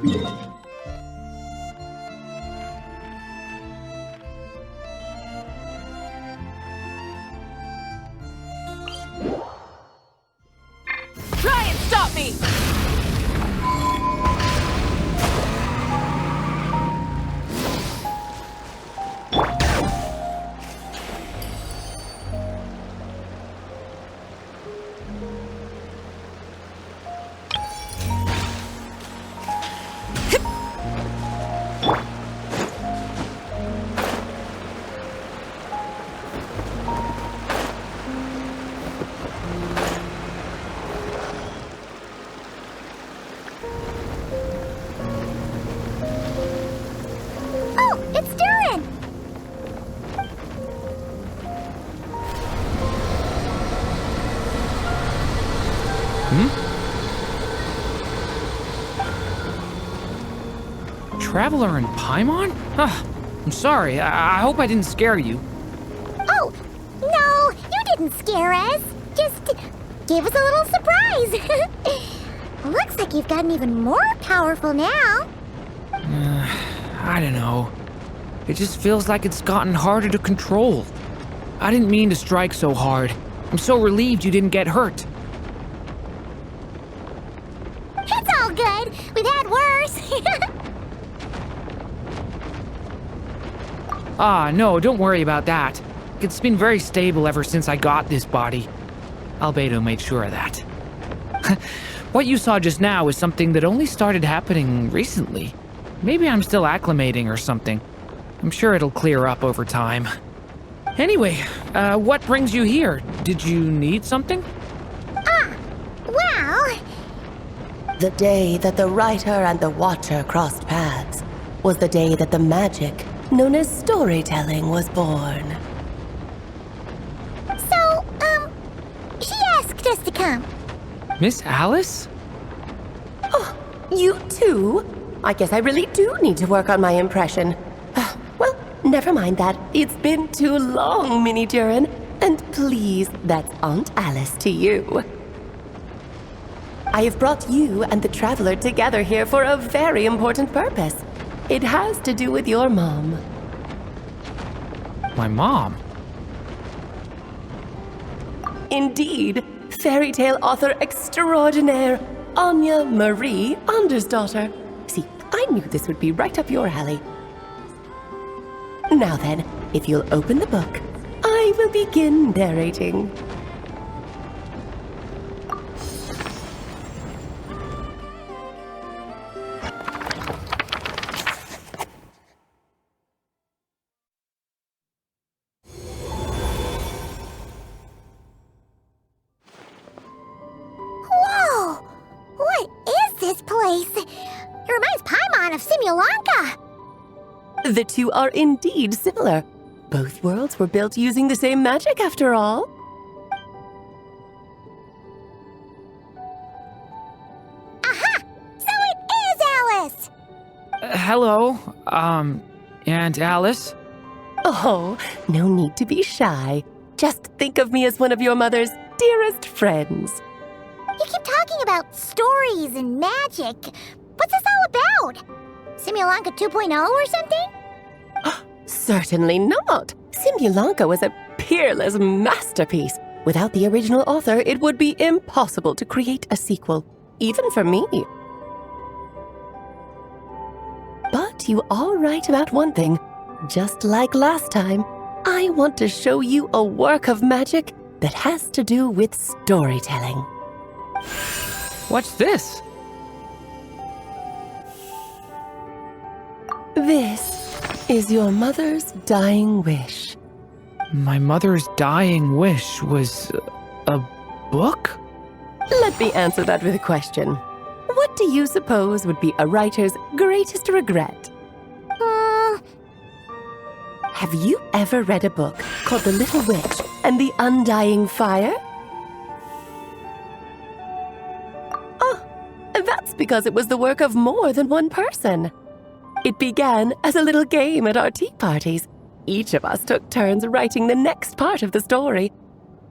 Try and stop me! Traveler in Paimon? I'm sorry. I hope I didn't scare you. Oh, no, you didn't scare us. Just gave us a little surprise. Looks like you've gotten even more powerful now. I don't know. It just feels like it's gotten harder to control. I didn't mean to strike so hard. I'm so relieved you didn't get hurt. It's all good. We've had worse. No, don't worry about that. It's been very stable ever since I got this body. Albedo made sure of that. What you saw just now is something that only started happening recently. Maybe I'm still acclimating or something. I'm sure it'll clear up over time. Anyway, what brings you here? Did you need something? Well... The day that the writer and the watcher crossed paths was the day that the magic known as storytelling was born. So, she asked us to come. Miss Alice? Oh, you too? I guess I really do need to work on my impression. Well, never mind that. It's been too long, Mini Durin. And please, that's Aunt Alice to you. I have brought you and the Traveler together here for a very important purpose. It has to do with your mom. My mom? Indeed, fairy tale author extraordinaire, Anya Marie Andersdaughter. See, I knew this would be right up your alley. Now then, if you'll open the book, I will begin narrating. The two are indeed similar. Both worlds were built using the same magic, after all. Aha! So it is Alice! Hello, Aunt Alice? Oh, no need to be shy. Just think of me as one of your mother's dearest friends. You keep talking about stories and magic. What's this all about? Simulanka 2.0 or something? Certainly not. Simulanka was a peerless masterpiece. Without the original author, it would be impossible to create a sequel, even for me. But you are right about one thing. Just like last time, I want to show you a work of magic that has to do with storytelling. What's this? This is your mother's dying wish. My mother's dying wish was a book? Let me answer that with a question. What do you suppose would be a writer's greatest regret? Have you ever read a book called The Little Witch and the Undying Fire? Oh, that's because it was the work of more than one person. It began as a little game at our tea parties. Each of us took turns writing the next part of the story.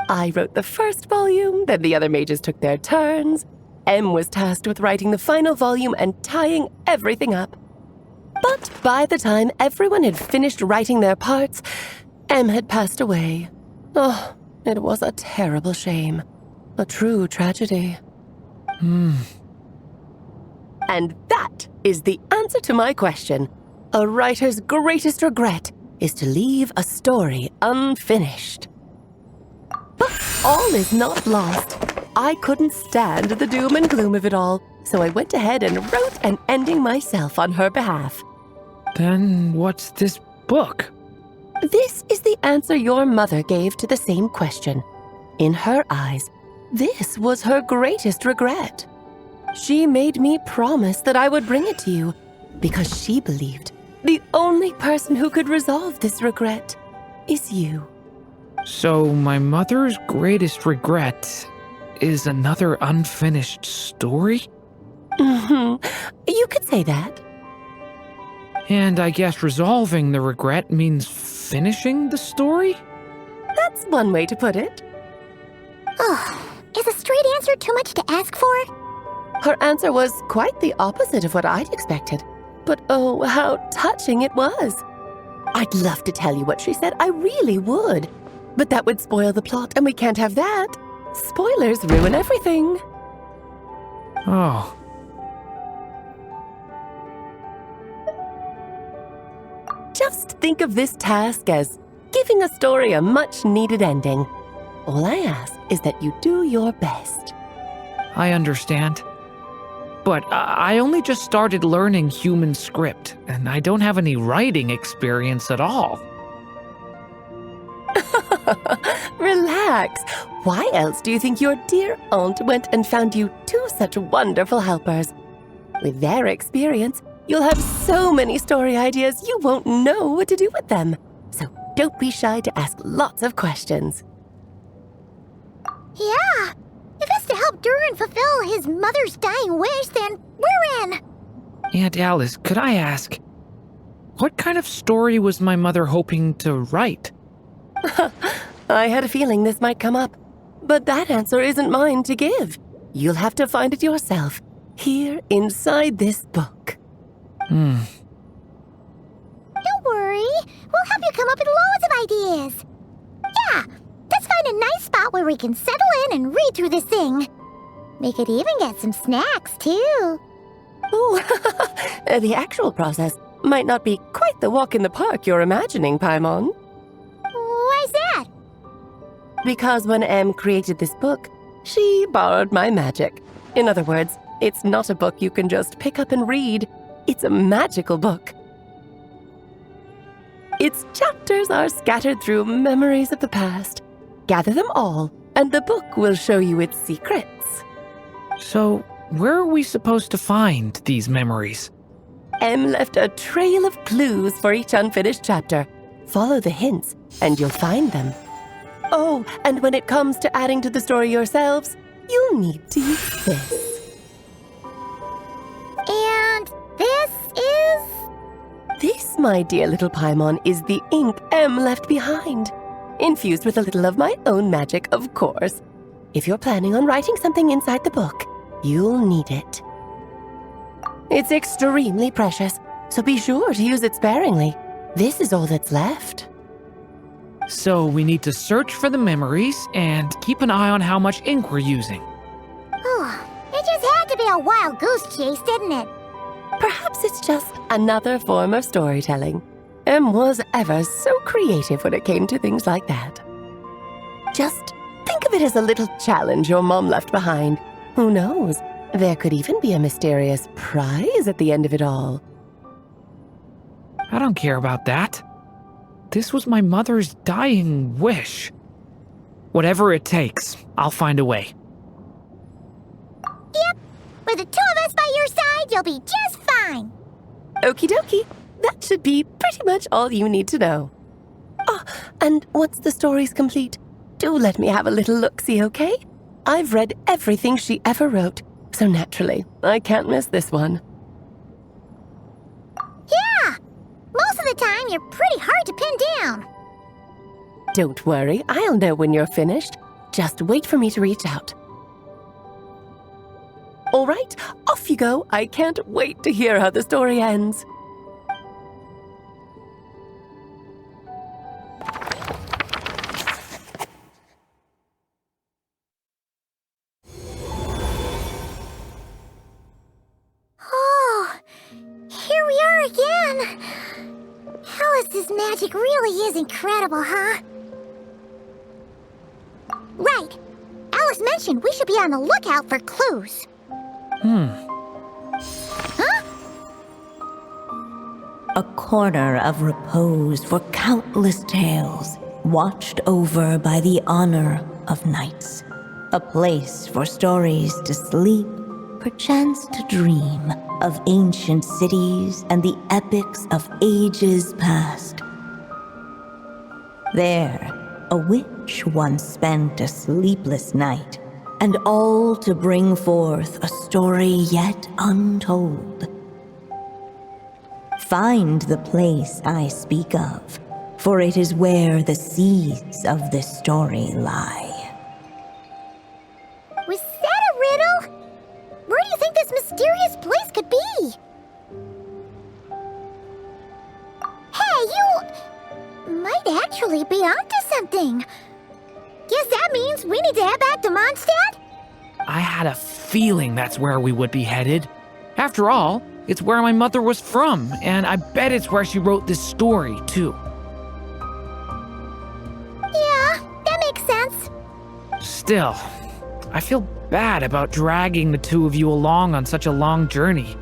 I wrote the first volume, then the other mages took their turns. Em was tasked with writing the final volume and tying everything up. But by the time everyone had finished writing their parts, Em had passed away. Oh, it was a terrible shame. A true tragedy. And that is the answer to my question. A writer's greatest regret is to leave a story unfinished. But all is not lost. I couldn't stand the doom and gloom of it all, so I went ahead and wrote an ending myself on her behalf. Then what's this book? This is the answer your mother gave to the same question. In her eyes, this was her greatest regret. She made me promise that I would bring it to you because she believed the only person who could resolve this regret is you. So my mother's greatest regret is another unfinished story? You could say that. And I guess resolving the regret means finishing the story? That's one way to put it. Oh, is a straight answer too much to ask for? Her answer was quite the opposite of what I'd expected. But oh, how touching it was. I'd love to tell you what she said, I really would. But that would spoil the plot, and we can't have that. Spoilers ruin everything. Oh. Just think of this task as giving a story a much-needed ending. All I ask is that you do your best. I understand. But I only just started learning human script, and I don't have any writing experience at all. Relax. Why else do you think your dear aunt went and found you two such wonderful helpers? With their experience, you'll have so many story ideas you won't know what to do with them. So don't be shy to ask lots of questions. Yeah. If it's to help Durin fulfill his mother's dying wish, then we're in. Aunt Alice, could I ask, what kind of story was my mother hoping to write? I had a feeling this might come up, but that answer isn't mine to give. You'll have to find it yourself, here inside this book. Don't worry. We'll help you come up with loads of ideas. Yeah, let's find a nice spot where we can settle in and read through this thing. We could even get some snacks, too. Oh, the actual process might not be quite the walk in the park you're imagining, Paimon. Why's that? Because when Em created this book, she borrowed my magic. In other words, it's not a book you can just pick up and read. It's a magical book. Its chapters are scattered through memories of the past. Gather them all, and the book will show you its secrets. So, where are we supposed to find these memories? Em left a trail of clues for each unfinished chapter. Follow the hints, and you'll find them. Oh, and when it comes to adding to the story yourselves, you'll need to use this. And this is... This, my dear little Paimon, is the ink Em left behind. Infused with a little of my own magic, of course. If you're planning on writing something inside the book, you'll need it. It's extremely precious, so be sure to use it sparingly. This is all that's left. So we need to search for the memories and keep an eye on how much ink we're using. Oh, it just had to be a wild goose chase, didn't it? Perhaps it's just another form of storytelling. Em was ever so creative when it came to things like that. Just think of it as a little challenge your mom left behind. Who knows? There could even be a mysterious prize at the end of it all. I don't care about that. This was my mother's dying wish. Whatever it takes, I'll find a way. Yep. With the two of us by your side, you'll be just fine. Okie dokie. That should be pretty much all you need to know. Oh, and once the story's complete, do let me have a little look-see, okay? I've read everything she ever wrote, so naturally, I can't miss this one. Yeah. Most of the time, you're pretty hard to pin down. Don't worry, I'll know when you're finished. Just wait for me to reach out. All right, off you go. I can't wait to hear how the story ends. Oh, here we are again. Alice's magic really is incredible, huh? Right. Alice mentioned we should be on the lookout for clues. Huh? A corner of repose for countless tales, watched over by the honor of knights. A place for stories to sleep, perchance to dream of ancient cities and the epics of ages past. There, a witch once spent a sleepless night, and all to bring forth a story yet untold. Find the place I speak of, for it is where the seeds of this story lie. Was that a riddle? Where do you think this mysterious place could be? Hey, you might actually be onto something. Guess that means we need to head back to Mondstadt? I had a feeling that's where we would be headed. After all, it's where my mother was from, and I bet it's where she wrote this story, too. Yeah, that makes sense. Still, I feel bad about dragging the two of you along on such a long journey.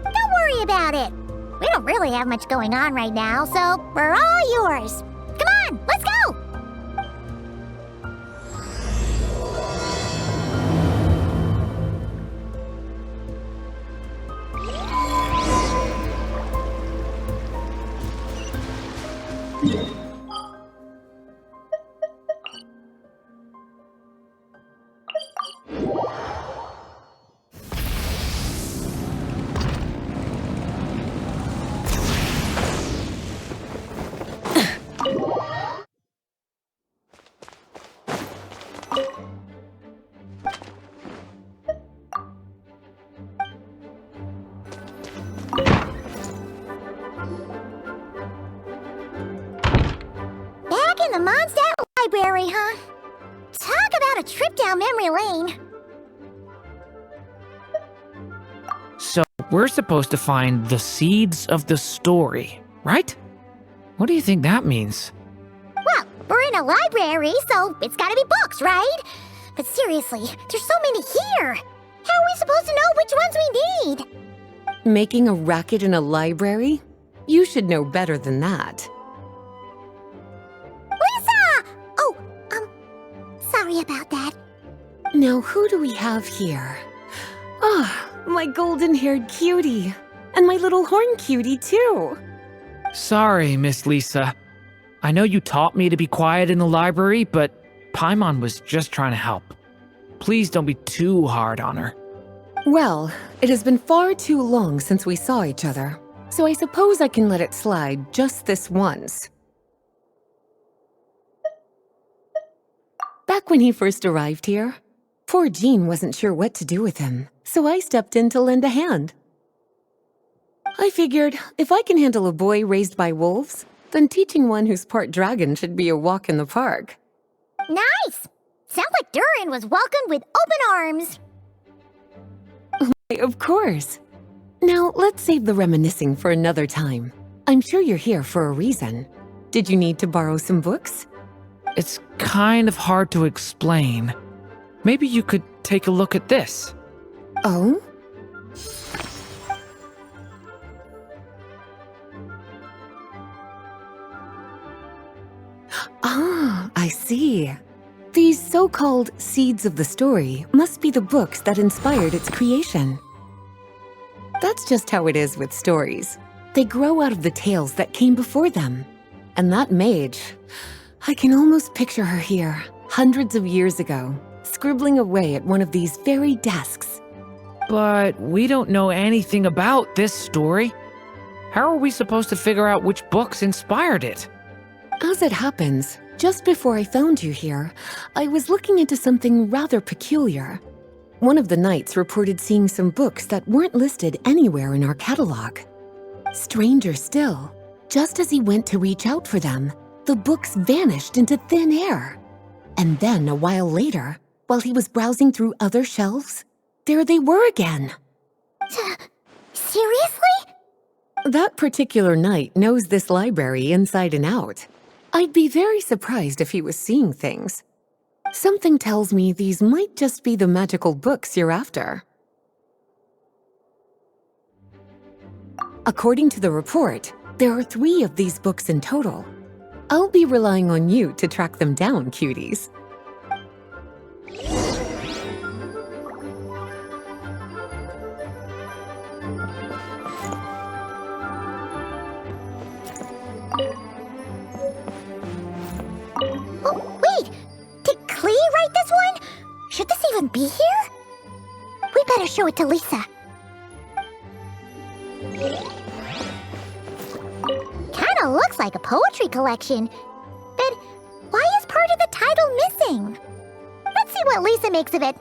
Don't worry about it. We don't really have much going on right now, so we're all yours. Come on, let's go! Back in the Mondstadt Library, huh? Talk about a trip down memory lane. So, we're supposed to find the seeds of the story, right? What do you think that means? Well, we're in a library, so it's gotta be books, right? But seriously, there's so many here. How are we supposed to know which ones we need? Making a racket in a library? You should know better than that. Lisa! Oh, sorry about that. Now, who do we have here? Ah, my golden-haired cutie. And my little horn cutie, too. Sorry, Miss Lisa. I know you taught me to be quiet in the library, but Paimon was just trying to help. Please don't be too hard on her. Well, it has been far too long since we saw each other, so I suppose I can let it slide just this once. Back when he first arrived here, poor Jean wasn't sure what to do with him, so I stepped in to lend a hand. I figured, if I can handle a boy raised by wolves, then teaching one who's part dragon should be a walk in the park. Nice! Sounds like Durin was welcomed with open arms. Of course. Now, let's save the reminiscing for another time. I'm sure you're here for a reason. Did you need to borrow some books? It's kind of hard to explain. Maybe you could take a look at this. Oh? Ah, I see. These so-called seeds of the story must be the books that inspired its creation. That's just how it is with stories. They grow out of the tales that came before them. And that mage, I can almost picture her here, hundreds of years ago, scribbling away at one of these very desks. But we don't know anything about this story. How are we supposed to figure out which books inspired it? As it happens, just before I found you here, I was looking into something rather peculiar. one of the knights reported seeing some books that weren't listed anywhere in our catalog. Stranger still, just as he went to reach out for them, the books vanished into thin air. And then, a while later, while he was browsing through other shelves, there they were again. Seriously? That particular knight knows this library inside and out. I'd be very surprised if he was seeing things. Something tells me these might just be the magical books you're after. According to the report, there are 3 of these books in total. I'll be relying on you to track them down, cuties. Oh, wait! Did Klee write this one? Should this even be here? We better show it to Lisa. Kinda looks like a poetry collection. But why is part of the title missing? Let's see what Lisa makes of it.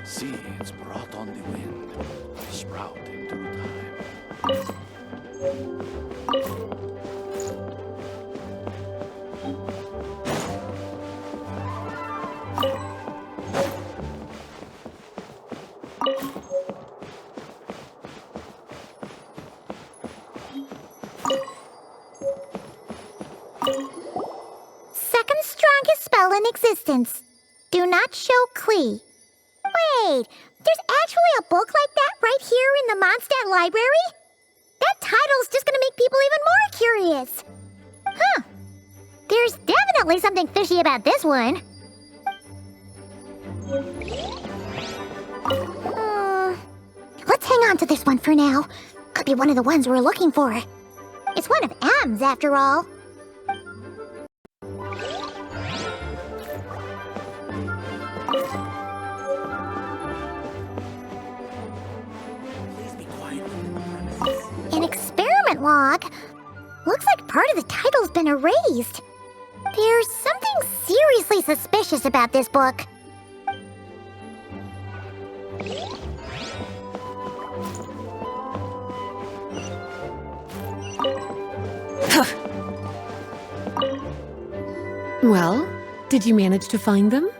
Seeds brought on the wind, sprout in due time. Second strongest spell in existence. Do not show Klee. Wait, there's actually a book like that right here in the Mondstadt library? That title's just gonna make people even more curious. Huh. There's definitely something fishy about this one. Let's hang on to this one for now. Could be one of the ones we're looking for. It's one of M's after all. An experiment log? Looks like part of the title's been erased. There's something seriously suspicious about this book. Well, did you manage to find them?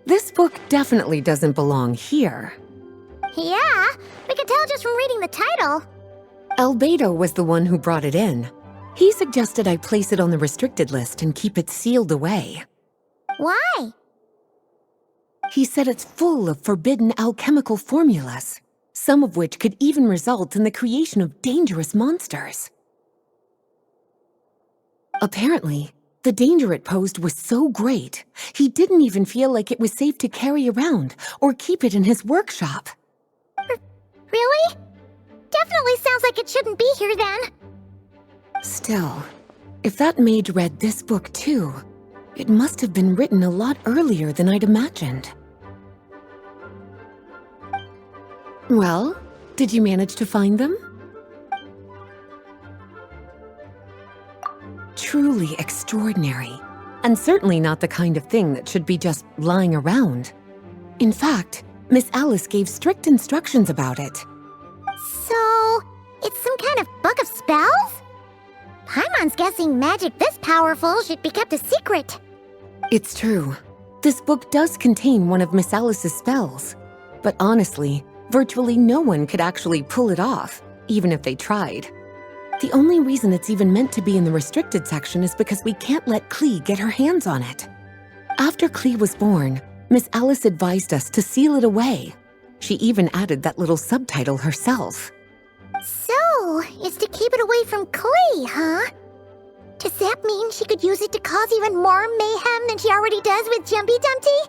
This book definitely doesn't belong here. Yeah, we can tell just from reading the title. Albedo was the one who brought it in. He suggested I place it on the restricted list and keep it sealed away. Why? He said it's full of forbidden alchemical formulas, some of which could even result in the creation of dangerous monsters. Apparently, the danger it posed was so great, he didn't even feel like it was safe to carry around or keep it in his workshop. Really? Definitely sounds like it shouldn't be here then. Still, if that mage read this book too, it must have been written a lot earlier than I'd imagined. Well, did you manage to find them? Truly extraordinary, and certainly not the kind of thing that should be just lying around. In fact, Miss Alice gave strict instructions about it. So, it's some kind of book of spells? Paimon's guessing magic this powerful should be kept a secret. It's true. This book does contain one of Miss Alice's spells. But honestly, virtually no one could actually pull it off, even if they tried. The only reason it's even meant to be in the restricted section is because we can't let Klee get her hands on it. After Klee was born, Miss Alice advised us to seal it away. She even added that little subtitle herself. So, it's to keep it away from Klee, huh? Does that mean she could use it to cause even more mayhem than she already does with Jumpy Dumpty?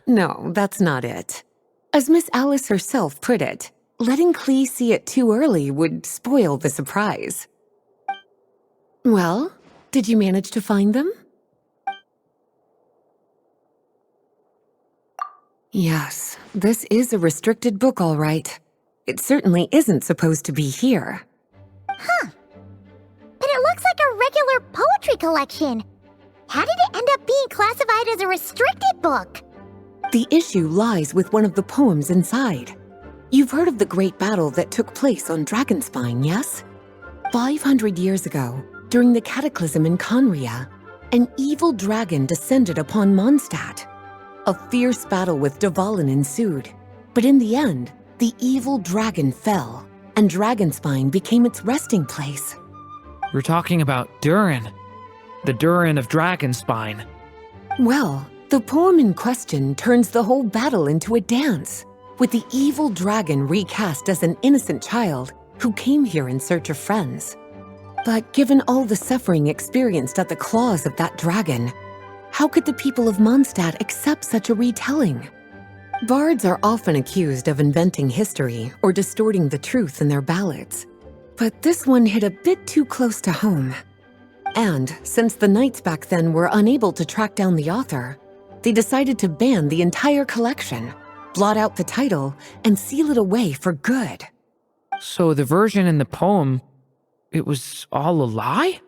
No, that's not it. As Miss Alice herself put it, letting Klee see it too early would spoil the surprise. Well, did you manage to find them? Yes, this is a restricted book, all right. It certainly isn't supposed to be here. But it looks like a regular poetry collection. How did it end up being classified as a restricted book? The issue lies with one of the poems inside. You've heard of the great battle that took place on Dragonspine, yes? 500 years ago, during the cataclysm in Conria, an evil dragon descended upon Mondstadt. A fierce battle with Dvalin ensued, but in the end, the evil dragon fell, and Dragonspine became its resting place. We're talking about Durin. The Durin of Dragonspine. Well, the poem in question turns the whole battle into a dance, with the evil dragon recast as an innocent child who came here in search of friends. But given all the suffering experienced at the claws of that dragon, how could the people of Mondstadt accept such a retelling? Bards are often accused of inventing history or distorting the truth in their ballads. But this one hit a bit too close to home. And since the knights back then were unable to track down the author, they decided to ban the entire collection, blot out the title, and seal it away for good. So the version in the poem, it was all a lie?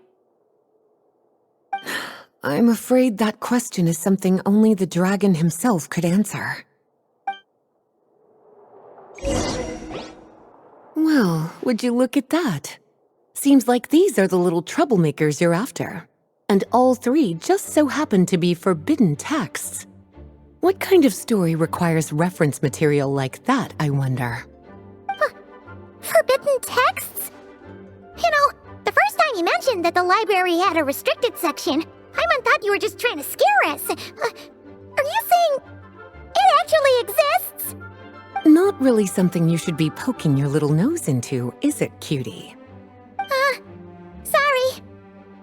I'm afraid that question is something only the dragon himself could answer. Well, would you look at that? Seems like these are the little troublemakers you're after. And all three just so happen to be forbidden texts. What kind of story requires reference material like that, I wonder? Forbidden texts? You know, the first time you mentioned that the library had a restricted section, I thought you were just trying to scare us. Are you saying it actually exists? Not really something you should be poking your little nose into, is it, cutie? Sorry.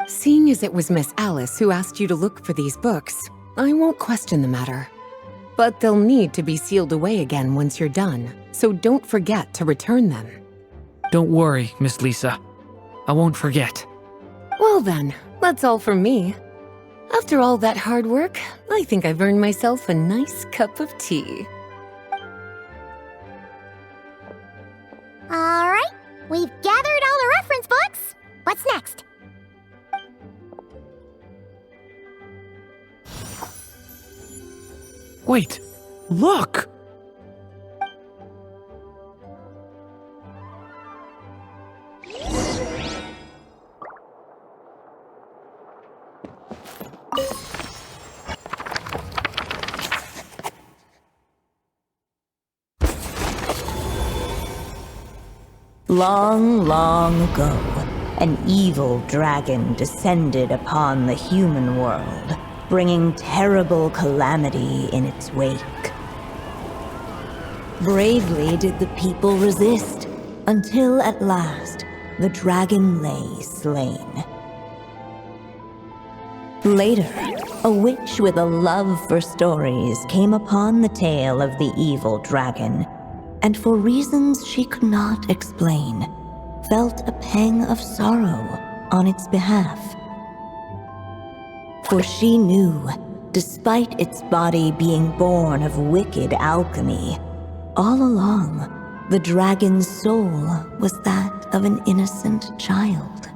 Seeing as it was Miss Alice who asked you to look for these books, I won't question the matter. But they'll need to be sealed away again once you're done, so don't forget to return them. Don't worry, Miss Lisa. I won't forget. Well then, that's all from me. After all that hard work, I think I've earned myself a nice cup of tea. All right, we've gathered all the reference books. What's next? Wait, look! Long, long ago, an evil dragon descended upon the human world, bringing terrible calamity in its wake. Bravely did the people resist, until at last, the dragon lay slain. Later, a witch with a love for stories came upon the tale of the evil dragon, and for reasons she could not explain, felt a pang of sorrow on its behalf. For she knew, despite its body being born of wicked alchemy, all along, the dragon's soul was that of an innocent child.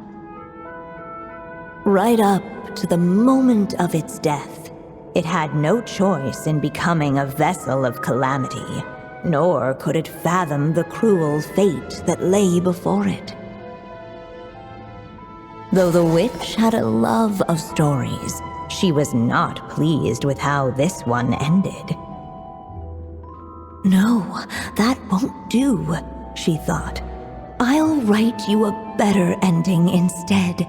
Right up to the moment of its death, it had no choice in becoming a vessel of calamity, nor could it fathom the cruel fate that lay before it. Though the witch had a love of stories, she was not pleased with how this one ended. No, that won't do, she thought. I'll write you a better ending instead.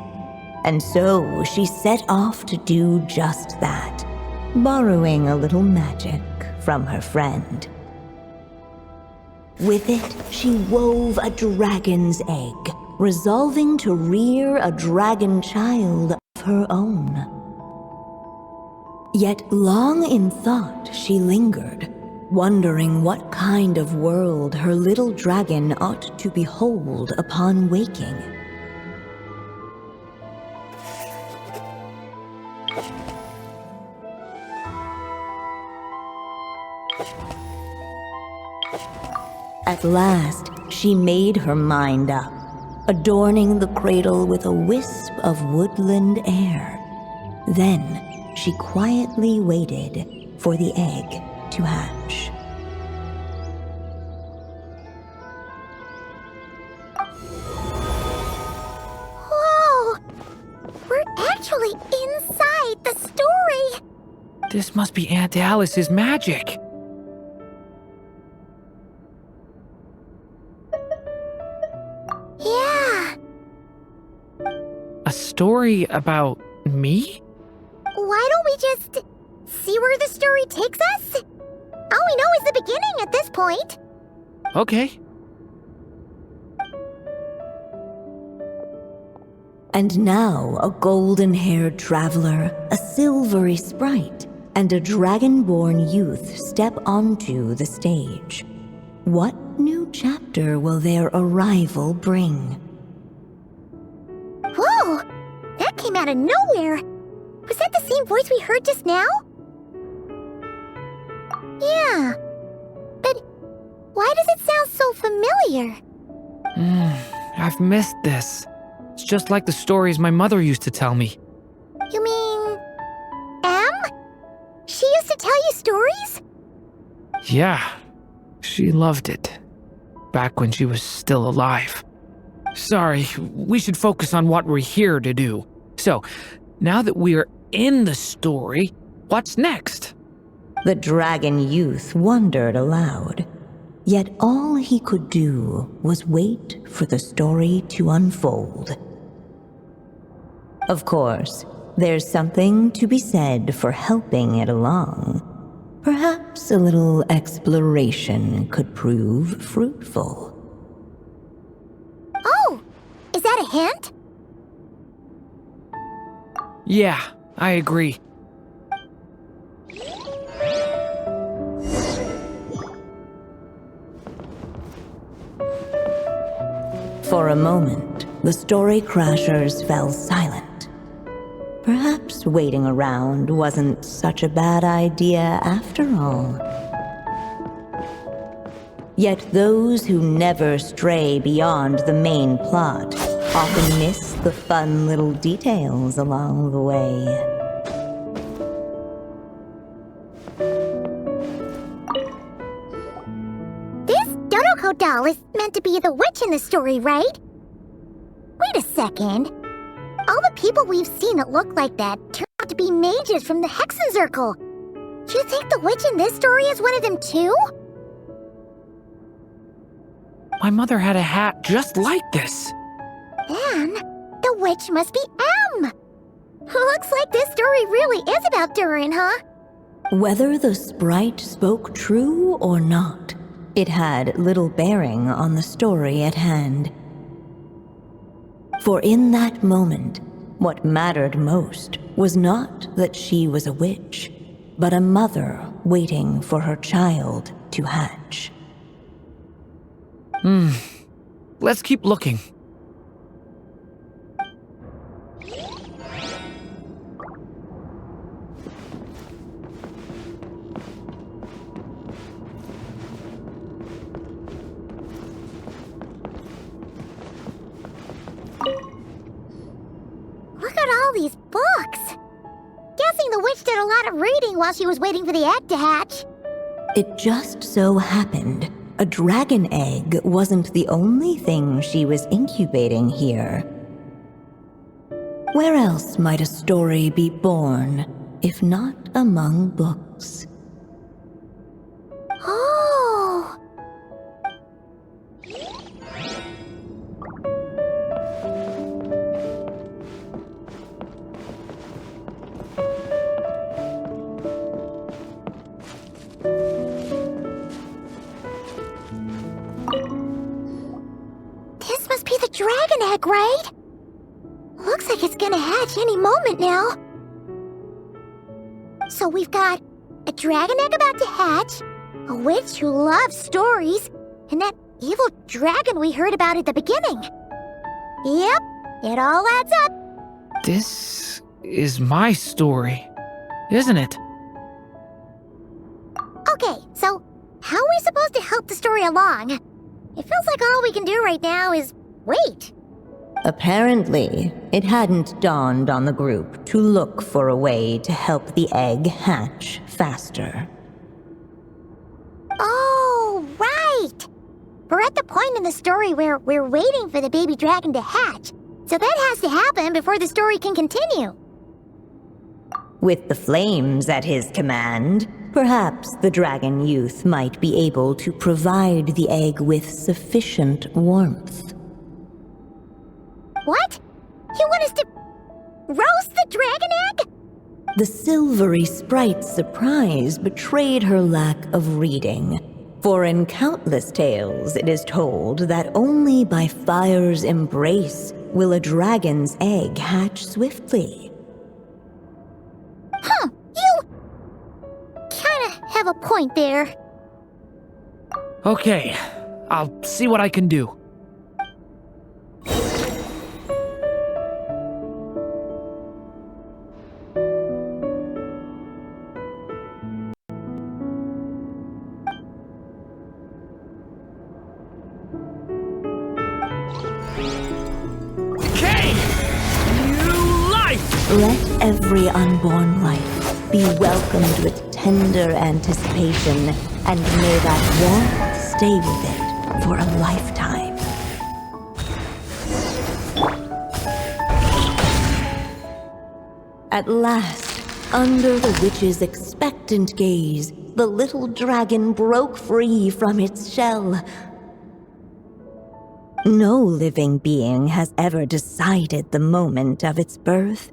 And so she set off to do just that, borrowing a little magic from her friend. With it, she wove a dragon's egg, resolving to rear a dragon child of her own. Yet long in thought she lingered, wondering what kind of world her little dragon ought to behold upon waking. At last, she made her mind up, adorning the cradle with a wisp of woodland air. Then, she quietly waited for the egg to hatch. Whoa! We're actually inside the story! This must be Aunt Alice's magic. Yeah. A story about me? Why don't we just see where the story takes us? All we know is the beginning at this point. Okay. And now a golden-haired traveler, a silvery sprite, and a dragonborn youth step onto the stage. What new chapter will their arrival bring? Whoa! That came out of nowhere! Was that the same voice we heard just now? Yeah. But why does it sound so familiar? I've missed this. It's just like the stories my mother used to tell me. You mean... Em? She used to tell you stories? Yeah, she loved it. Back when she was still alive. Sorry, we should focus on what we're here to do. So, now that we're in the story, what's next? The dragon youth wondered aloud. Yet all he could do was wait for the story to unfold. Of course, there's something to be said for helping it along. Perhaps a little exploration could prove fruitful. Oh! Is that a hint? Yeah, I agree. For a moment, the story crashers fell silent. Perhaps waiting around wasn't such a bad idea after all. Yet those who never stray beyond the main plot often miss the fun little details along the way. This Dodoko doll is meant to be the witch in the story, right? Wait a second. All the people we've seen that look like that turn out to be mages from the Hexen Circle. Do you think the witch in this story is one of them too? My mother had a hat just like this. Then, the witch must be Em! Looks like this story really is about Durin, huh? Whether the sprite spoke true or not, it had little bearing on the story at hand. For in that moment, what mattered most was not that she was a witch, but a mother waiting for her child to hatch. Let's keep looking. Look at all these books! Guessing the witch did a lot of reading while she was waiting for the egg to hatch. It just so happened a dragon egg wasn't the only thing she was incubating here. Where else might a story be born, if not among books? Oh! This must be the dragon egg, right? Looks like it's gonna hatch any moment now. So we've got a dragon egg about to hatch, a witch who loves stories, and that evil dragon we heard about at the beginning. Yep, it all adds up. This is my story, isn't it? Okay, so how are we supposed to help the story along? It feels like all we can do right now is wait. Apparently, it hadn't dawned on the group to look for a way to help the egg hatch faster. Oh, right! We're at the point in the story where we're waiting for the baby dragon to hatch, so that has to happen before the story can continue. With the flames at his command, perhaps the dragon youth might be able to provide the egg with sufficient warmth. What? You want us to roast the dragon egg? The silvery sprite's surprise betrayed her lack of reading, for in countless tales it is told that only by fire's embrace will a dragon's egg hatch swiftly. Huh, you kinda have a point there. Okay, I'll see what I can do. Let every unborn life be welcomed with tender anticipation, and may that warmth stay with it for a lifetime. At last, under the witch's expectant gaze, the little dragon broke free from its shell. No living being has ever decided the moment of its birth.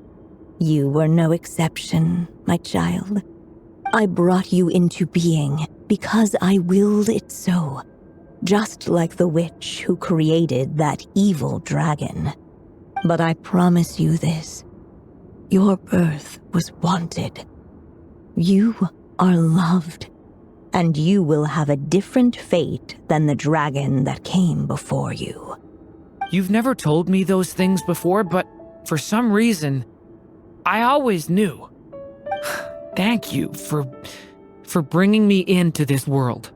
You were no exception, my child. I brought you into being because I willed it so, just like the witch who created that evil dragon. But I promise you this, your birth was wanted. You are loved, and you will have a different fate than the dragon that came before you. You've never told me those things before, but for some reason, I always knew. Thank you for bringing me into this world.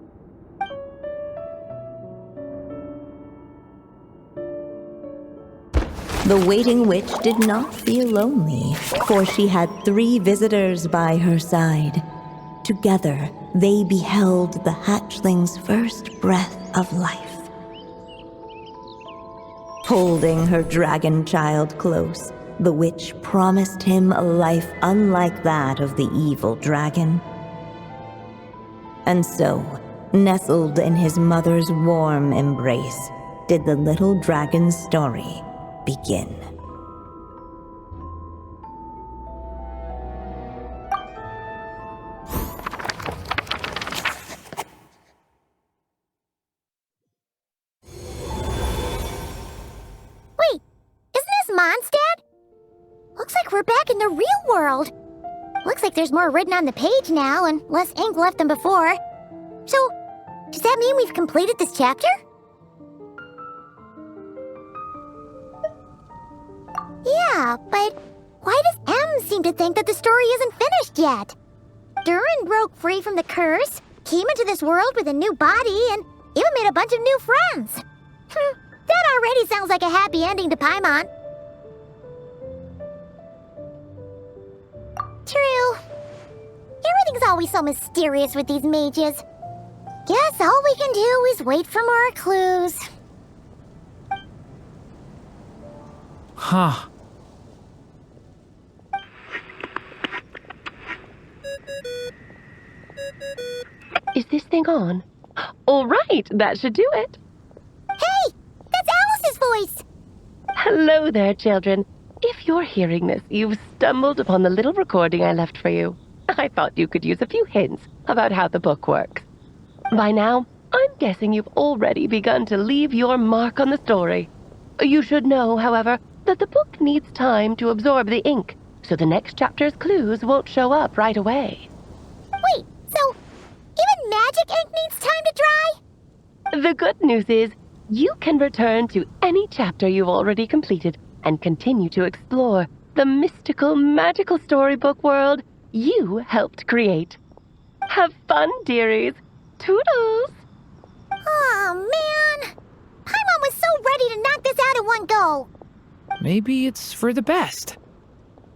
The waiting witch did not feel lonely, for she had 3 visitors by her side. Together, they beheld the hatchling's first breath of life. Holding her dragon child close, the witch promised him a life unlike that of the evil dragon. And so, nestled in his mother's warm embrace, did the little dragon's story begin. Wait, isn't this Mondstadt? Looks like we're back in the real world. Looks like there's more written on the page now and less ink left than before. So, does that mean we've completed this chapter? Yeah, but why does M seem to think that the story isn't finished yet? Durin broke free from the curse, came into this world with a new body, and even made a bunch of new friends. That already sounds like a happy ending to Paimon. True. Everything's always so mysterious with these mages. Guess all we can do is wait for more clues. Huh. Is this thing on? All right, that should do it. Hey! That's Alice's voice! Hello there, children. If you're hearing this, you've stumbled upon the little recording I left for you. I thought you could use a few hints about how the book works. By now, I'm guessing you've already begun to leave your mark on the story. You should know, however, that the book needs time to absorb the ink, so the next chapter's clues won't show up right away. Wait, so even magic ink needs time to dry? The good news is, you can return to any chapter you've already completed and continue to explore the mystical, magical storybook world you helped create. Have fun, dearies. Toodles! Oh, man! Paimon was so ready to knock this out in one go. Maybe it's for the best.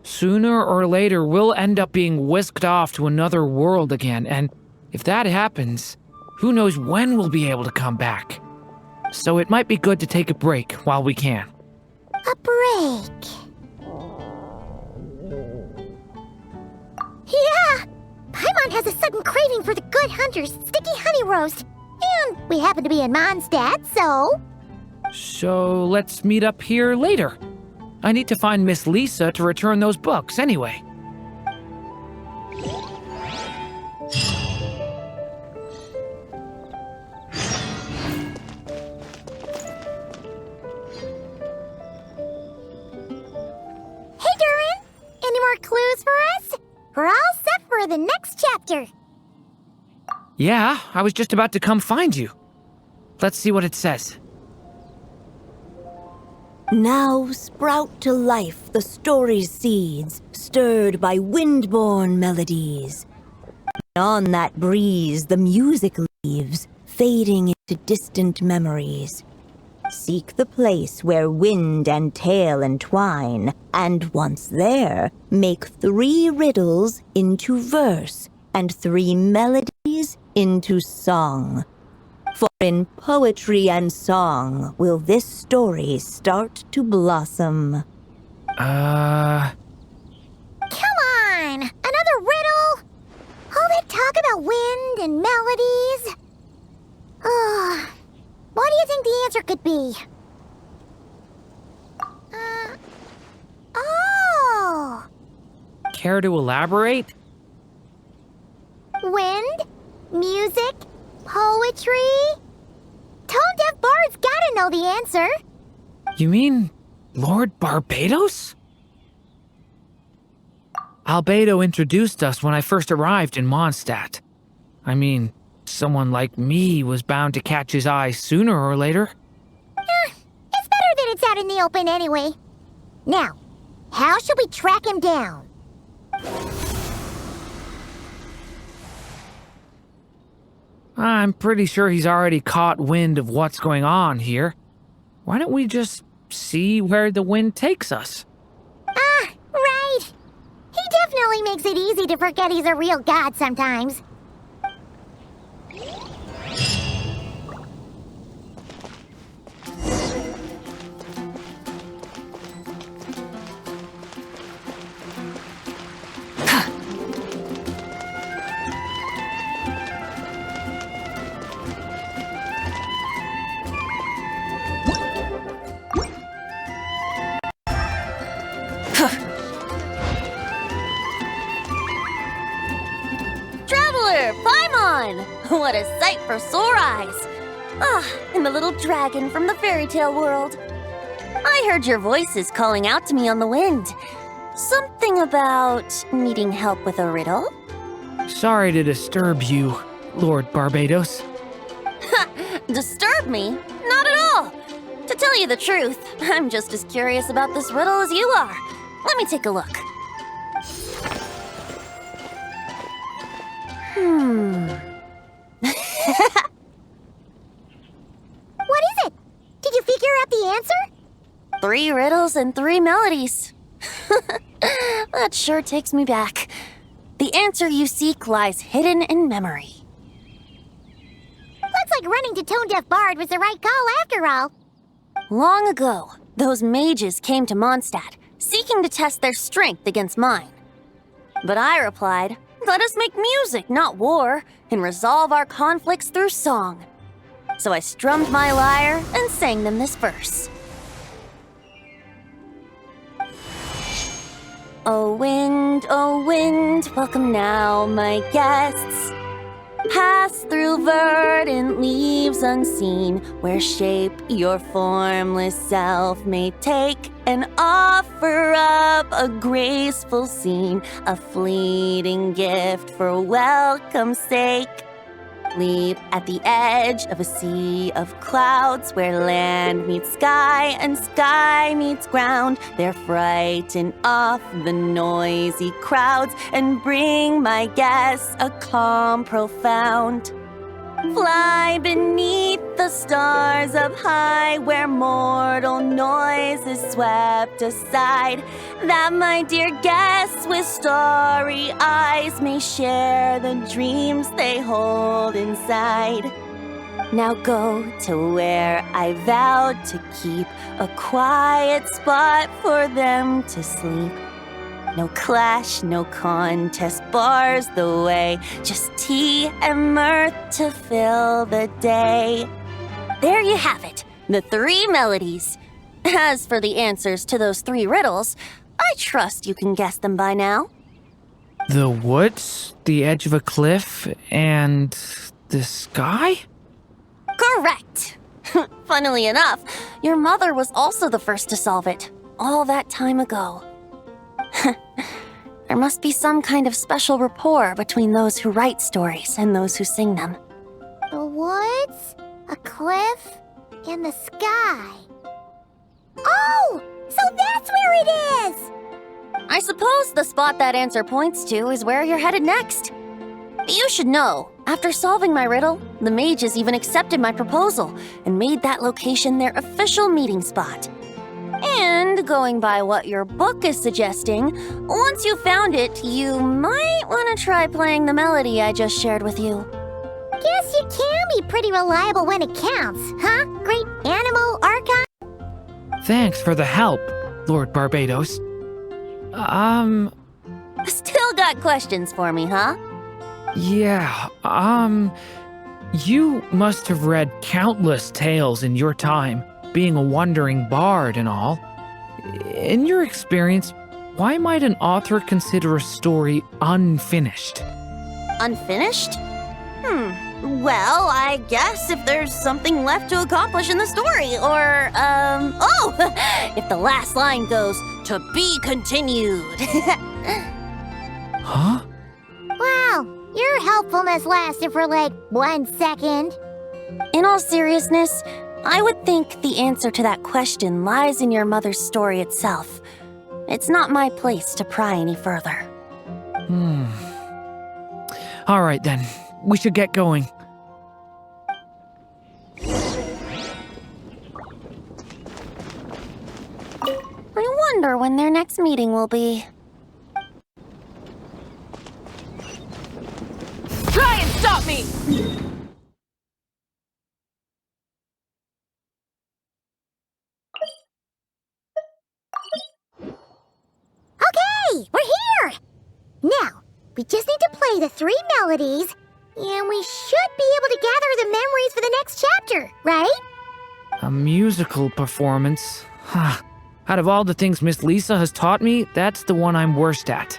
Sooner or later, we'll end up being whisked off to another world again, and if that happens, who knows when we'll be able to come back. So it might be good to take a break while we can. A break. Yeah! Paimon has a sudden craving for the Good Hunter's sticky honey roast. And we happen to be in Mondstadt, so... So let's meet up here later. I need to find Miss Lisa to return those books anyway. Hey, Durin! Any more clues for us? We're all set for the next chapter. Yeah, I was just about to come find you. Let's see what it says. Now sprout to life the story's seeds, stirred by wind-born melodies. On that breeze the music leaves, fading into distant memories. Seek the place where wind and tale entwine, and once there, make 3 riddles into verse, and 3 melodies into song. For in poetry and song will this story start to blossom. Come on! Another riddle? All that talk about wind and melodies? What do you think the answer could be? Oh! Care to elaborate? Wind? Music? Poetry? Tone-deaf bards gotta know the answer. You mean Lord Barbados? Albedo introduced us when I first arrived in Mondstadt. I mean, someone like me was bound to catch his eye sooner or later. It's better that it's out in the open anyway. Now, how should we track him down? I'm pretty sure he's already caught wind of what's going on here. Why don't we just see where the wind takes us? Right. He definitely makes it easy to forget he's a real god sometimes. Traveler, Paimon! What a sight for sore eyes! And the little dragon from the fairy tale world. I heard your voices calling out to me on the wind. Something about needing help with a riddle? Sorry to disturb you, Lord Barbados. Disturb me? Not at all! To tell you the truth, I'm just as curious about this riddle as you are. Let me take a look. What is it? Did you figure out the answer? 3 riddles and 3 melodies. That sure takes me back. The answer you seek lies hidden in memory. Looks like running to Tone-Deaf Bard was the right call after all. Long ago, those mages came to Mondstadt, seeking to test their strength against mine. But I replied, let us make music, not war, and resolve our conflicts through song. So I strummed my lyre and sang them this verse. O wind, welcome now, my guests. Pass through verdant leaves unseen, where shape your formless self may take, and offer up a graceful scene, a fleeting gift for welcome's sake. Sleep at the edge of a sea of clouds where land meets sky and sky meets ground. They're frighten off the noisy crowds and bring my guests a calm profound. Fly beneath the stars up high where mortal noise is swept aside, that my dear guests with starry eyes may share the dreams they hold inside. Now go to where I vowed to keep a quiet spot for them to sleep. No clash, no contest bars the way, just tea and mirth to fill the day. There you have it, the 3 melodies. As for the answers to those 3 riddles, I trust you can guess them by now. The woods, the edge of a cliff, and the sky? Correct! Funnily enough, your mother was also the first to solve it, all that time ago. There must be some kind of special rapport between those who write stories and those who sing them. The woods, a cliff, and the sky. Oh! So that's where it is! I suppose the spot that answer points to is where you're headed next. You should know, after solving my riddle, the mages even accepted my proposal and made that location their official meeting spot. And going by what your book is suggesting, once you found it, you might want to try playing the melody I just shared with you. Guess you can be pretty reliable when it counts, huh? Great animal, Archon? Thanks for the help, Lord Barbados. Still got questions for me, huh? Yeah, you must have read countless tales in your time, being a wandering bard and all. In your experience, why might an author consider a story unfinished? Unfinished? Well, I guess if there's something left to accomplish in the story, or, if the last line goes, "To be continued." Huh? Wow, your helpfulness lasted for like 1 second. In all seriousness, I would think the answer to that question lies in your mother's story itself. It's not my place to pry any further. All right then, we should get going. I wonder when their next meeting will be. Try and stop me! Okay, we're here! Now, we just need to play the 3 melodies, and we should be able to gather the memories for the next chapter, right? A musical performance? Huh. Out of all the things Miss Lisa has taught me, that's the one I'm worst at.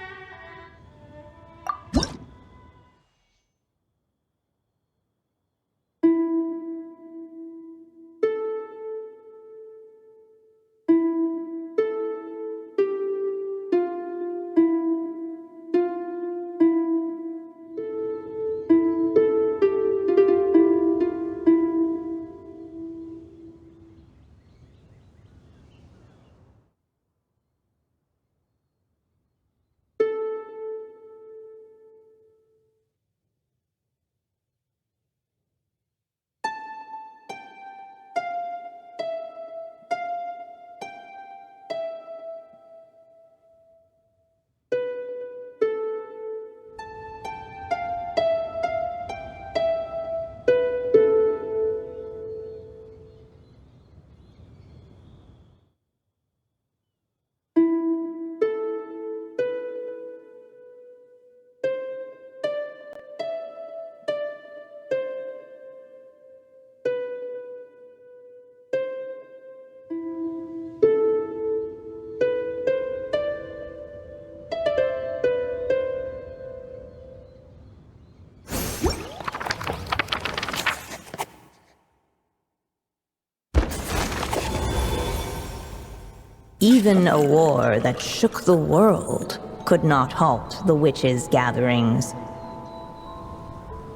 Even a war that shook the world could not halt the witches' gatherings.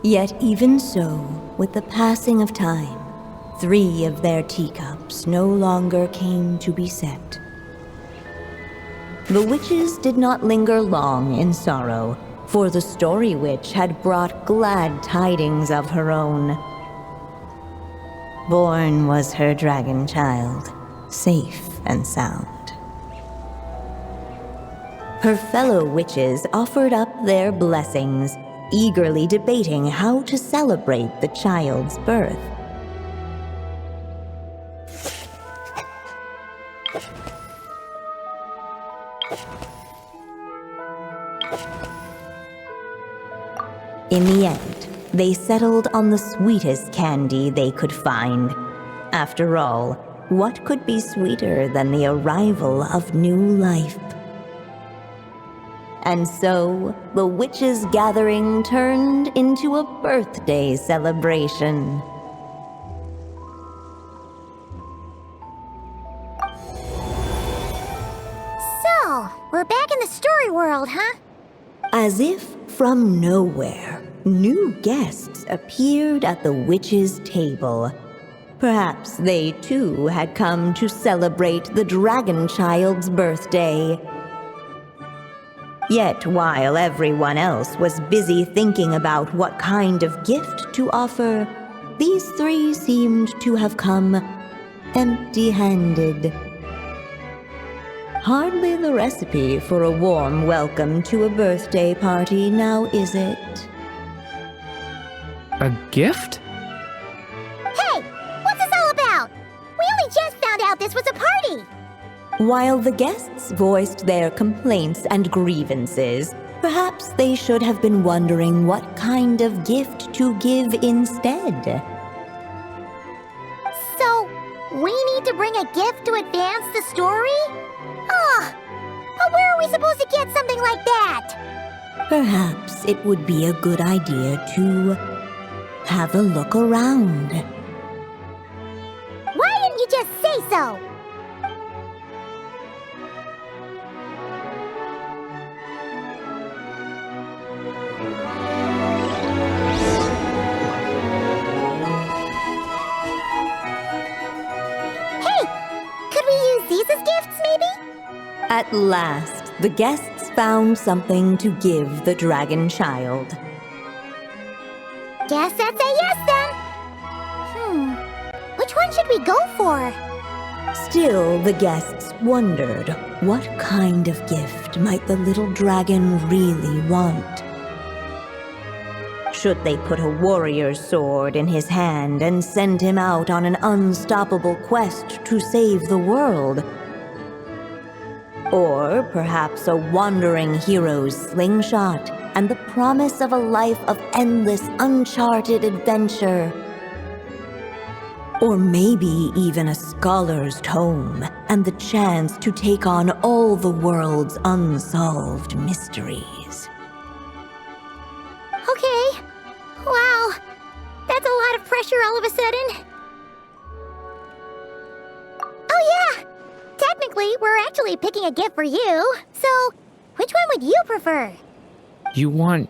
Yet even so, with the passing of time, 3 of their teacups no longer came to be set. The witches did not linger long in sorrow, for the Story Witch had brought glad tidings of her own. Born was her dragon child, safe and sound. Her fellow witches offered up their blessings, eagerly debating how to celebrate the child's birth. In the end, they settled on the sweetest candy they could find. After all, what could be sweeter than the arrival of new life? And so, the witches' gathering turned into a birthday celebration. So, we're back in the story world, huh? As if from nowhere, new guests appeared at the witches' table. Perhaps they too had come to celebrate the dragon child's birthday. Yet while everyone else was busy thinking about what kind of gift to offer, these 3 seemed to have come empty-handed. Hardly the recipe for a warm welcome to a birthday party, now is it? A gift? Hey, what's this all about? We only just found out this was a party! While the guests voiced their complaints and grievances, perhaps they should have been wondering what kind of gift to give instead. So, we need to bring a gift to advance the story? Oh, but where are we supposed to get something like that? Perhaps it would be a good idea to have a look around. Why didn't you just say so? Hey, could we use these as gifts, maybe? At last, the guests found something to give the dragon child. Guess that's a yes then. Which one should we go for? Still, the guests wondered what kind of gift might the little dragon really want. Should they put a warrior's sword in his hand and send him out on an unstoppable quest to save the world? Or perhaps a wandering hero's slingshot and the promise of a life of endless, uncharted adventure? Or maybe even a scholar's tome and the chance to take on all the world's unsolved mysteries. Okay. Wow. That's a lot of pressure all of a sudden. Oh yeah! Technically, we're actually picking a gift for you. So, which one would you prefer? You want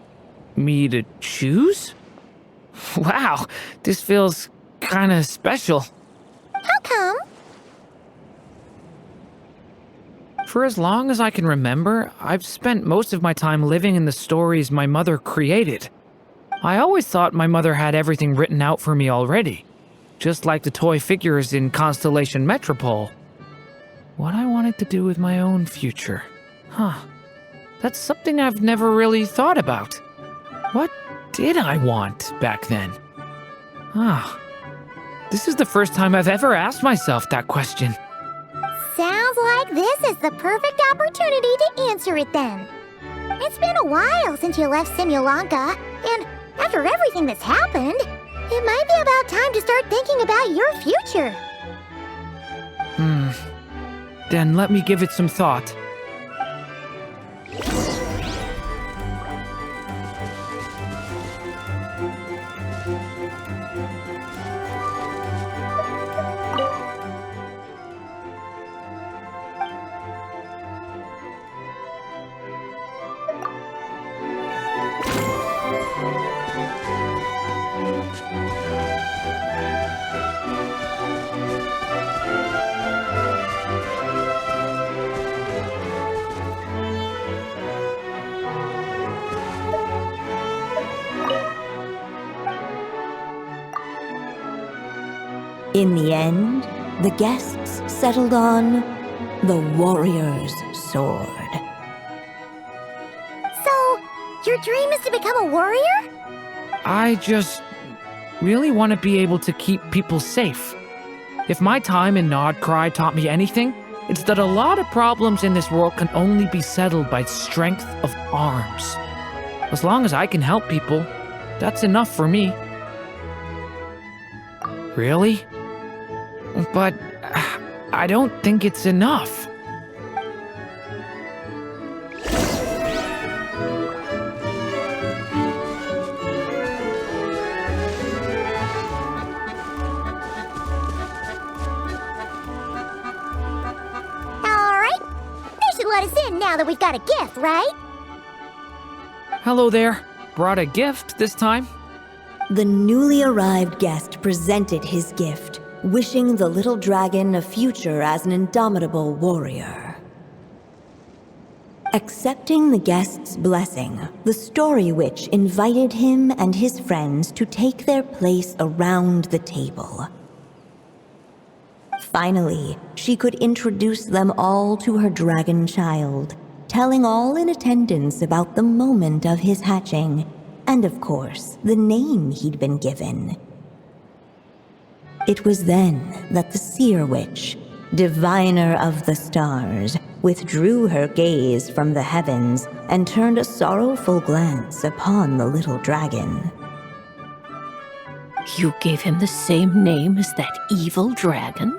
me to choose? Wow, this feels kinda special. How come? For as long as I can remember, I've spent most of my time living in the stories my mother created. I always thought my mother had everything written out for me already, just like the toy figures in Constellation Metropole. What I wanted to do with my own future. That's something I've never really thought about. What did I want back then? This is the first time I've ever asked myself that question. Sounds like this is the perfect opportunity to answer it then. It's been a while since you left Simulanka, and after everything that's happened, it might be about time to start thinking about your future. Then let me give it some thought. In the end, the guests settled on the warrior's sword. So, your dream is to become a warrior? I just really want to be able to keep people safe. If my time in Nodcry taught me anything, it's that a lot of problems in this world can only be settled by strength of arms. As long as I can help people, that's enough for me. Really? But I don't think it's enough. Alright. They should let us in now that we've got a gift, right? Hello there. Brought a gift this time? The newly arrived guest presented his gift, wishing the little dragon a future as an indomitable warrior. Accepting the guest's blessing, the Story Witch invited him and his friends to take their place around the table. Finally, she could introduce them all to her dragon child, telling all in attendance about the moment of his hatching, and of course, the name he'd been given. It was then that the Seer Witch, diviner of the stars, withdrew her gaze from the heavens and turned a sorrowful glance upon the little dragon. You gave him the same name as that evil dragon?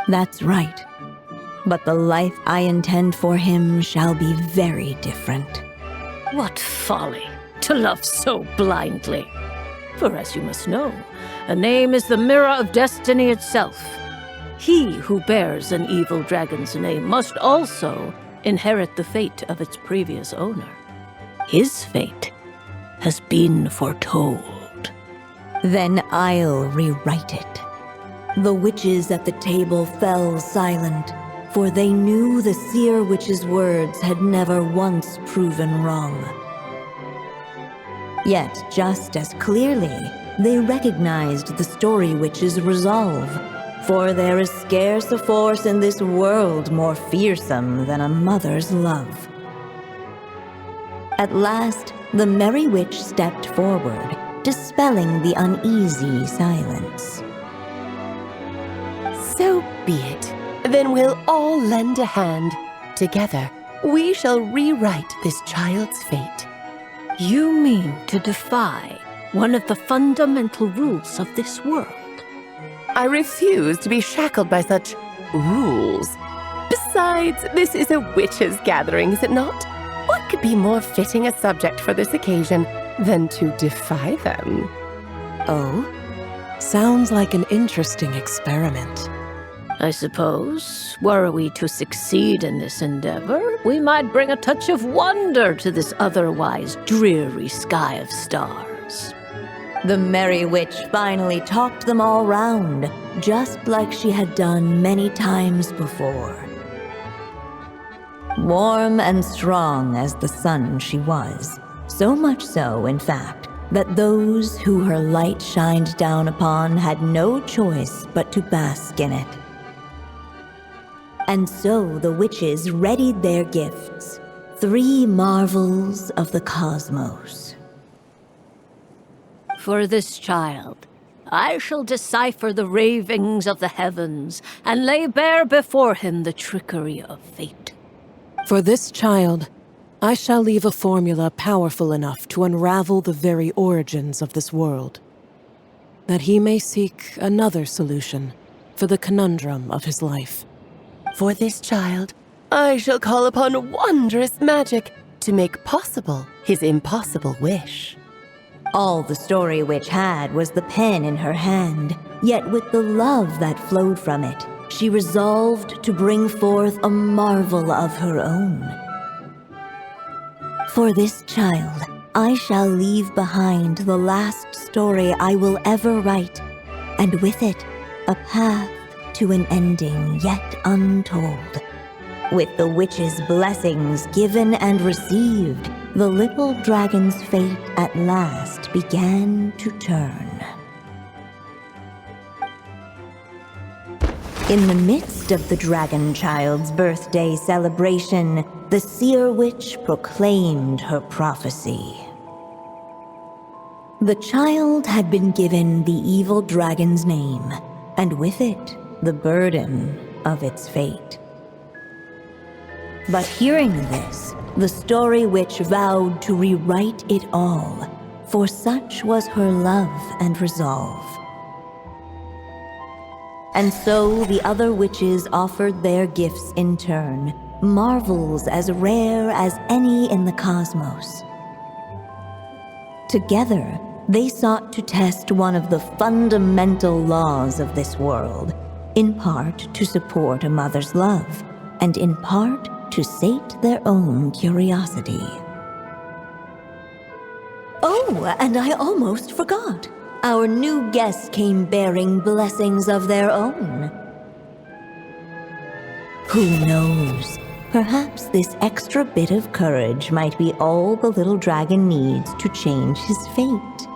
That's right. But the life I intend for him shall be very different. What folly to love so blindly. For as you must know, a name is the mirror of destiny itself. He who bears an evil dragon's name must also inherit the fate of its previous owner. His fate has been foretold. Then I'll rewrite it. The witches at the table fell silent, for they knew the Seer Witch's words had never once proven wrong. Yet, just as clearly, they recognized the Story Witch's resolve, for there is scarce a force in this world more fearsome than a mother's love. At last, the Merry Witch stepped forward, dispelling the uneasy silence. So be it. Then we'll all lend a hand. Together, we shall rewrite this child's fate. You mean to defy one of the fundamental rules of this world? I refuse to be shackled by such rules. Besides, this is a witches' gathering, is it not? What could be more fitting a subject for this occasion than to defy them? Oh? Sounds like an interesting experiment. I suppose, were we to succeed in this endeavor, we might bring a touch of wonder to this otherwise dreary sky of stars. The Merry Witch finally talked them all round, just like she had done many times before. Warm and strong as the sun she was, so much so, in fact, that those who her light shined down upon had no choice but to bask in it. And so the witches readied their gifts, 3 marvels of the cosmos. For this child, I shall decipher the ravings of the heavens and lay bare before him the trickery of fate. For this child, I shall leave a formula powerful enough to unravel the very origins of this world, that he may seek another solution for the conundrum of his life. For this child, I shall call upon wondrous magic to make possible his impossible wish. All the Story Witch had was the pen in her hand, yet with the love that flowed from it, she resolved to bring forth a marvel of her own. For this child, I shall leave behind the last story I will ever write, and with it, a path to an ending yet untold. With the witch's blessings given and received, the little dragon's fate at last began to turn. In the midst of the Dragon Child's birthday celebration, the Seer Witch proclaimed her prophecy. The child had been given the evil dragon's name, and with it, the burden of its fate. But hearing this, the Story Witch vowed to rewrite it all, for such was her love and resolve. And so the other witches offered their gifts in turn, marvels as rare as any in the cosmos. Together, they sought to test one of the fundamental laws of this world, in part to support a mother's love, and in part to sate their own curiosity. Oh, and I almost forgot. Our new guests came bearing blessings of their own. Who knows? Perhaps this extra bit of courage might be all the little dragon needs to change his fate.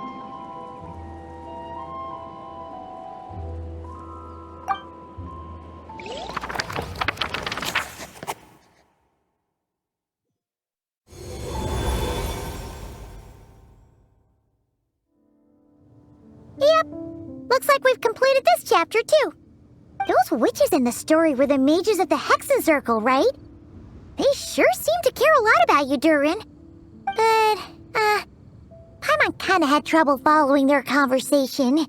Yep. Looks like we've completed this chapter, too. Those witches in the story were the mages of the Hexen Circle, right? They sure seem to care a lot about you, Durin. But, Paimon kinda had trouble following their conversation.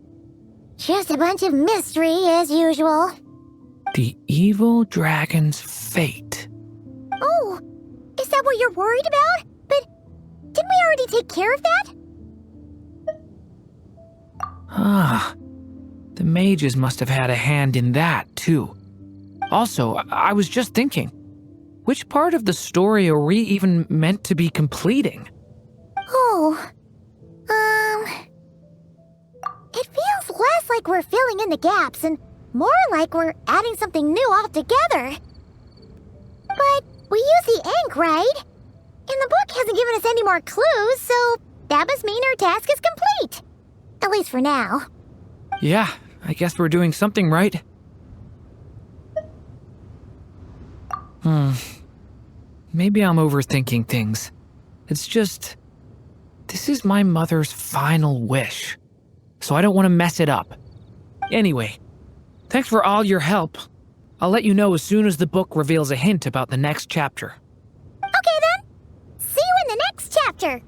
Just a bunch of mystery, as usual. The evil dragon's fate. Oh, is that what you're worried about? But didn't we already take care of that? Ah, the mages must have had a hand in that, too. Also, I was just thinking, which part of the story are we even meant to be completing? Oh, it feels less like we're filling in the gaps and more like we're adding something new altogether. But we use the ink, right? And the book hasn't given us any more clues, so that must mean our task is complete. At least for now. Yeah, I guess we're doing something right. Maybe I'm overthinking things. It's just, this is my mother's final wish, so I don't want to mess it up. Anyway, thanks for all your help. I'll let you know as soon as the book reveals a hint about the next chapter. Okay then. See you in the next chapter.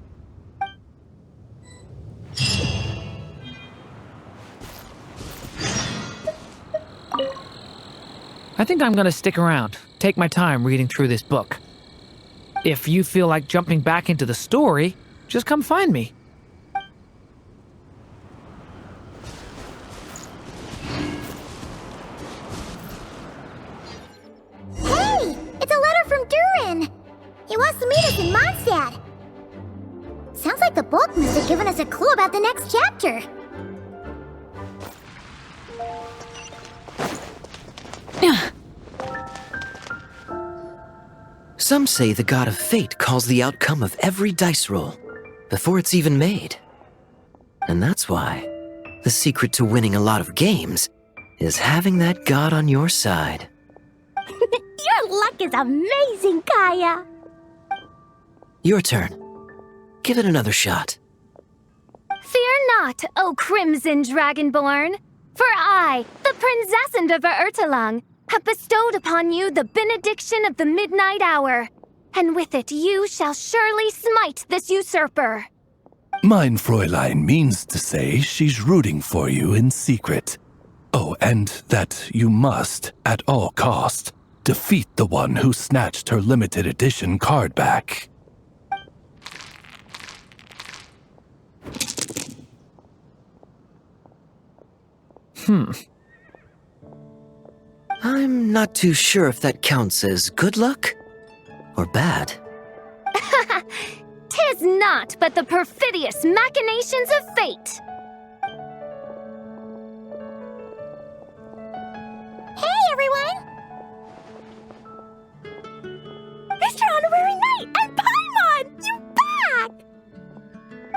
I think I'm gonna stick around, take my time reading through this book. If you feel like jumping back into the story, just come find me. Hey, it's a letter from Durin. He wants to meet us in Mondstadt. Sounds like the book must have given us a clue about the next chapter. Some say the god of fate calls the outcome of every dice roll before it's even made. And that's why the secret to winning a lot of games is having that god on your side. Your luck is amazing, Kaya. Your turn. Give it another shot. Fear not, O Crimson Dragonborn, for I, the Princess of Ertalang, have bestowed upon you the benediction of the midnight hour, and with it you shall surely smite this usurper. Mein Fräulein means to say she's rooting for you in secret. Oh, and that you must, at all cost, defeat the one who snatched her limited edition card back. I'm not too sure if that counts as good luck or bad. 'Tis not but the perfidious machinations of fate. Hey, everyone! Mr. Honorary Knight and Paimon! You're back!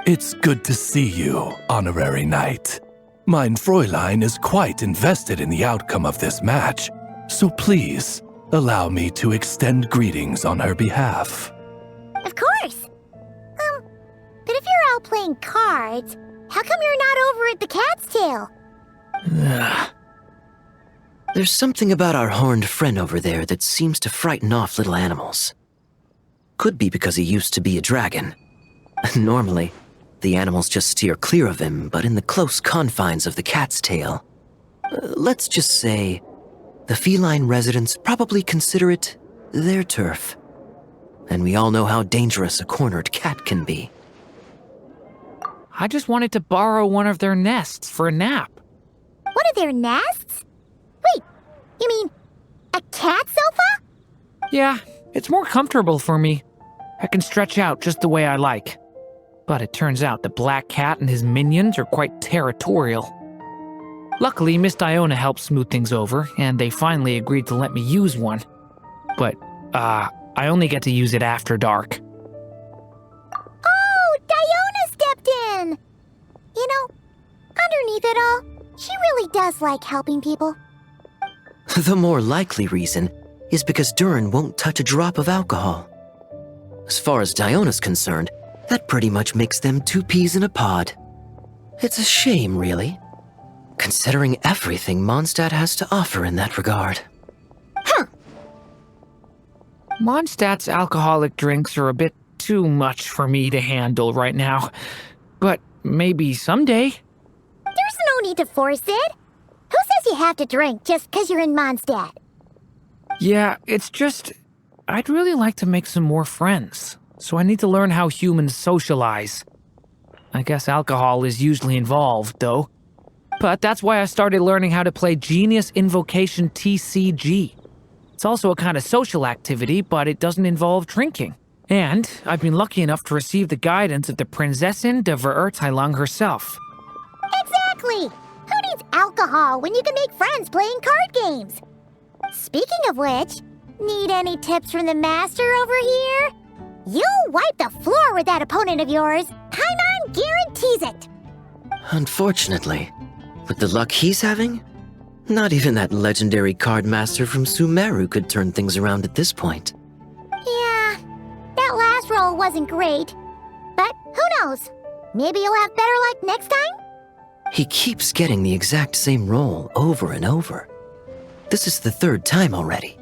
It's good to see you, Honorary Knight. Mein Fräulein is quite invested in the outcome of this match, so please allow me to extend greetings on her behalf. Of course. But if you're out playing cards, how come you're not over at the Cat's Tail? There's something about our horned friend over there that seems to frighten off little animals. Could be because he used to be a dragon. Normally, the animals just steer clear of him, but in the close confines of the Cat's Tail, let's just say, the feline residents probably consider it their turf. And we all know how dangerous a cornered cat can be. I just wanted to borrow one of their nests for a nap. One of their nests? Wait, you mean a cat sofa? Yeah, it's more comfortable for me. I can stretch out just the way I like. But it turns out the Black Cat and his minions are quite territorial. Luckily, Miss Diona helped smooth things over, and they finally agreed to let me use one. But, I only get to use it after dark. Oh, Diona stepped in! You know, underneath it all, she really does like helping people. The more likely reason is because Durin won't touch a drop of alcohol. As far as Diona's concerned, that pretty much makes them two peas in a pod. It's a shame, really, considering everything Mondstadt has to offer in that regard. Mondstadt's alcoholic drinks are a bit too much for me to handle right now. But maybe someday. There's no need to force it. Who says you have to drink just because you're in Mondstadt? Yeah, it's just, I'd really like to make some more friends. So I need to learn how humans socialize. I guess alcohol is usually involved, though. But that's why I started learning how to play Genius Invocation TCG. It's also a kind of social activity, but it doesn't involve drinking. And I've been lucky enough to receive the guidance of the Prinzessin de Verurteilung herself. Exactly! Who needs alcohol when you can make friends playing card games? Speaking of which, need any tips from the master over here? You'll wipe the floor with that opponent of yours. Paimon guarantees it. Unfortunately, with the luck he's having, not even that legendary card master from Sumeru could turn things around at this point. Yeah, that last roll wasn't great. But who knows? Maybe you'll have better luck next time? He keeps getting the exact same roll over and over. This is the third time already.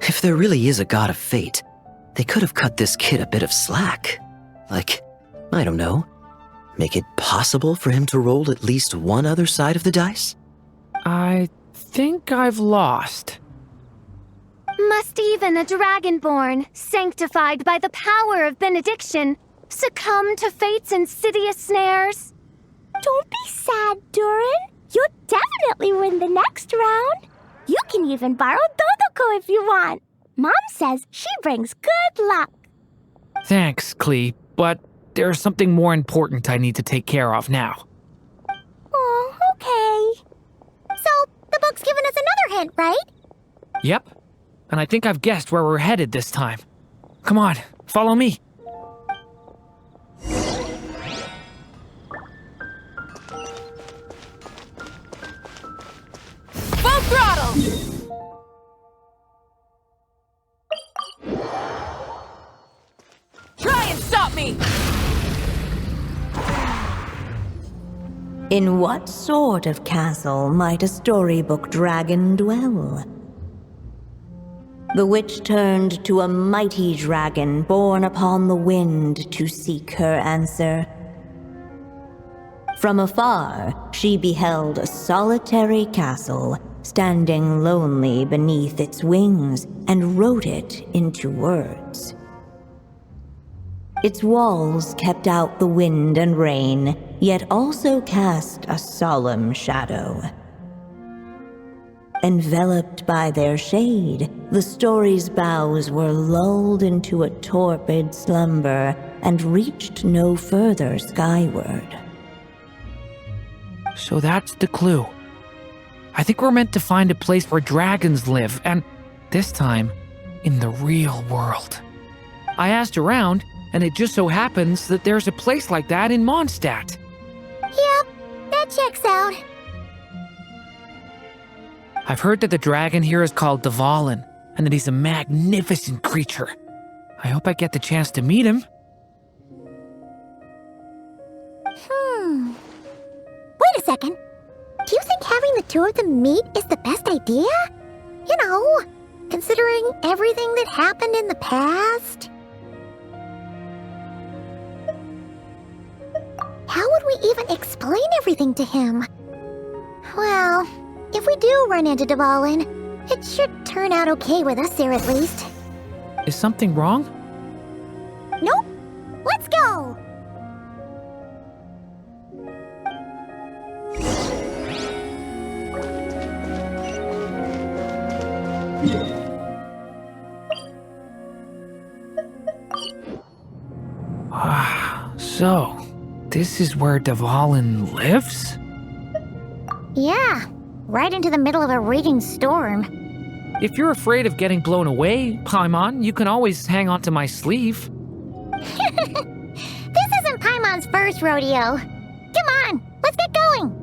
If there really is a god of fate, they could have cut this kid a bit of slack. Like, I don't know, make it possible for him to roll at least one other side of the dice? I think I've lost. Must even a dragonborn, sanctified by the power of benediction, succumb to fate's insidious snares? Don't be sad, Durin. You'll definitely win the next round. You can even borrow Dodoko if you want. Mom says she brings good luck. Thanks, Klee, but there's something more important I need to take care of now. Oh, okay. So, the book's given us another hint, right? Yep, and I think I've guessed where we're headed this time. Come on, follow me. Full throttle! Try and stop me! In what sort of castle might a storybook dragon dwell? The witch turned to a mighty dragon born upon the wind to seek her answer. From afar, she beheld a solitary castle, standing lonely beneath its wings, and wrote it into words. Its walls kept out the wind and rain, yet also cast a solemn shadow. Enveloped by their shade, the story's boughs were lulled into a torpid slumber and reached no further skyward. So that's the clue. I think we're meant to find a place where dragons live, and this time, in the real world. I asked around, and it just so happens that there's a place like that in Mondstadt. Yep, That checks out. I've heard that the dragon here is called Dvalin, and that he's a magnificent creature. I hope I get the chance to meet him. Wait a second. Do you think having the two of them meet is the best idea? You know, considering everything that happened in the past? How would we even explain everything to him? Well, if we do run into Dvalin, it should turn out okay with us there at least. Is something wrong? Nope. Let's go! So, this is where Dvalin lives? Yeah, right into the middle of a raging storm. If you're afraid of getting blown away, Paimon, you can always hang onto my sleeve. This isn't Paimon's first rodeo. Come on, let's get going.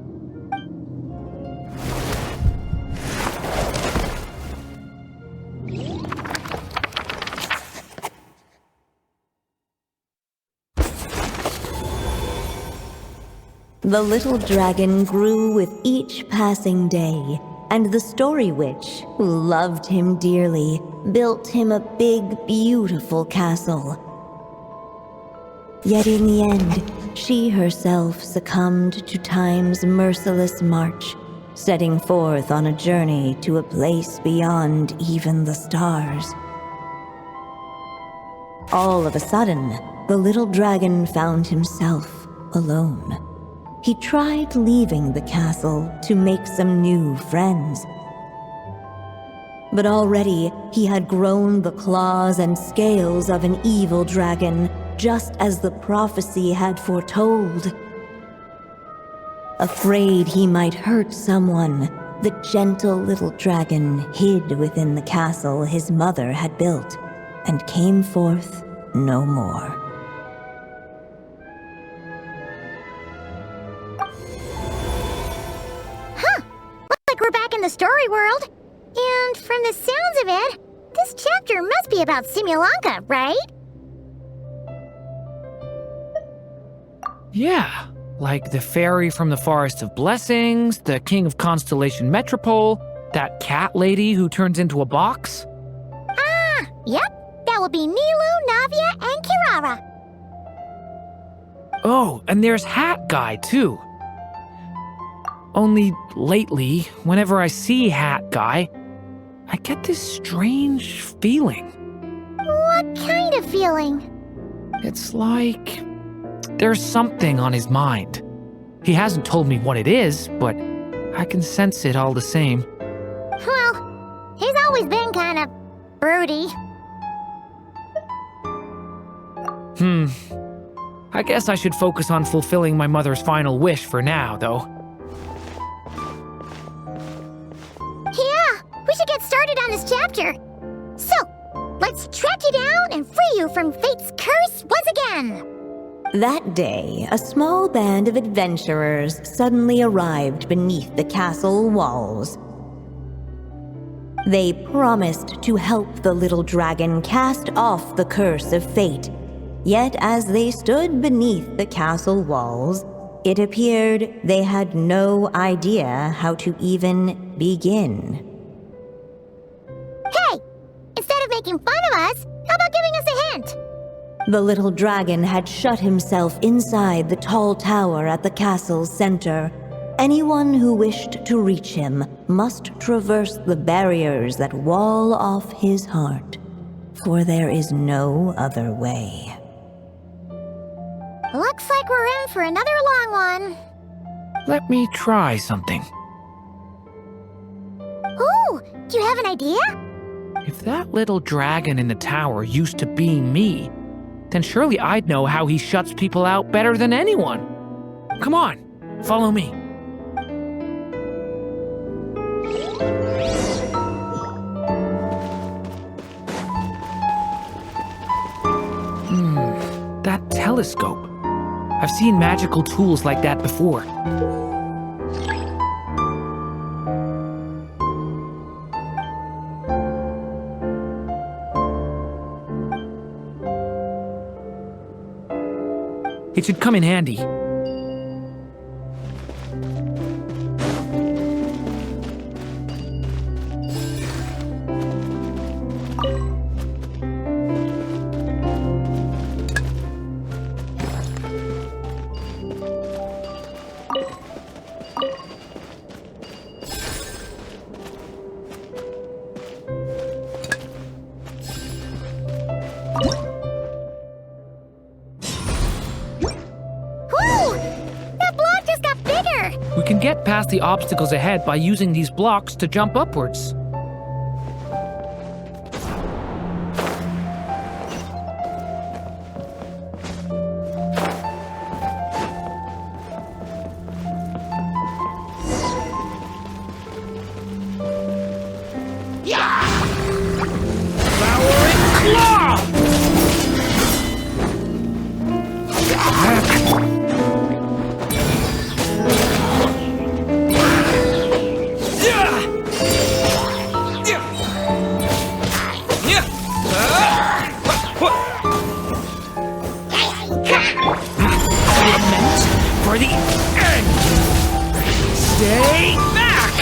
The little dragon grew with each passing day, and the Story Witch, who loved him dearly, built him a big, beautiful castle. Yet in the end, she herself succumbed to time's merciless march, setting forth on a journey to a place beyond even the stars. All of a sudden, the little dragon found himself alone. He tried leaving the castle to make some new friends. But already he had grown the claws and scales of an evil dragon, just as the prophecy had foretold. Afraid he might hurt someone, the gentle little dragon hid within the castle his mother had built and came forth no more. We're back in the story world. And from the sounds of it, this chapter must be about Simulanka, right? Yeah, like the fairy from the Forest of Blessings, the king of Constellation Metropole, that cat lady who turns into a box. Ah, yep. That will be Nilu, Navia, and Kirara. Oh, and there's Hat Guy, too. Only lately, whenever I see Hat Guy, I get this strange feeling. What kind of feeling? It's like there's something on his mind. He hasn't told me what it is, but I can sense it all the same. Well, he's always been kind of broody. I guess I should focus on fulfilling my mother's final wish for now, though. Yeah, we should get started on this chapter. So, let's track you down and free you from fate's curse once again. That day, a small band of adventurers suddenly arrived beneath the castle walls. They promised to help the little dragon cast off the curse of fate. Yet as they stood beneath the castle walls, it appeared they had no idea how to even begin. Hey! Instead of making fun of us, how about giving us a hint? The little dragon had shut himself inside the tall tower at the castle's center. Anyone who wished to reach him must traverse the barriers that wall off his heart, for there is no other way. Looks like we're in for another long one. Let me try something. Ooh, do you have an idea? If that little dragon in the tower used to be me, then surely I'd know how he shuts people out better than anyone. Come on, follow me. That telescope. I've seen magical tools like that before. It should come in handy. We can get past the obstacles ahead by using these blocks to jump upwards. For the end! Stay back!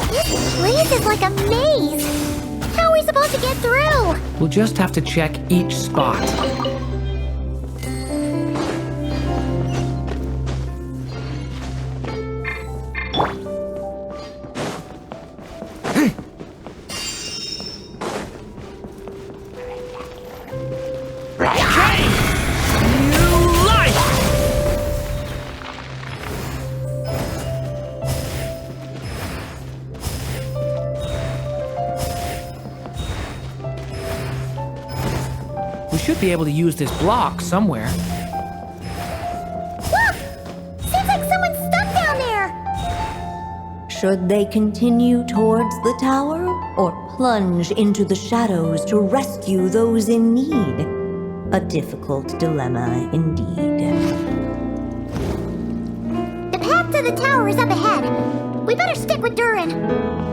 This place is like a maze. How are we supposed to get through? We'll just have to check each spot. We should be able to use this block somewhere. Look! Seems like someone's stuck down there! Should they continue towards the tower or plunge into the shadows to rescue those in need? A difficult dilemma indeed. The path to the tower is up ahead. We better stick with Durin.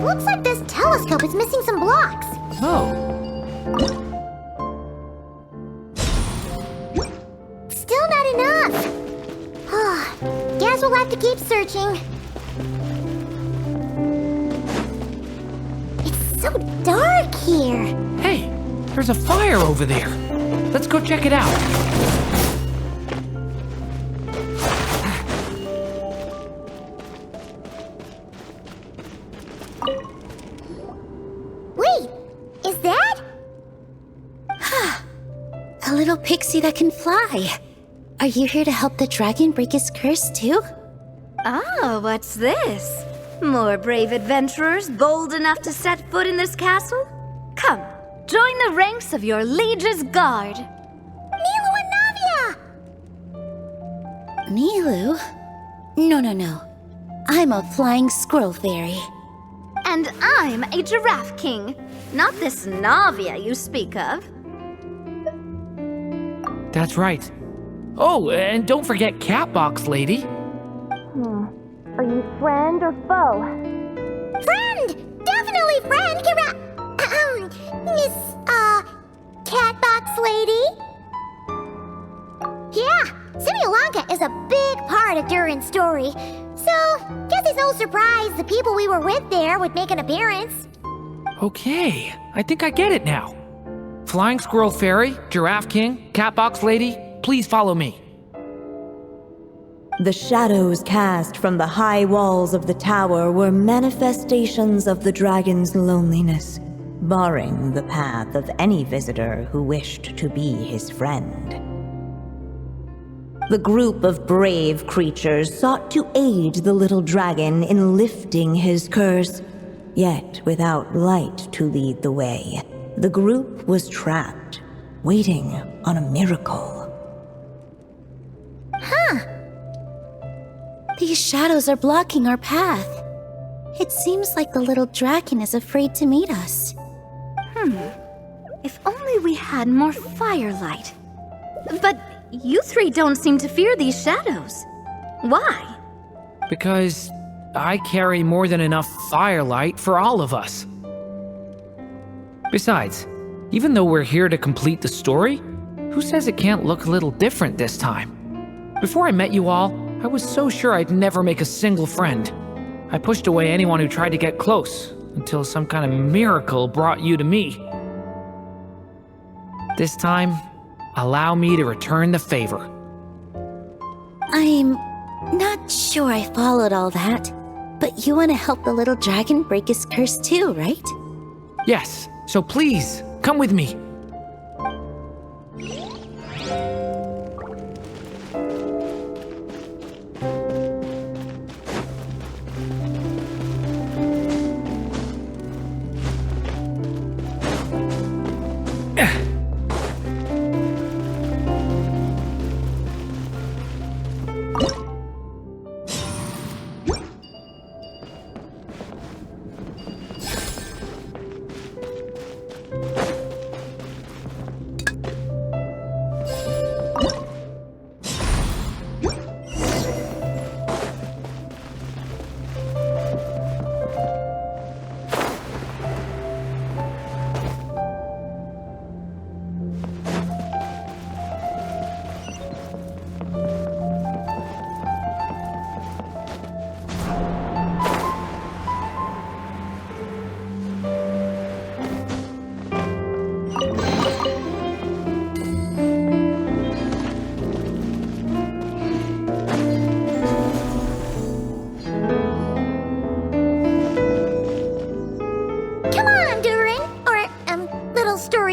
Looks like this telescope is missing some blocks. Oh. Still not enough. Guess we'll have to keep searching. It's so dark here. Hey, there's a fire over there. Let's go check it out. Wait, is that? A little pixie that can fly. Are you here to help the dragon break his curse too? Oh, what's this? More brave adventurers bold enough to set foot in this castle? Come, join the ranks of your liege's guard. Milu and Navia! Milu? No. I'm a flying squirrel fairy. And I'm a giraffe king. Not this Navia you speak of. That's right. Oh, and don't forget Catbox Lady. Are you friend or foe? Friend! Definitely friend, Miss, Catbox Lady? Yeah, Simulonka is a big part of Durin's story. So, guess it's no surprise the people we were with there would make an appearance. Okay, I think I get it now. Flying Squirrel Fairy, Giraffe King, Catbox Lady, please follow me. The shadows cast from the high walls of the tower were manifestations of the dragon's loneliness, barring the path of any visitor who wished to be his friend. The group of brave creatures sought to aid the little dragon in lifting his curse, yet without light to lead the way, the group was trapped, waiting on a miracle. These shadows are blocking our path. It seems like the little dragon is afraid to meet us. If only we had more firelight. But you three don't seem to fear these shadows. Why? Because I carry more than enough firelight for all of us. Besides, even though we're here to complete the story, who says it can't look a little different this time? Before I met you all, I was so sure I'd never make a single friend. I pushed away anyone who tried to get close, until some kind of miracle brought you to me. This time, allow me to return the favor. I'm not sure I followed all that, but you want to help the little dragon break his curse too, right? Yes, so please, come with me.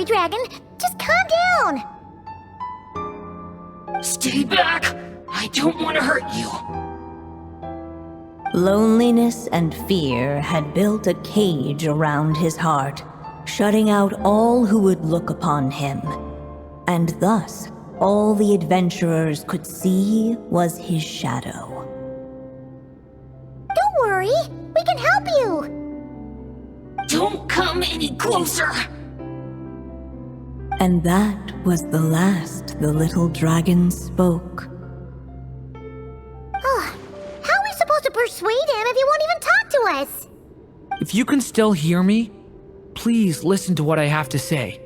Dragon, just calm down! Stay back! I don't want to hurt you. Loneliness and fear had built a cage around his heart, shutting out all who would look upon him. And thus, all the adventurers could see was his shadow. Don't worry, we can help you! Don't come any closer! And that was the last the little dragon spoke. How are we supposed to persuade him if he won't even talk to us? If you can still hear me, please listen to what I have to say.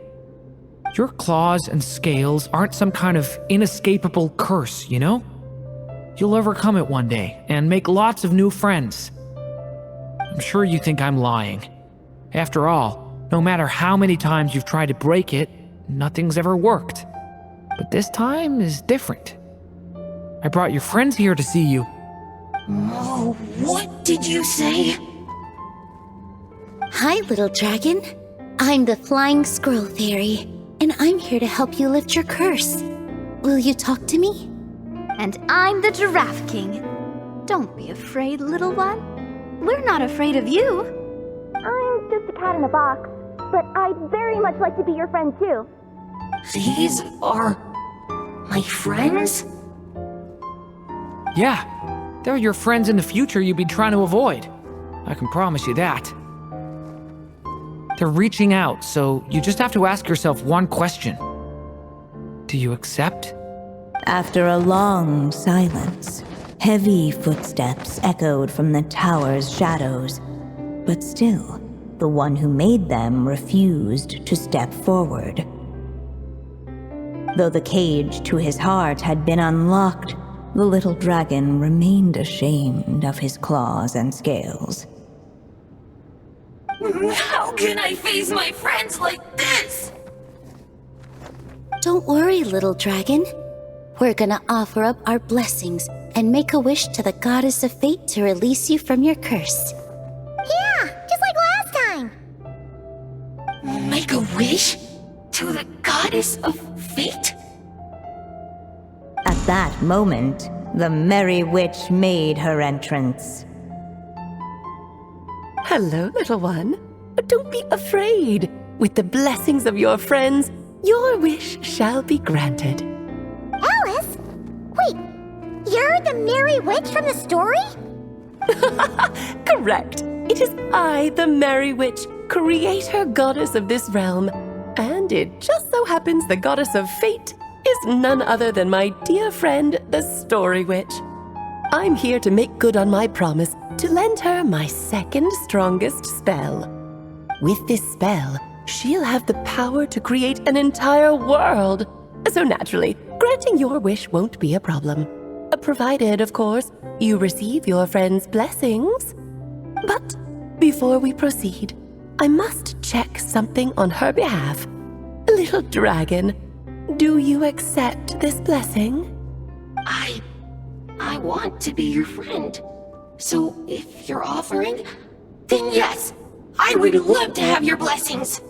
Your claws and scales aren't some kind of inescapable curse, you know? You'll overcome it one day and make lots of new friends. I'm sure you think I'm lying. After all, no matter how many times you've tried to break it, nothing's ever worked. But this time is different. I brought your friends here to see you. Oh, what did you say? Hi, little dragon. I'm the Flying Squirrel Fairy, and I'm here to help you lift your curse. Will you talk to me? And I'm the Giraffe King. Don't be afraid, little one. We're not afraid of you. I'm just a cat in a box, but I'd very much like to be your friend too. These are my friends? Yeah, they're your friends in the future you'd be trying to avoid. I can promise you that. They're reaching out, so you just have to ask yourself one question. Do you accept? After a long silence, heavy footsteps echoed from the tower's shadows, but still, the one who made them refused to step forward. Though the cage to his heart had been unlocked, the little dragon remained ashamed of his claws and scales. How can I face my friends like this? Don't worry, little dragon. We're gonna offer up our blessings and make a wish to the goddess of fate to release you from your curse. Yeah, just like last time! Make a wish? To the goddess of fate? At that moment, the merry witch made her entrance. Hello, little one. Don't be afraid. With the blessings of your friends, your wish shall be granted. Alice? Wait, you're the the Merry Witch from the story? Correct. It is I, the Merry Witch, creator goddess of this realm. And it just so happens the goddess of fate is none other than my dear friend, the Story Witch. I'm here to make good on my promise to lend her my second strongest spell. With this spell, she'll have the power to create an entire world. So naturally, granting your wish won't be a problem. Provided, of course, you receive your friend's blessings. But before we proceed, I must check something on her behalf. Little dragon, do you accept this blessing? I want to be your friend. So if you're offering, then yes, I would love to have your blessings.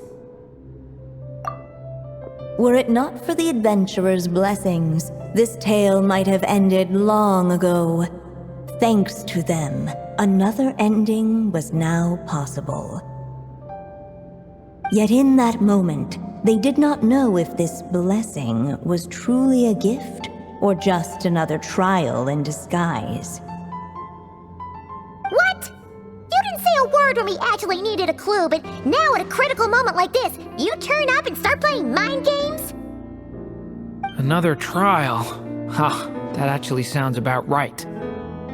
Were it not for the adventurer's blessings, this tale might have ended long ago. Thanks to them, another ending was now possible. Yet in that moment, they did not know if this blessing was truly a gift or just another trial in disguise. What? You didn't say a word when we actually needed a clue, but now at a critical moment like this, you turn up and start playing mind games? Another trial. That actually sounds about right.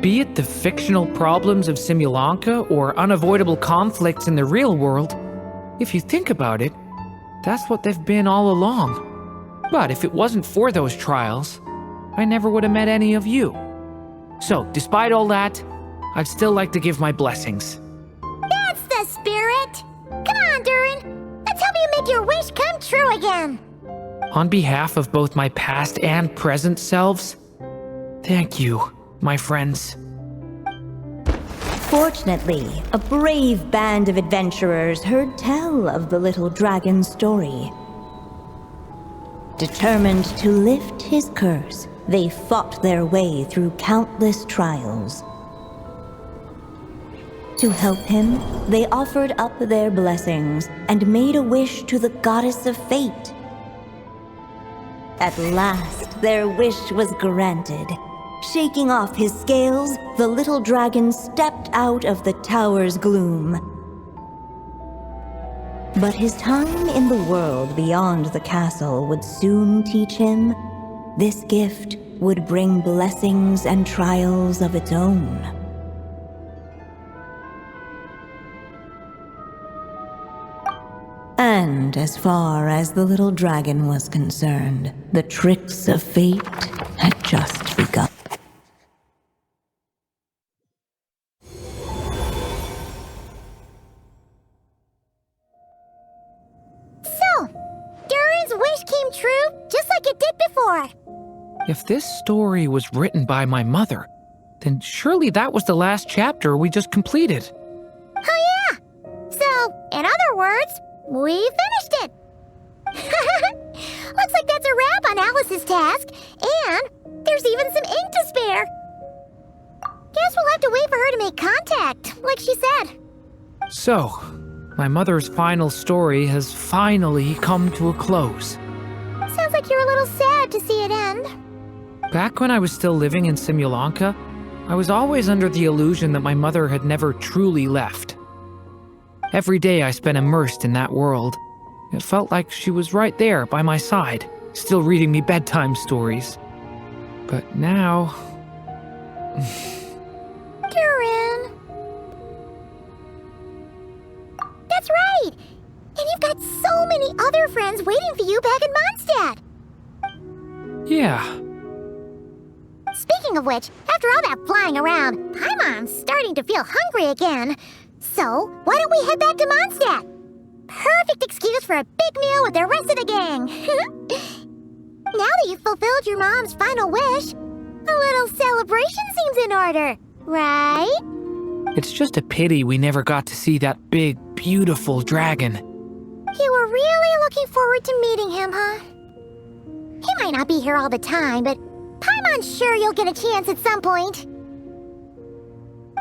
Be it the fictional problems of Simulanka or unavoidable conflicts in the real world, if you think about it, that's what they've been all along. But if it wasn't for those trials, I never would have met any of you. So, despite all that, I'd still like to give my blessings. That's the spirit! Come on, Durin! Let's help you make your wish come true again! On behalf of both my past and present selves, thank you, my friends. Fortunately, a brave band of adventurers heard tell of the little dragon's story. Determined to lift his curse, they fought their way through countless trials. To help him, they offered up their blessings and made a wish to the goddess of fate. At last, their wish was granted. Shaking off his scales, the little dragon stepped out of the tower's gloom. But his time in the world beyond the castle would soon teach him this gift would bring blessings and trials of its own. And as far as the little dragon was concerned, the tricks of fate had just begun. So, Durin's wish came true, just like it did before. If this story was written by my mother, then surely that was the last chapter we just completed. Oh yeah! So, in other words, we finished it! Looks like that's a wrap on Alice's task, and there's even some ink to spare. Guess we'll have to wait for her to make contact, like she said. So, my mother's final story has finally come to a close. Sounds like you're a little sad to see it end. Back when I was still living in Simulanka, I was always under the illusion that my mother had never truly left. Every day I spent immersed in that world. It felt like she was right there by my side, still reading me bedtime stories. But now... Durin! That's right! And you've got so many other friends waiting for you back in Mondstadt! Yeah. Speaking of which, after all that flying around, Paimon's starting to feel hungry again. So, why don't we head back to Mondstadt? Perfect excuse for a big meal with the rest of the gang. Now that you've fulfilled your mom's final wish, a little celebration seems in order, right? It's just a pity we never got to see that big, beautiful dragon. You were really looking forward to meeting him, huh? He might not be here all the time, but Paimon's sure you'll get a chance at some point.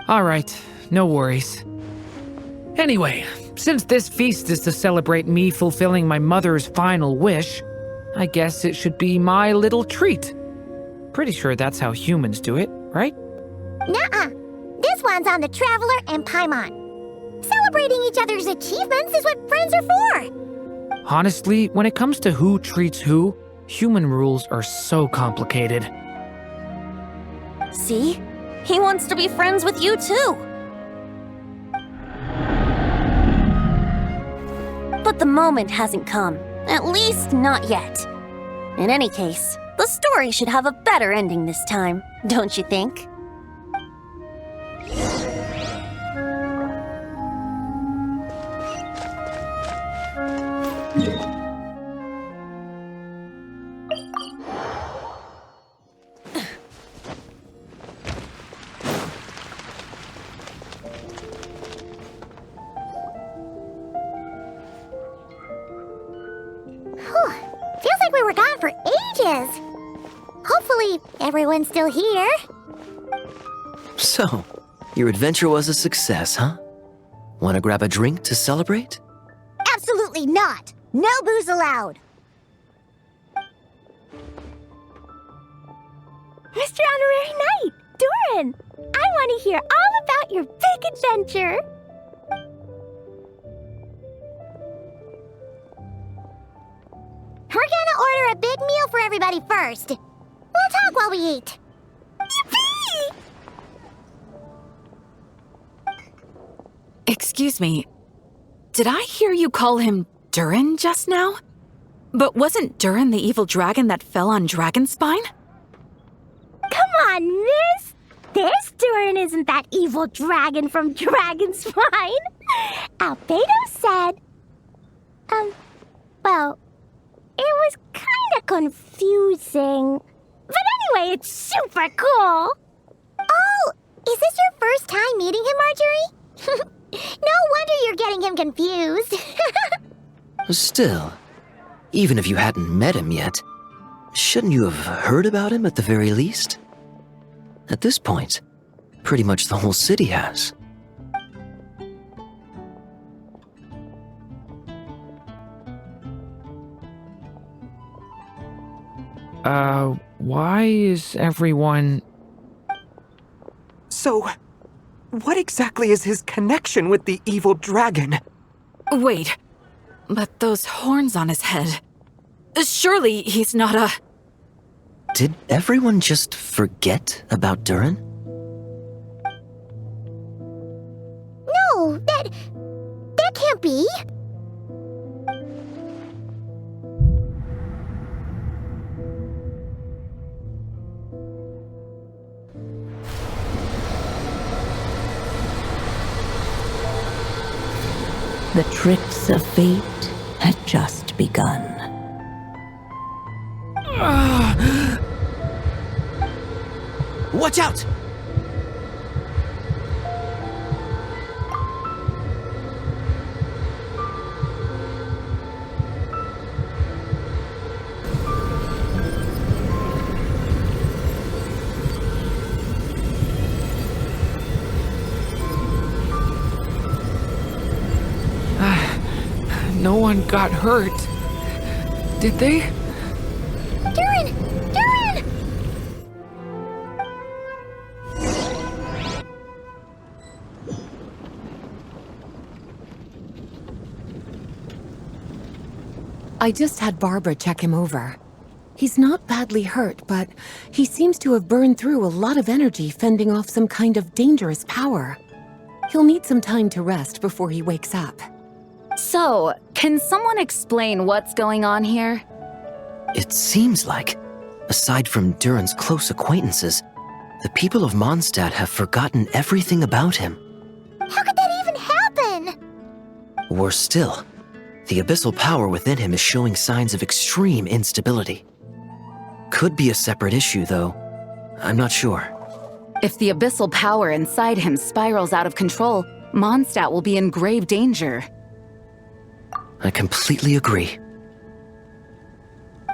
Alright, no worries. Anyway, since this feast is to celebrate me fulfilling my mother's final wish, I guess it should be my little treat. Pretty sure that's how humans do it, right? Nuh-uh. This one's on the Traveler and Paimon. Celebrating each other's achievements is what friends are for. Honestly, when it comes to who treats who, human rules are so complicated. See? He wants to be friends with you too. But the moment hasn't come. At least not yet. In any case, the story should have a better ending this time, don't you think? Feels like we were gone for ages. Hopefully, everyone's still here. So, your adventure was a success, huh? Want to grab a drink to celebrate? Absolutely not. No booze allowed. Mr. Honorary Knight, Durin, I want to hear all about your big adventure. We're gonna order a big meal for everybody first. We'll talk while we eat. Yippee! Excuse me, did I hear you call him Durin just now? But wasn't Durin the evil dragon that fell on Dragonspine? Come on, miss! This Durin isn't that evil dragon from Dragonspine. Albedo said... well, it was kinda confusing. But anyway, it's super cool. Oh, is this your first time meeting him, Marjorie? No wonder you're getting him confused. Still, even if you hadn't met him yet, shouldn't you have heard about him at the very least? At this point, pretty much the whole city has. Why is everyone... So, what exactly is his connection with the evil dragon? Wait, but those horns on his head... Surely he's not a... Did everyone just forget about Durin? No, that can't be. The tricks of fate had just begun. Watch out! No one got hurt. Did they? Durin! Durin! I just had Barbara check him over. He's not badly hurt, but he seems to have burned through a lot of energy fending off some kind of dangerous power. He'll need some time to rest before he wakes up. So, can someone explain what's going on here? It seems like, aside from Durin's close acquaintances, the people of Mondstadt have forgotten everything about him. How could that even happen? Worse still, the abyssal power within him is showing signs of extreme instability. Could be a separate issue, though. I'm not sure. If the abyssal power inside him spirals out of control, Mondstadt will be in grave danger. I completely agree.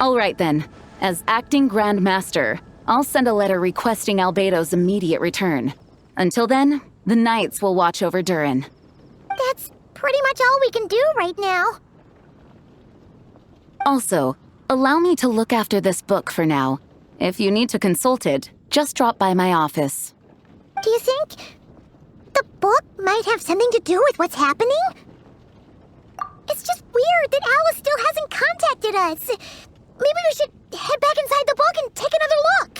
All right then. As acting Grand Master, I'll send a letter requesting Albedo's immediate return. Until then, the Knights will watch over Durin. That's pretty much all we can do right now. Also, allow me to look after this book for now. If you need to consult it, Just drop by my office. Do you think the book might have something to do with what's happening? It's just weird that Alice still hasn't contacted us. Maybe we should head back inside the book and take another look.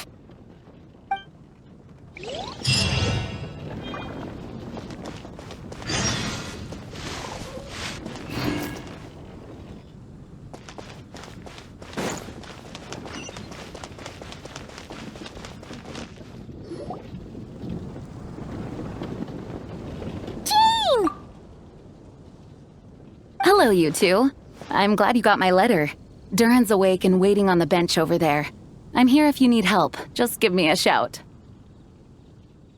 Hello, you two. I'm glad you got my letter. Durin's awake and waiting on the bench over there. I'm here if you need help. Just give me a shout.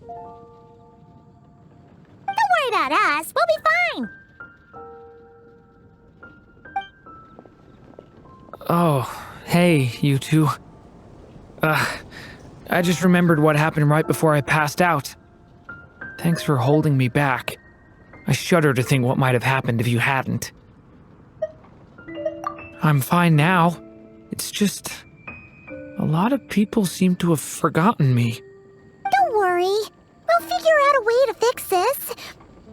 Don't worry about us. We'll be fine. Oh, hey, you two. I just remembered what happened right before I passed out. Thanks for holding me back. I shudder to think what might have happened if you hadn't. I'm fine now. It's just... a lot of people seem to have forgotten me. Don't worry. We'll figure out a way to fix this.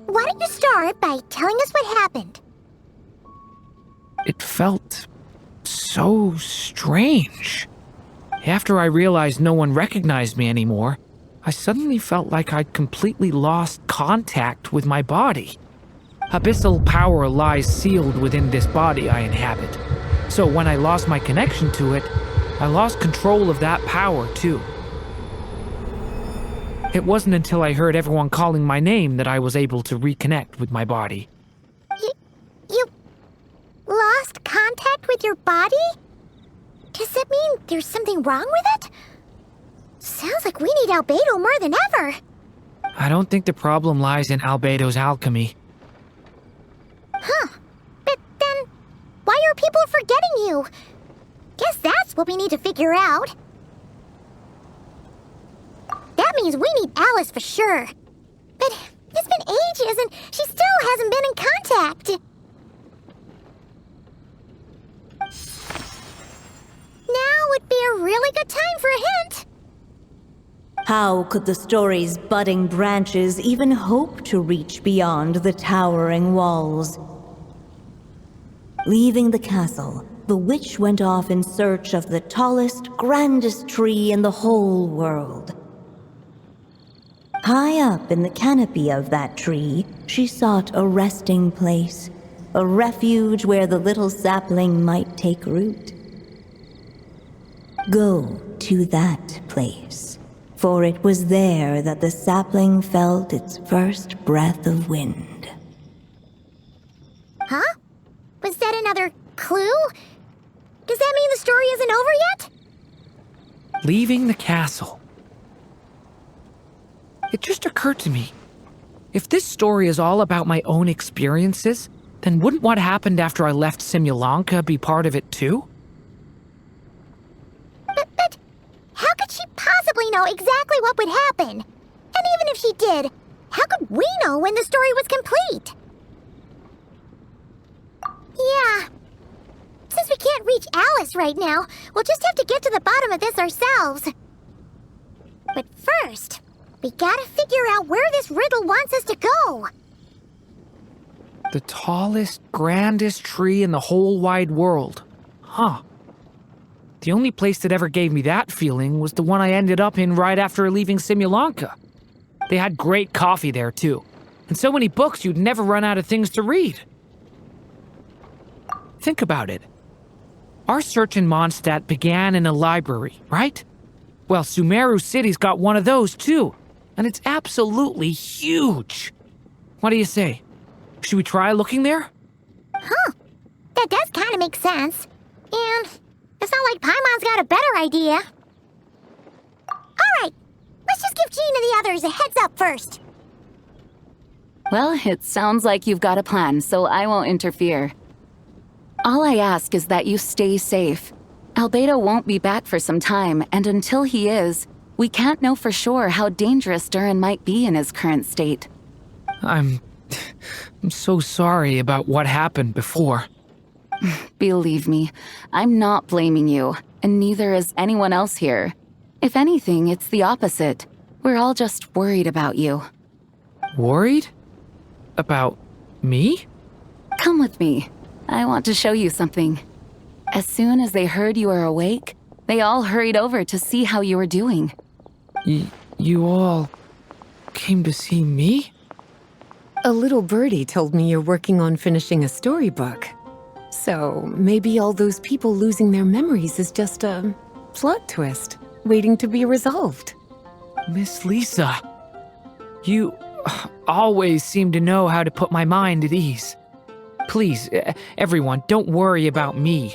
Why don't you start by telling us what happened? It felt so strange. After I realized no one recognized me anymore, I suddenly felt like I'd completely lost contact with my body. Abyssal power lies sealed within this body I inhabit. So when I lost my connection to it, I lost control of that power too. It wasn't until I heard everyone calling my name that I was able to reconnect with my body. You lost contact with your body? Does that mean there's something wrong with it? Sounds like we need Albedo more than ever. I don't think the problem lies in Albedo's alchemy. Huh. But then, why are people forgetting you? Guess that's what we need to figure out. That means we need Alice for sure. But it's been ages and she still hasn't been in contact. Now would be a really good time for a hint. How could the story's budding branches even hope to reach beyond the towering walls? Leaving the castle, the witch went off in search of the tallest, grandest tree in the whole world. High up in the canopy of that tree, she sought a resting place, a refuge where the little sapling might take root. Go to that place, for it was there that the sapling felt its first breath of wind. Huh? Was that another clue? Does that mean the story isn't over yet? Leaving the castle. It just occurred to me. If this story is all about my own experiences, then wouldn't what happened after I left Simulanka be part of it too? But how could she possibly know exactly what would happen? And even if she did, how could we know when the story was complete? Yeah. Since we can't reach Alice right now, we'll just have to get to the bottom of this ourselves. But first, we gotta figure out where this riddle wants us to go. The tallest, grandest tree in the whole wide world. Huh. The only place that ever gave me that feeling was the one I ended up in right after leaving Simulanka. They had great coffee there, too. And so many books you'd never run out of things to read. Think about it. Our search in Mondstadt began in a library, right? Well, Sumeru City's got one of those, too. And it's absolutely huge. What do you say? Should we try looking there? Huh. That does kind of make sense. And it's not like Paimon's got a better idea. Alright, let's just give Jean and the others a heads up first. Well, it sounds like you've got a plan, so I won't interfere. All I ask is that you stay safe. Albedo won't be back for some time, and until he is, we can't know for sure how dangerous Durin might be in his current state. I'm so sorry about what happened before. Believe me, I'm not blaming you, and neither is anyone else here. If anything, it's the opposite. We're all just worried about you. Worried? About me? Come with me. I want to show you something. As soon as they heard you were awake, they all hurried over to see how you were doing. You all came to see me? A little birdie told me you're working on finishing a storybook. So maybe all those people losing their memories is just a plot twist, waiting to be resolved. Miss Lisa, you always seem to know how to put my mind at ease. Please, everyone, don't worry about me.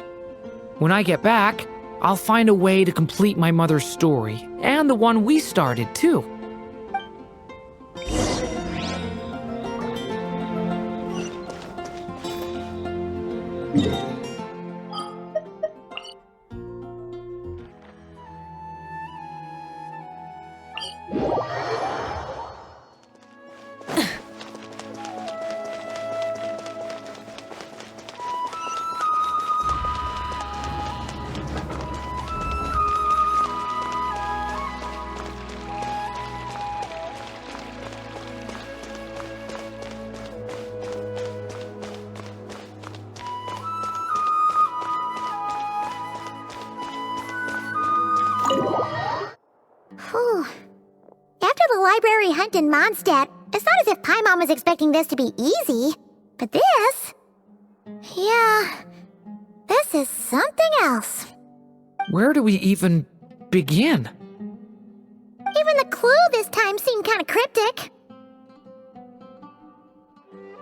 When I get back, I'll find a way to complete my mother's story, and the one we started, too. Whew. After the library hunt in Mondstadt, it's not as if Paimon was expecting this to be easy. But this... yeah... this is something else. Where do we even begin? Even the clue this time seemed kind of cryptic.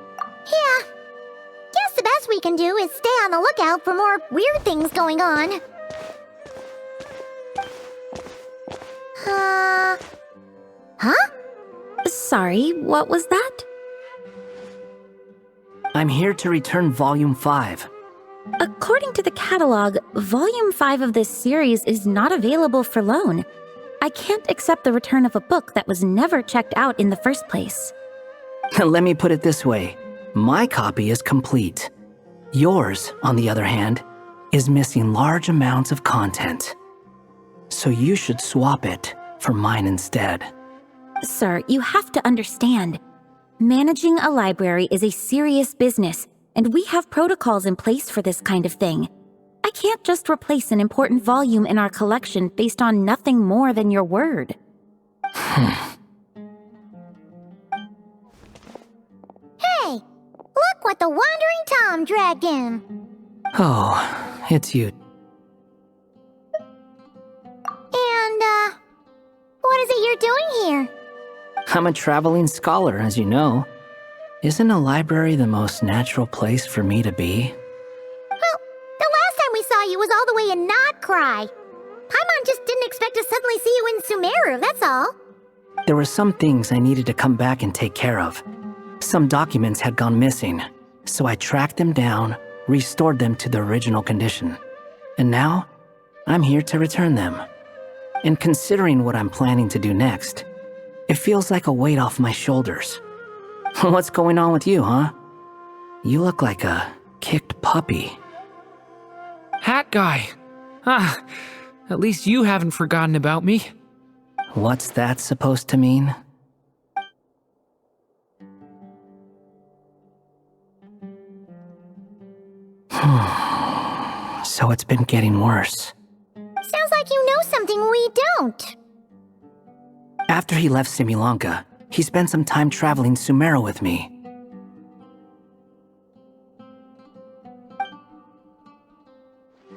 Yeah. Guess the best we can do is stay on the lookout for more weird things going on. Huh? Sorry, what was that? I'm here to return Volume 5. According to the catalog, Volume 5 of this series is not available for loan. I can't accept the return of a book that was never checked out in the first place. Let me put it this way. My copy is complete. Yours, on the other hand, is missing large amounts of content. So you should swap it for mine instead. Sir, you have to understand. Managing a library is a serious business, and we have protocols in place for this kind of thing. I can't just replace an important volume in our collection based on nothing more than your word. Hey! Look what the Wandering Tom dragged in! Oh, it's you. And, what is it you're doing here? I'm a traveling scholar, as you know. Isn't a library the most natural place for me to be? Well, the last time we saw you was all the way in Nodcry. Paimon just didn't expect to suddenly see you in Sumeru, that's all. There were some things I needed to come back and take care of. Some documents had gone missing, so I tracked them down, restored them to their original condition. And now, I'm here to return them. And considering what I'm planning to do next, it feels like a weight off my shoulders. What's going on with you, huh? You look like a kicked puppy. Hat guy. At least you haven't forgotten about me. What's that supposed to mean? So it's been getting worse. Sounds like you know something we don't. After he left Simulanka, he spent some time traveling Sumeru with me.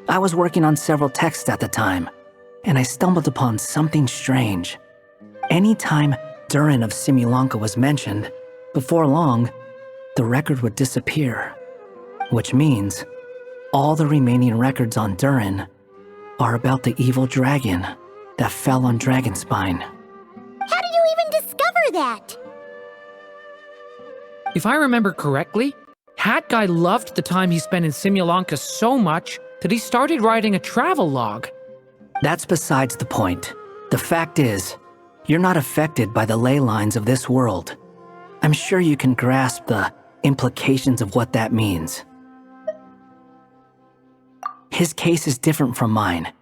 I was working on several texts at the time, and I stumbled upon something strange. Anytime Durin of Simulanka was mentioned, before long, the record would disappear. Which means, all the remaining records on Durin are about the evil dragon that fell on Dragonspine. How did you even discover that? If I remember correctly, Hat Guy loved the time he spent in Simulanka so much that he started writing a travel log. That's besides the point. The fact is, you're not affected by the ley lines of this world. I'm sure you can grasp the implications of what that means. His case is different from mine.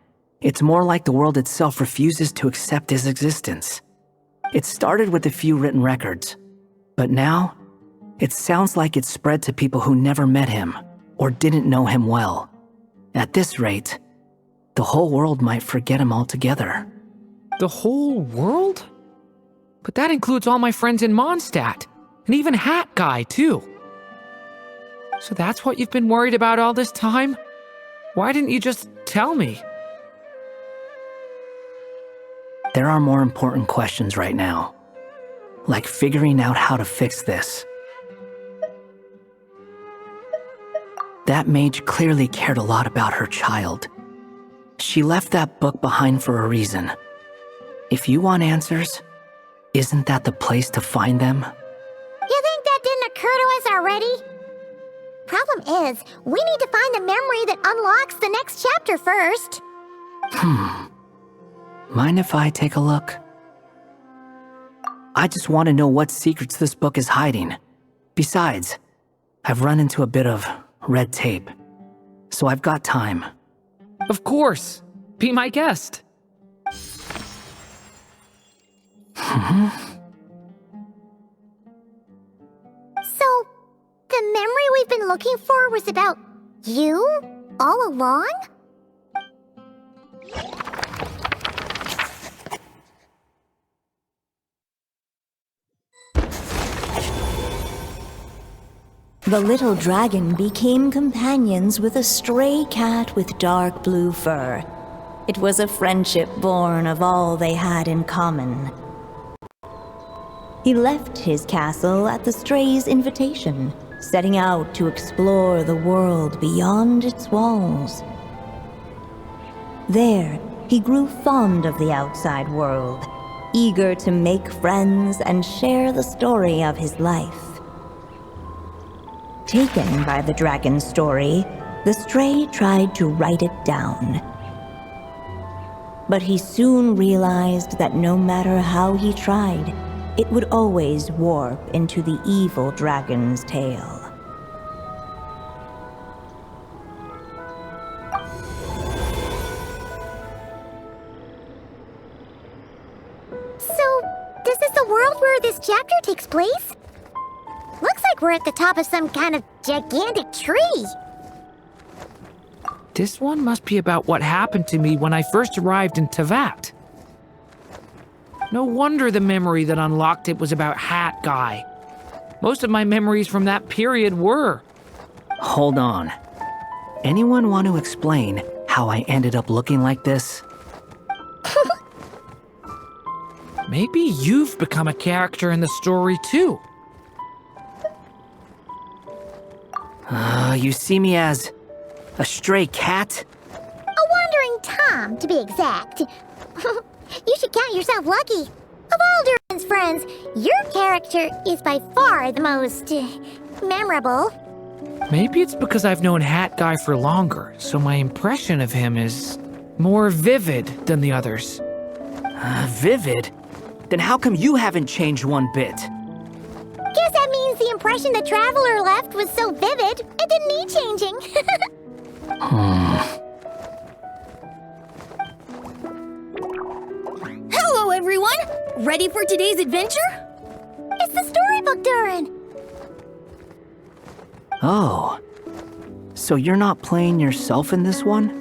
It's more like the world itself refuses to accept his existence. It started with a few written records, but now it sounds like it's spread to people who never met him or didn't know him well. At this rate, the whole world might forget him altogether. The whole world? But that includes all my friends in Mondstadt, and even Hat Guy, too. So that's what you've been worried about all this time? Why didn't you just tell me? There are more important questions right now, like figuring out how to fix this. That mage clearly cared a lot about her child. She left that book behind for a reason. If you want answers, isn't that the place to find them? You think that didn't occur to us already? Problem is, we need to find the memory that unlocks the next chapter first. Mind if I take a look? I just want to know what secrets this book is hiding. Besides, I've run into a bit of red tape, so I've got time. Of course. Be my guest. So, the memory we've been looking for was about you all along? The little dragon became companions with a stray cat with dark blue fur. It was a friendship born of all they had in common. He left his castle at the stray's invitation, setting out to explore the world beyond its walls. There, he grew fond of the outside world, eager to make friends and share the story of his life. Taken by the dragon story, the stray tried to write it down. But he soon realized that no matter how he tried, it would always warp into the evil dragon's tale. So, is this the world where this chapter takes place? Looks like we're at the top of some kind of gigantic tree. This one must be about what happened to me when I first arrived in Tevat. No wonder the memory that unlocked it was about Hat Guy. Most of my memories from that period were. Hold on. Anyone want to explain how I ended up looking like this? Maybe you've become a character in the story too. You see me as a stray cat? A wandering Tom, to be exact. You should count yourself lucky. Of all Durin's friends, your character is by far the most memorable. Maybe it's because I've known Hat Guy for longer, so my impression of him is more vivid than the others. Vivid? Then how come you haven't changed one bit? Guess that means the impression the Traveler left was so vivid, it didn't need changing. Hello, everyone! Ready for today's adventure? It's the storybook, Durin! Oh. So you're not playing yourself in this one?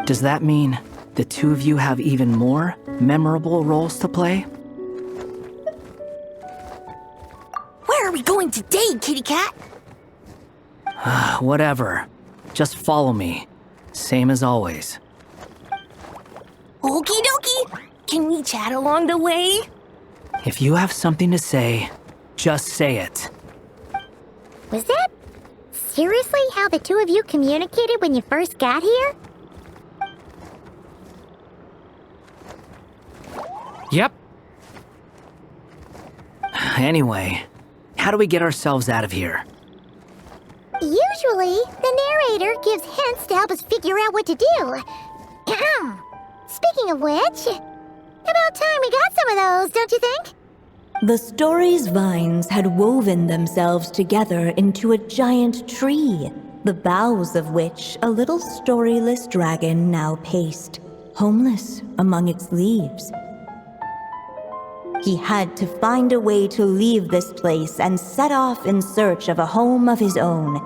Does that mean the two of you have even more memorable roles to play? Where are we going today, kitty cat? Whatever. Just follow me. Same as always. Okie dokie! Can we chat along the way? If you have something to say, just say it. Was that seriously how the two of you communicated when you first got here? Yep. Anyway, how do we get ourselves out of here? Usually, the narrator gives hints to help us figure out what to do. Speaking of which, about time we got some of those, don't you think? The story's vines had woven themselves together into a giant tree, the boughs of which a little storyless dragon now paced. homeless among its leaves. He had to find a way to leave this place and set off in search of a home of his own.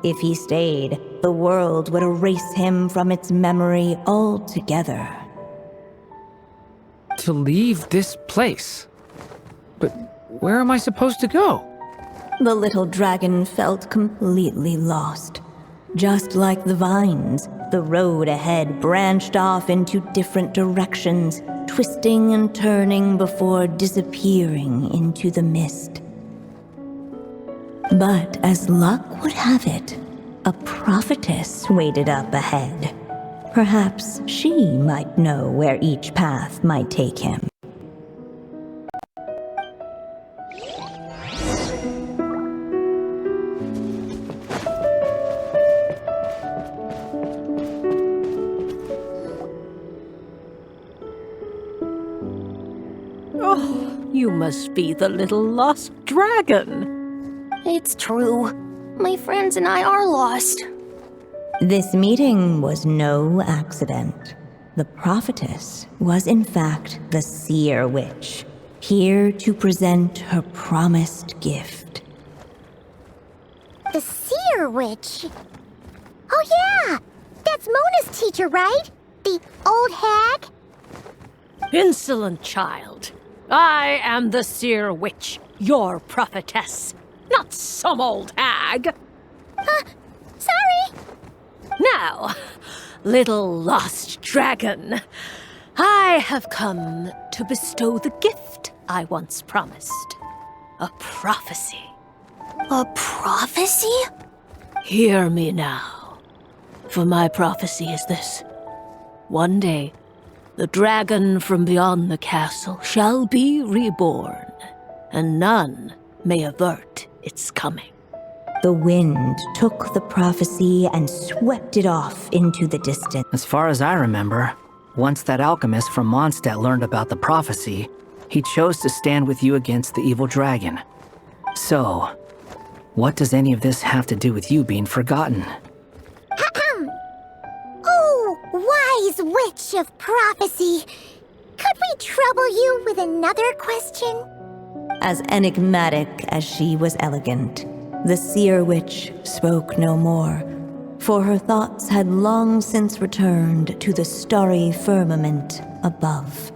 If he stayed, the world would erase him from its memory altogether. To leave this place? But where am I supposed to go? The little dragon felt completely lost. Just like the vines, the road ahead branched off into different directions, twisting and turning before disappearing into the mist. But as luck would have it, a prophetess waited up ahead. Perhaps she might know where each path might take him. Oh, you must be the little lost dragon. It's true. My friends and I are lost. This meeting was no accident. The prophetess was in fact the seer witch, here to present her promised gift. The seer witch? Oh yeah! That's Mona's teacher, right? The old hag? Insolent child. I am the seer witch, your prophetess, not some old hag. Sorry! Now, little lost dragon, I have come to bestow the gift I once promised. A prophecy. A prophecy? Hear me now, for my prophecy is this. One day, the dragon from beyond the castle shall be reborn, and none may avert its coming. The wind took the prophecy and swept it off into the distance. As far as I remember, once that alchemist from Mondstadt learned about the prophecy, he chose to stand with you against the evil dragon. So, what does any of this have to do with you being forgotten? Oh, wise witch of prophecy! Could we trouble you with another question? As enigmatic as she was elegant, the seer witch spoke no more, for her thoughts had long since returned to the starry firmament above.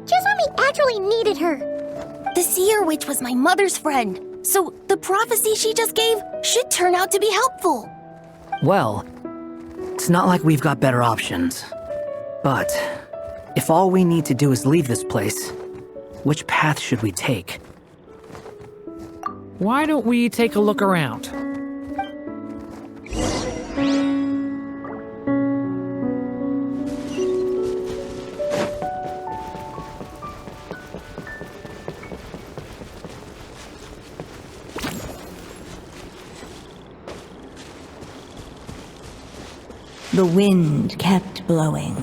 Just when we actually needed her. The seer witch was my mother's friend, so the prophecy she just gave should turn out to be helpful. Well, it's not like we've got better options. But, if all we need to do is leave this place, which path should we take? Why don't we take a look around? The wind kept blowing,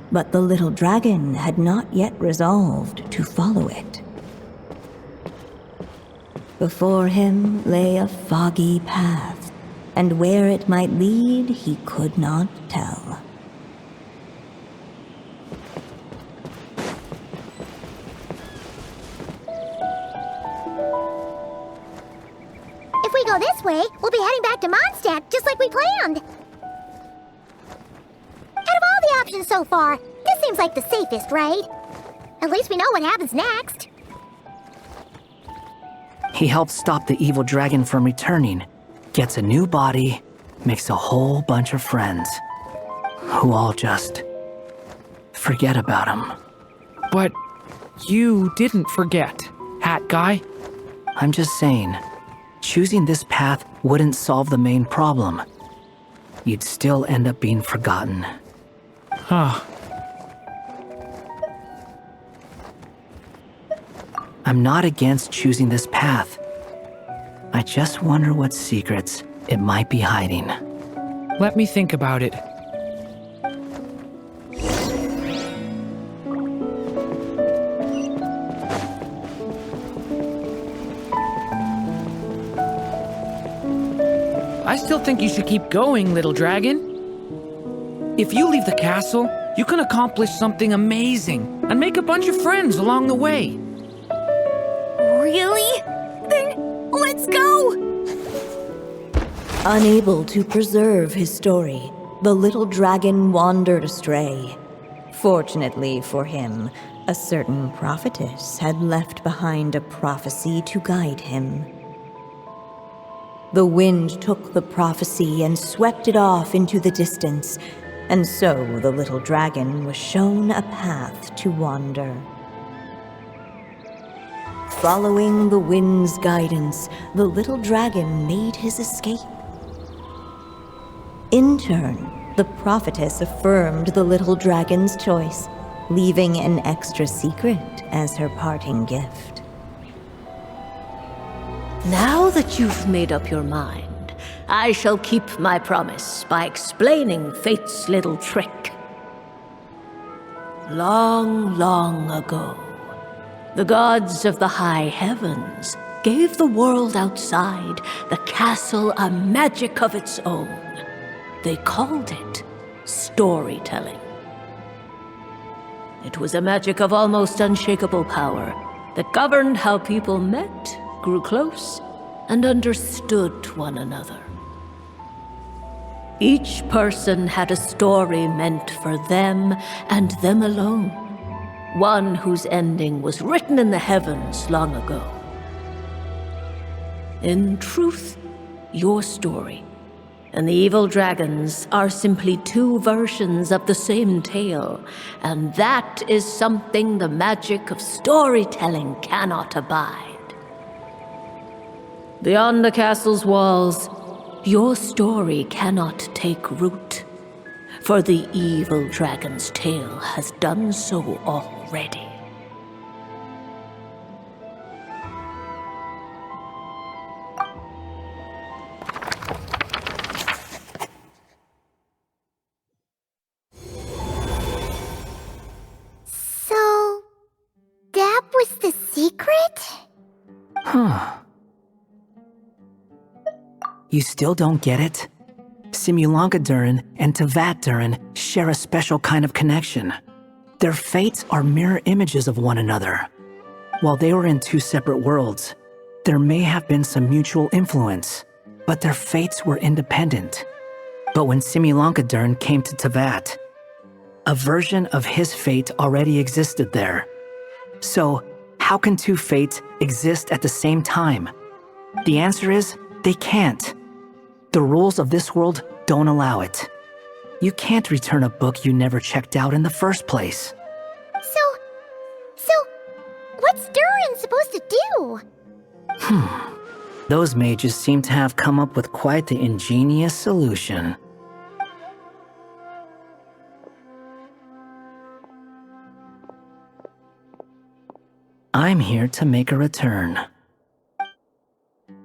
but the little dragon had not yet resolved to follow it. Before him lay a foggy path, and where it might lead he could not tell. If we go this way, we'll be heading back to Mondstadt, just like we planned. Out of all the options so far, this seems like the safest, right? At least we know what happens next. He helps stop the evil dragon from returning, gets a new body, makes a whole bunch of friends, who all just forget about him. But you didn't forget, Hat Guy. I'm just saying, choosing this path wouldn't solve the main problem. You'd still end up being forgotten. Huh. I'm not against choosing this path. I just wonder what secrets it might be hiding. Let me think about it. I still think you should keep going, little dragon. If you leave the castle, you can accomplish something amazing and make a bunch of friends along the way. Really? Then let's go! Unable to preserve his story, the little dragon wandered astray. Fortunately for him, a certain prophetess had left behind a prophecy to guide him. The wind took the prophecy and swept it off into the distance, and so the little dragon was shown a path to wander. Following the wind's guidance, the little dragon made his escape. In turn, the prophetess affirmed the little dragon's choice, leaving an extra secret as her parting gift. Now that you've made up your mind, I shall keep my promise by explaining fate's little trick. Long, long ago, the gods of the high heavens gave the world outside the castle a magic of its own. They called it storytelling. It was a magic of almost unshakable power that governed how people met, grew close, and understood one another. Each person had a story meant for them and them alone, one whose ending was written in the heavens long ago. In truth, your story and the evil dragons are simply two versions of the same tale, and that is something the magic of storytelling cannot abide. Beyond the castle's walls, your story cannot take root, for the evil dragon's tale has done so already. So, that was the secret? Huh. You still don't get it? Simulanka Durin and Tevat Durin share a special kind of connection. Their fates are mirror images of one another. While they were in two separate worlds, there may have been some mutual influence, but their fates were independent. But when Simulanka Durin came to Tevat, a version of his fate already existed there. So, how can two fates exist at the same time? The answer is, they can't. The rules of this world don't allow it. You can't return a book you never checked out in the first place. So, what's Durin supposed to do? Those mages seem to have come up with quite the ingenious solution. I'm here to make a return.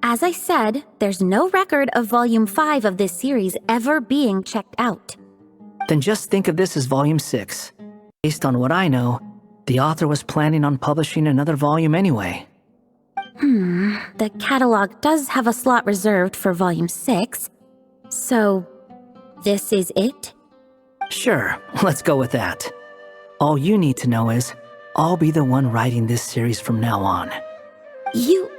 As I said, there's no record of Volume 5 of this series ever being checked out. Then just think of this as Volume 6. Based on what I know, the author was planning on publishing another volume anyway. The catalog does have a slot reserved for Volume 6. So, this is it? Sure, let's go with that. All you need to know is, I'll be the one writing this series from now on. You...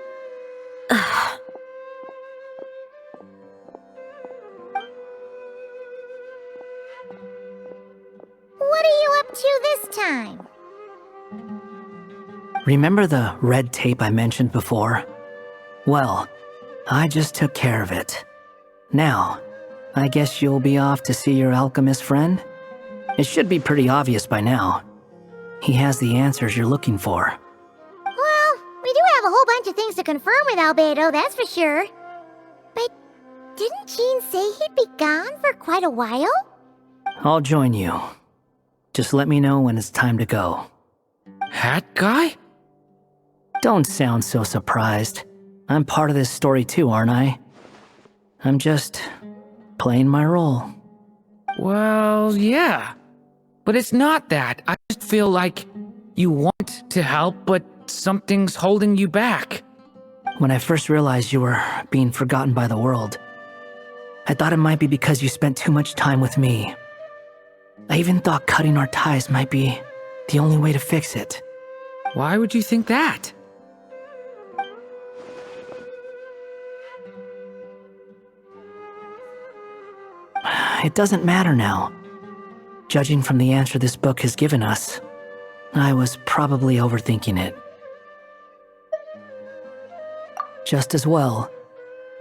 What are you up to this time? Remember the red tape I mentioned before? Well, I just took care of it. Now, I guess you'll be off to see your alchemist friend? It should be pretty obvious by now. He has the answers you're looking for. Well, we do have a whole bunch of things to confirm with Albedo, that's for sure. But didn't Jean say he'd be gone for quite a while? I'll join you. Just let me know when it's time to go. Hat guy? Don't sound so surprised. I'm part of this story too, aren't I? I'm just playing my role. Well, yeah. But it's not that. I just feel like you want to help, but something's holding you back. When I first realized you were being forgotten by the world, I thought it might be because you spent too much time with me. I even thought cutting our ties might be the only way to fix it. Why would you think that? It doesn't matter now. Judging from the answer this book has given us, I was probably overthinking it. Just as well,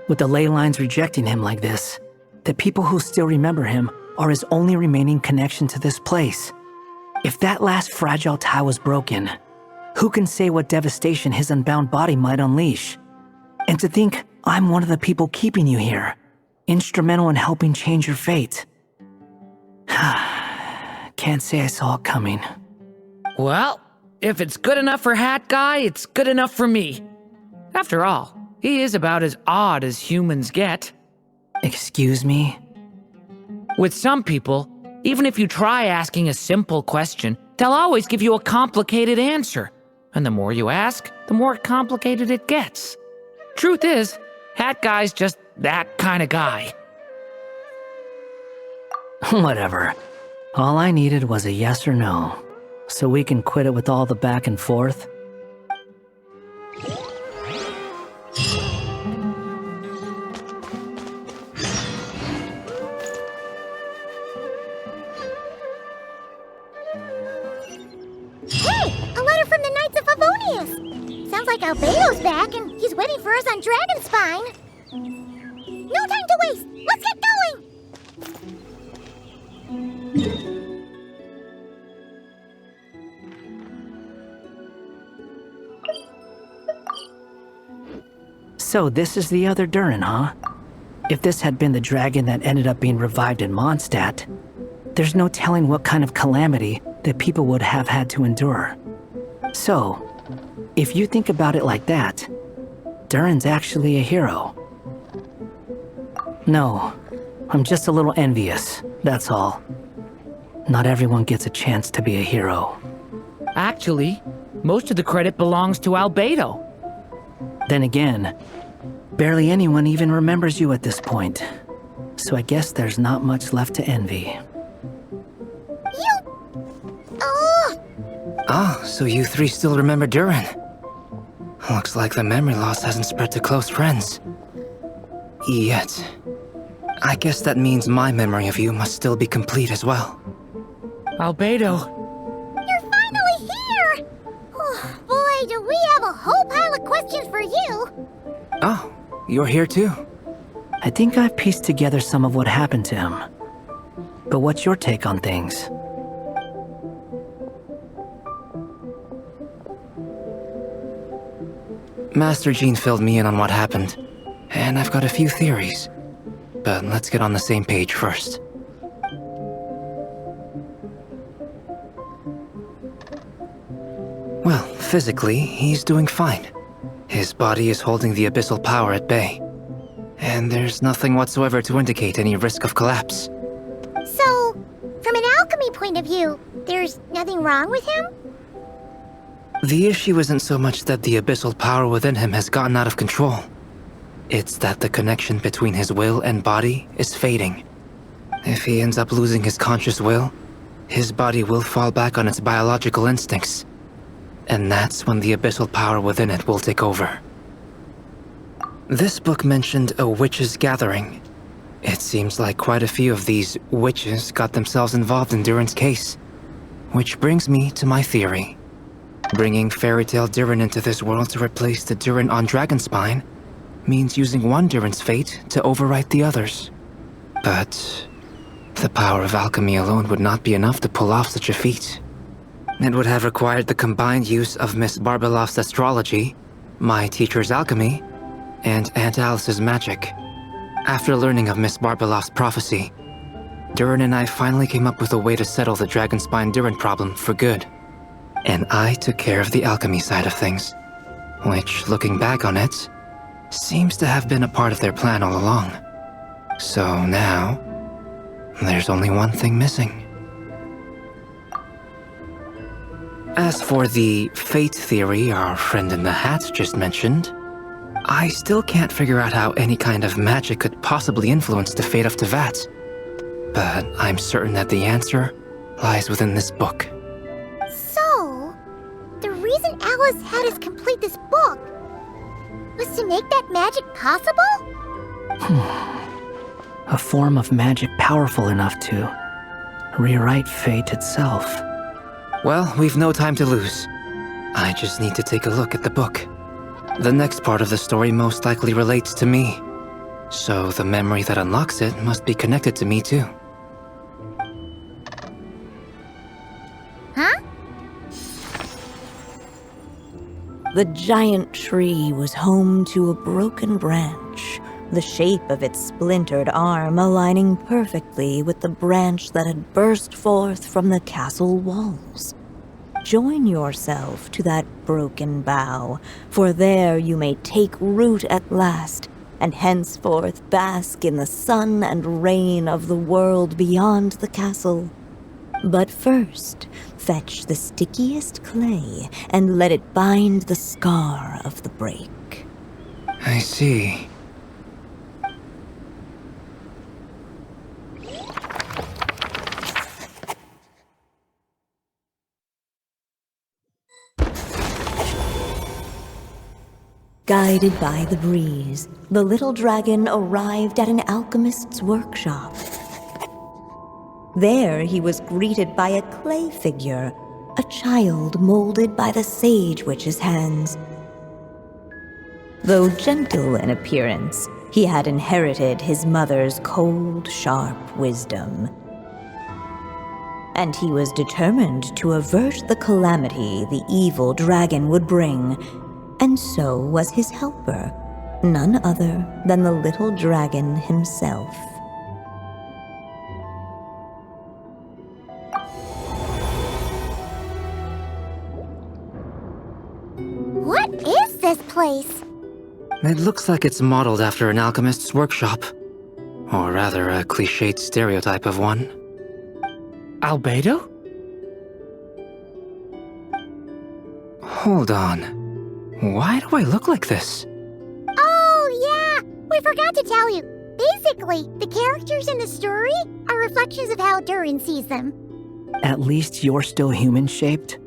with the ley lines rejecting him like this, the people who still remember him are his only remaining connection to this place. If that last fragile tie was broken, who can say what devastation his unbound body might unleash? And to think I'm one of the people keeping you here, instrumental in helping change your fate. Can't say I saw it coming. Well, if it's good enough for Hat Guy, it's good enough for me. After all, he is about as odd as humans get. Excuse me? With some people, even if you try asking a simple question, they'll always give you a complicated answer. And the more you ask, the more complicated it gets. Truth is, Hat Guy's just that kind of guy. Whatever. All I needed was a yes or no, so we can quit it with all the back and forth. Hey, a letter from the Knights of Favonius! Sounds like Albedo's back and he's waiting for us on Dragonspine. No time to waste! Let's get going! So this is the other Durin, huh? If this had been the dragon that ended up being revived in Mondstadt, there's no telling what kind of calamity that people would have had to endure. So, if you think about it like that, Durin's actually a hero. No, I'm just a little envious, that's all. Not everyone gets a chance to be a hero. Actually, most of the credit belongs to Albedo. Then again, barely anyone even remembers you at this point. So I guess there's not much left to envy. Ah, so you three still remember Durin. Looks like the memory loss hasn't spread to close friends. Yet. I guess that means my memory of you must still be complete as well. Albedo. You're finally here! Oh, boy, do we have a whole pile of questions for you! Oh, you're here too. I think I've pieced together some of what happened to him. But what's your take on things? Master Jean filled me in on what happened, and I've got a few theories. But let's get on the same page first. Well, physically, he's doing fine. His body is holding the abyssal power at bay. And there's nothing whatsoever to indicate any risk of collapse. So, from an alchemy point of view, there's nothing wrong with him? The issue isn't so much that the abyssal power within him has gotten out of control. It's that the connection between his will and body is fading. If he ends up losing his conscious will, his body will fall back on its biological instincts. And that's when the abyssal power within it will take over. This book mentioned a witches' gathering. It seems like quite a few of these witches got themselves involved in Durin's case. Which brings me to my theory. Bringing Fairy Tale Durin into this world to replace the Durin on Dragonspine means using one Durin's fate to overwrite the others. But the power of alchemy alone would not be enough to pull off such a feat. It would have required the combined use of Miss Barbeloff's astrology, my teacher's alchemy, and Aunt Alice's magic. After learning of Miss Barbeloff's prophecy, Durin and I finally came up with a way to settle the Dragonspine Durin problem for good. And I took care of the alchemy side of things, which, looking back on it, seems to have been a part of their plan all along. So now, there's only one thing missing. As for the fate theory our friend in the hat just mentioned, I still can't figure out how any kind of magic could possibly influence the fate of Tevat. But I'm certain that the answer lies within this book. So, the reason Alice had us complete this book was to make that magic possible? A form of magic powerful enough to rewrite fate itself. Well, we've no time to lose. I just need to take a look at the book. The next part of the story most likely relates to me. So the memory that unlocks it must be connected to me too. Huh? The giant tree was home to a broken branch, the shape of its splintered arm aligning perfectly with the branch that had burst forth from the castle walls. Join yourself to that broken bough, for there you may take root at last, and henceforth bask in the sun and rain of the world beyond the castle. But first, fetch the stickiest clay and let it bind the scar of the break. I see. Guided by the breeze, the little dragon arrived at an alchemist's workshop. There he was greeted by a clay figure, a child molded by the sage witch's hands. Though gentle in appearance, he had inherited his mother's cold, sharp wisdom. And he was determined to avert the calamity the evil dragon would bring. And so was his helper, none other than the little dragon himself. What is this place? It looks like it's modeled after an alchemist's workshop. Or rather, a cliched stereotype of one. Albedo? Hold on. Why do I look like this? Oh, yeah! We forgot to tell you. Basically, the characters in the story are reflections of how Durin sees them. At least you're still human-shaped?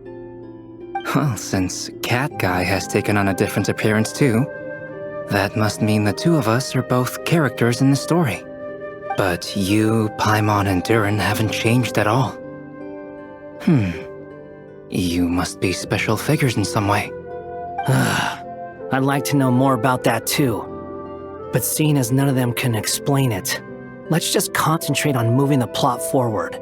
Well, since Cat Guy has taken on a different appearance too, that must mean the two of us are both characters in the story. But you, Paimon, and Durin haven't changed at all. You must be special figures in some way. I'd like to know more about that too. But seeing as none of them can explain it, let's just concentrate on moving the plot forward.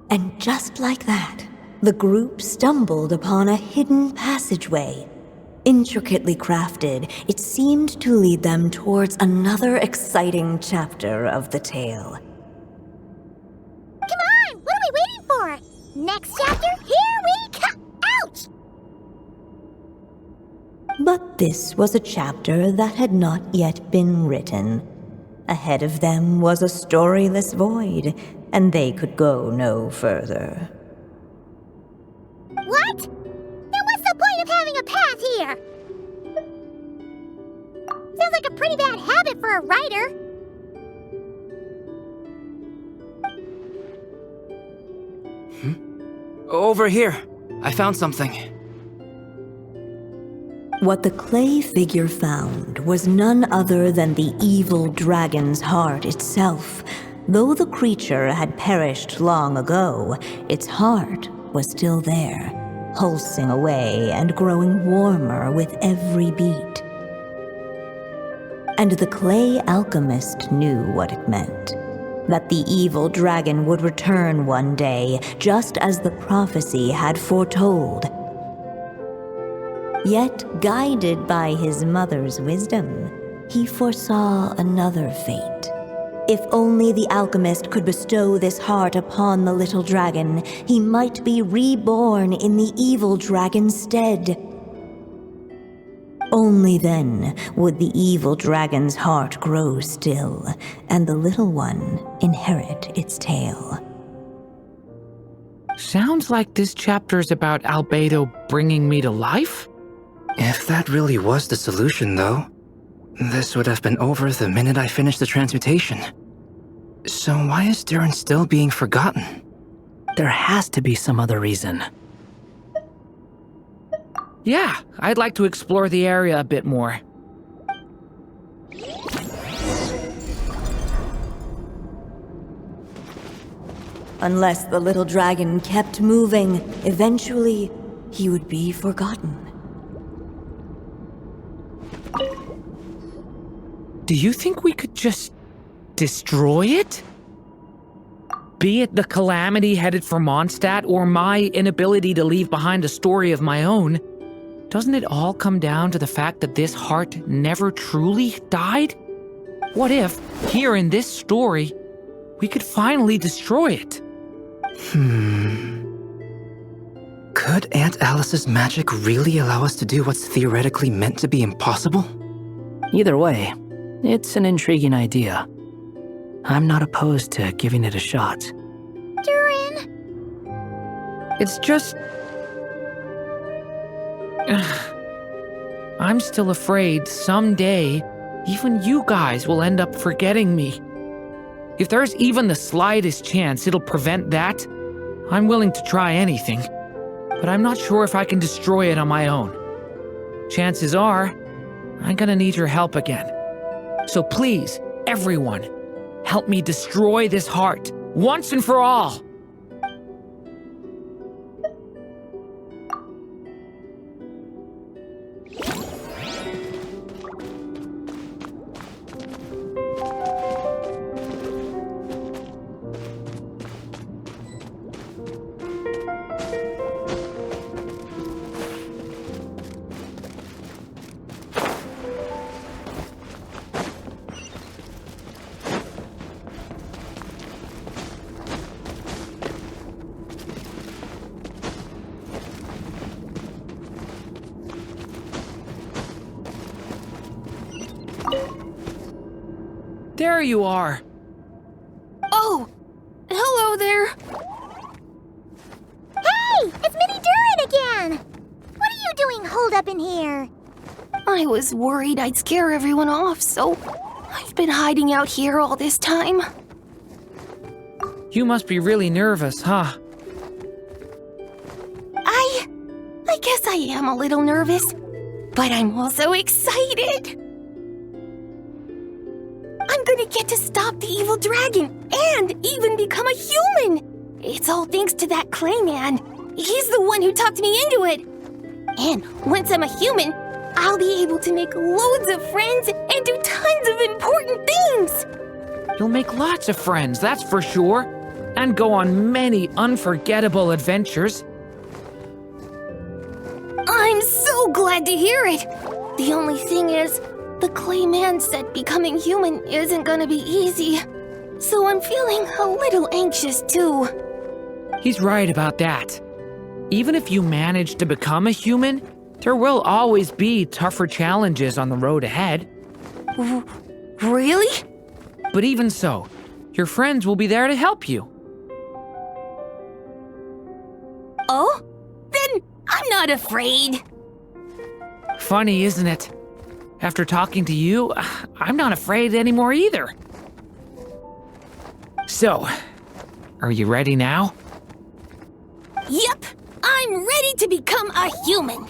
And just like that, the group stumbled upon a hidden passageway. Intricately crafted, it seemed to lead them towards another exciting chapter of the tale. Come on! What are we waiting for? Next chapter, here we come! Ouch! But this was a chapter that had not yet been written. Ahead of them was a storyless void, and they could go no further. What? Then what's the point of having a path here? Sounds like a pretty bad habit for a writer. Over here. I found something. What the clay figure found was none other than the evil dragon's heart itself. Though the creature had perished long ago, its heart was still there, pulsing away and growing warmer with every beat. And the clay alchemist knew what it meant. That the evil dragon would return one day, just as the prophecy had foretold. Yet, guided by his mother's wisdom, he foresaw another fate. If only the alchemist could bestow this heart upon the little dragon, he might be reborn in the evil dragon's stead. Only then would the evil dragon's heart grow still, and the little one inherit its tale. Sounds like this chapter's about Albedo bringing me to life? If that really was the solution, though, this would have been over the minute I finished the transmutation. So why is Durin still being forgotten? There has to be some other reason. Yeah, I'd like to explore the area a bit more. Unless the little dragon kept moving, eventually he would be forgotten. Do you think we could just destroy it? Be it the calamity headed for Mondstadt or my inability to leave behind a story of my own, doesn't it all come down to the fact that this heart never truly died? What if, here in this story, we could finally destroy it? Could Aunt Alice's magic really allow us to do what's theoretically meant to be impossible? Either way, it's an intriguing idea. I'm not opposed to giving it a shot. Durin! It's just... I'm still afraid someday, even you guys will end up forgetting me. If there's even the slightest chance it'll prevent that, I'm willing to try anything. But I'm not sure if I can destroy it on my own. Chances are, I'm gonna need your help again. So please, everyone, help me destroy this heart, once and for all! There you are. Oh, hello there. Hey, it's Mini Durin again! What are you doing holed up in here? I was worried I'd scare everyone off, so I've been hiding out here all this time. You must be really nervous, huh? I guess I am a little nervous, but I'm also excited. I'm gonna get to stop the evil dragon and even become a human. It's all thanks to that clay man. He's the one who talked me into it. And once I'm a human, I'll be able to make loads of friends and do tons of important things. You'll make lots of friends, that's for sure. And go on many unforgettable adventures. I'm so glad to hear it. The only thing is, the clay man said becoming human isn't gonna be easy. So I'm feeling a little anxious too. He's right about that. Even if you manage to become a human, there will always be tougher challenges on the road ahead. Really? But even so, your friends will be there to help you. Oh? Then I'm not afraid. Funny, isn't it? After talking to you, I'm not afraid anymore either. So, are you ready now? Yep, I'm ready to become a human.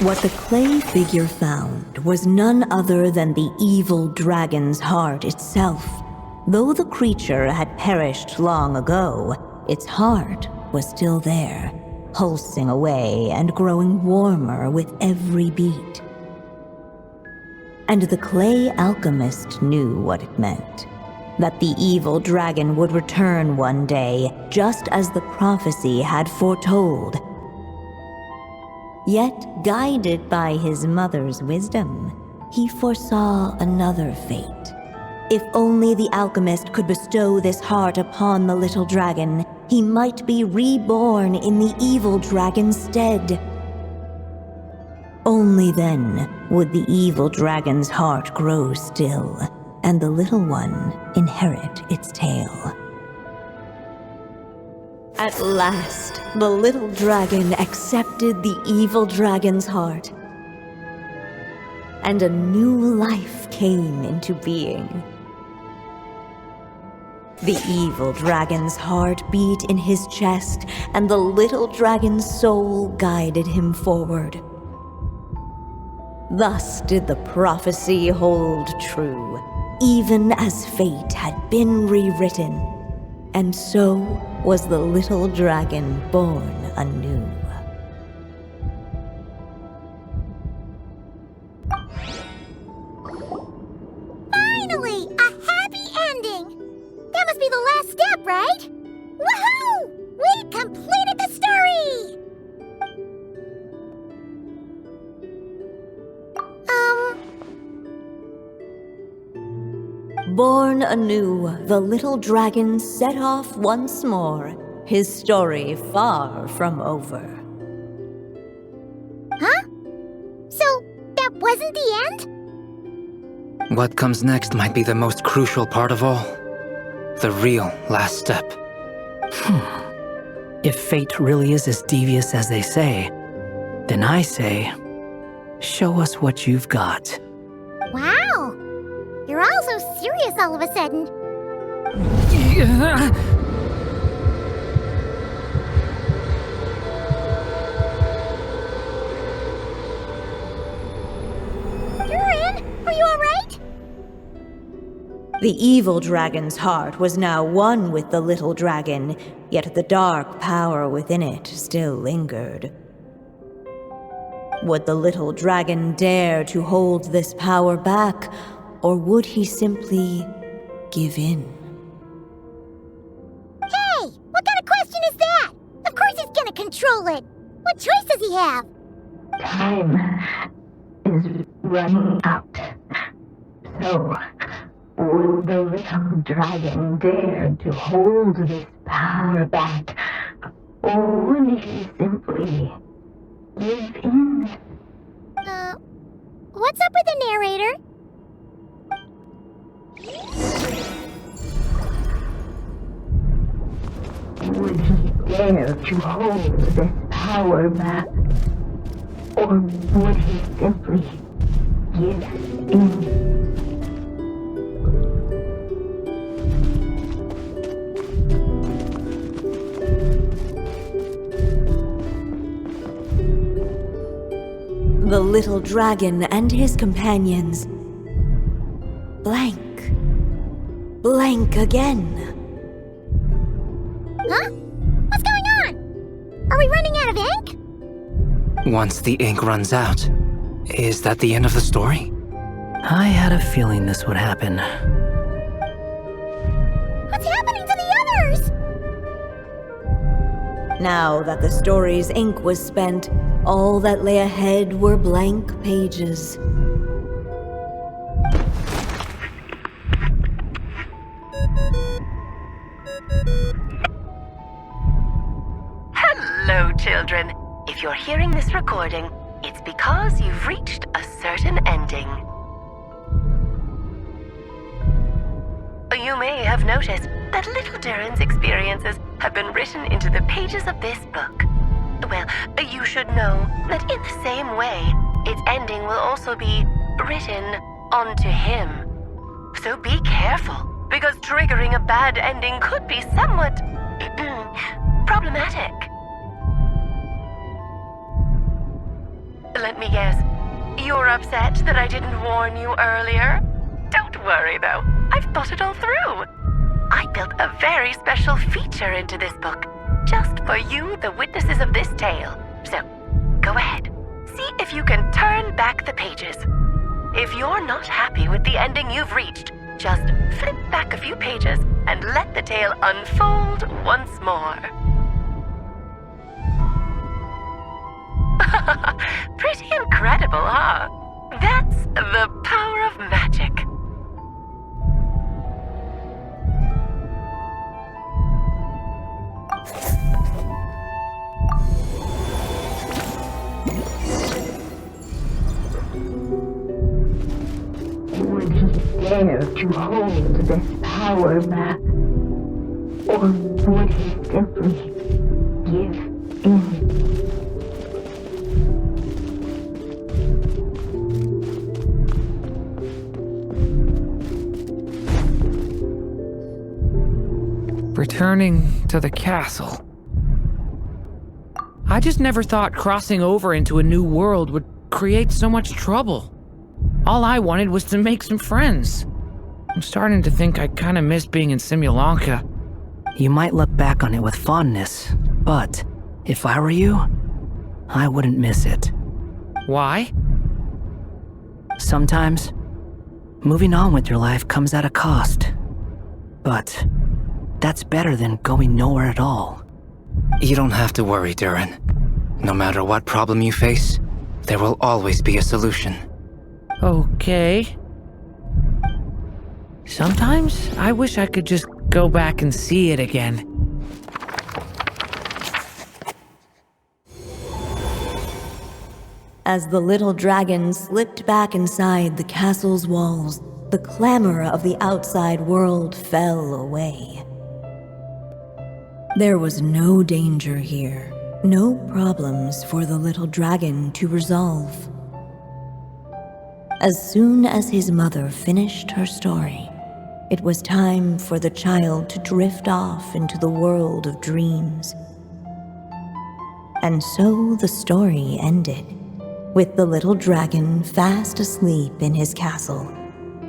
What the clay figure found was none other than the evil dragon's heart itself. Though the creature had perished long ago, its heart was still there, pulsing away and growing warmer with every beat. And the clay alchemist knew what it meant. That the evil dragon would return one day, just as the prophecy had foretold. Yet, guided by his mother's wisdom, he foresaw another fate. If only the alchemist could bestow this heart upon the little dragon, he might be reborn in the evil dragon's stead. Only then would the evil dragon's heart grow still, and the little one inherit its tale. At last, the little dragon accepted the evil dragon's heart, and a new life came into being. The evil dragon's heart beat in his chest, and the little dragon's soul guided him forward. Thus did the prophecy hold true, even as fate had been rewritten, and so was the little dragon born anew. Finally! A happy ending! That must be the last step, right? Woohoo! We completed the story! Born anew, the little dragon set off once more, his story far from over. Huh? So, that wasn't the end? What comes next might be the most crucial part of all. The real last step. If fate really is as devious as they say, then I say, show us what you've got. Wow! You're all so serious all of a sudden. Durin, are you alright? The evil dragon's heart was now one with the little dragon, yet the dark power within it still lingered. Would the little dragon dare to hold this power back, or would he simply give in? Hey! What kind of question is that? Of course he's gonna control it! What choice does he have? Time is running out. So, will the little dragon dare to hold this power back? Or will he simply give in? What's up with the narrator? Would he dare to hold this power back? Or would he simply give in? The little dragon and his companions blank again. Huh? What's going on? Are we running out of ink? Once the ink runs out, is that the end of the story? I had a feeling this would happen. What's happening to the others? Now that the story's ink was spent, all that lay ahead were blank pages. Hello, children. If you're hearing this recording, it's because you've reached a certain ending. You may have noticed that little Durin's experiences have been written into the pages of this book. Well, you should know that in the same way, its ending will also be written onto him. So be careful, because triggering a bad ending could be somewhat problematic. Let me guess, you're upset that I didn't warn you earlier? Don't worry though, I've thought it all through. I built a very special feature into this book, just for you, the witnesses of this tale. So, go ahead, see if you can turn back the pages. If you're not happy with the ending you've reached, just flip back a few pages and let the tale unfold once more. Pretty incredible, huh? That's the power of magic. dare to hold this power map? Or would he simply give in? Returning to the castle. I just never thought crossing over into a new world would create so much trouble. All I wanted was to make some friends. I'm starting to think I kinda miss being in Simulanka. You might look back on it with fondness, but if I were you, I wouldn't miss it. Why? Sometimes, moving on with your life comes at a cost. But that's better than going nowhere at all. You don't have to worry, Durin. No matter what problem you face, there will always be a solution. Okay. Sometimes I wish I could just go back and see it again. As the little dragon slipped back inside the castle's walls, the clamor of the outside world fell away. There was no danger here, no problems for the little dragon to resolve. As soon as his mother finished her story, it was time for the child to drift off into the world of dreams. And so the story ended, with the little dragon fast asleep in his castle,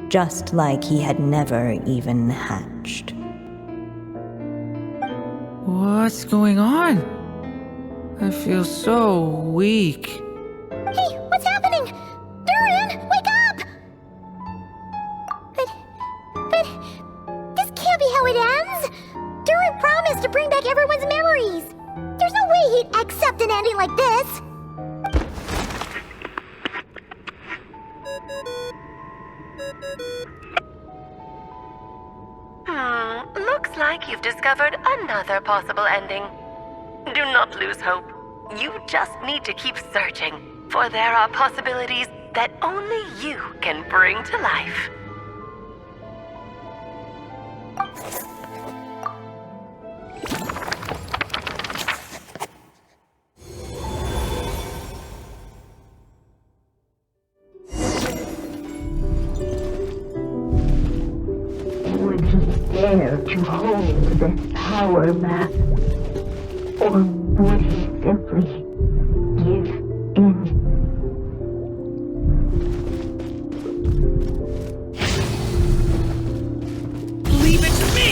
just like he had never even hatched. What's going on? I feel so weak. Hey, what's happening? Durin, wake up! But this can't be how it ends. Durin promised to bring back everyone's memories. There's no way he'd accept an ending like this. Looks like you've discovered another possible ending. Do not lose hope. You just need to keep searching, for there are possibilities that only you can bring to life. Would he dare to hold this power map? Or would he simply give in? Leave it to me!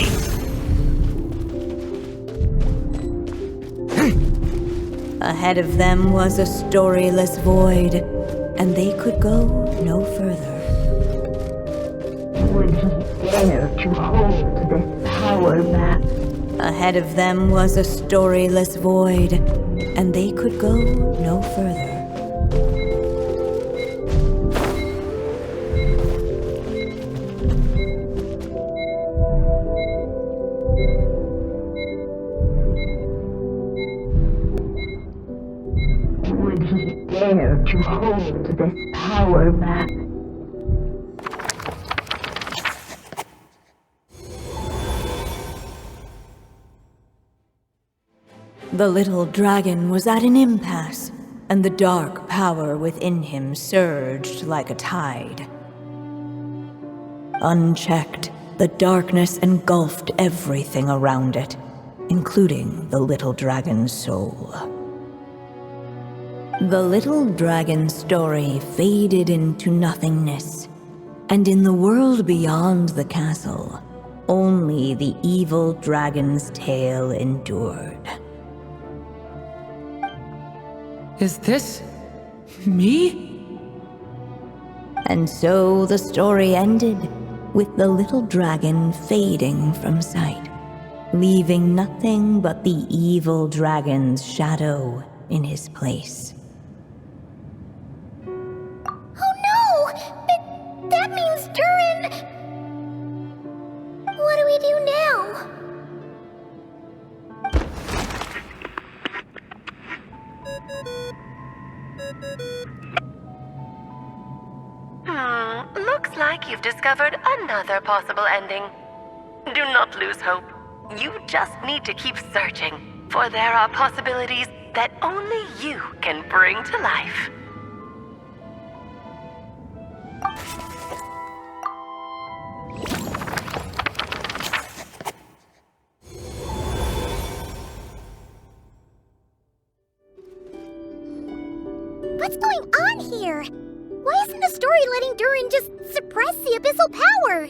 Ahead of them was a storyless void, and they could go no further. Would he dare to hold this power map? Ahead of them was a storyless void, and they could go no further. Would he dare to hold this power map? The little dragon was at an impasse, and the dark power within him surged like a tide. Unchecked, the darkness engulfed everything around it, including the little dragon's soul. The little dragon's story faded into nothingness, and in the world beyond the castle, only the evil dragon's tale endured. Is this me? And so the story ended, with the little dragon fading from sight, leaving nothing but the evil dragon's shadow in his place. Oh no! That means Durin... What do we do now? Looks like you've discovered another possible ending. Do not lose hope. You just need to keep searching, for there are possibilities that only you can bring to life. What's going on here? Why isn't the story letting Durin just suppress the abyssal power?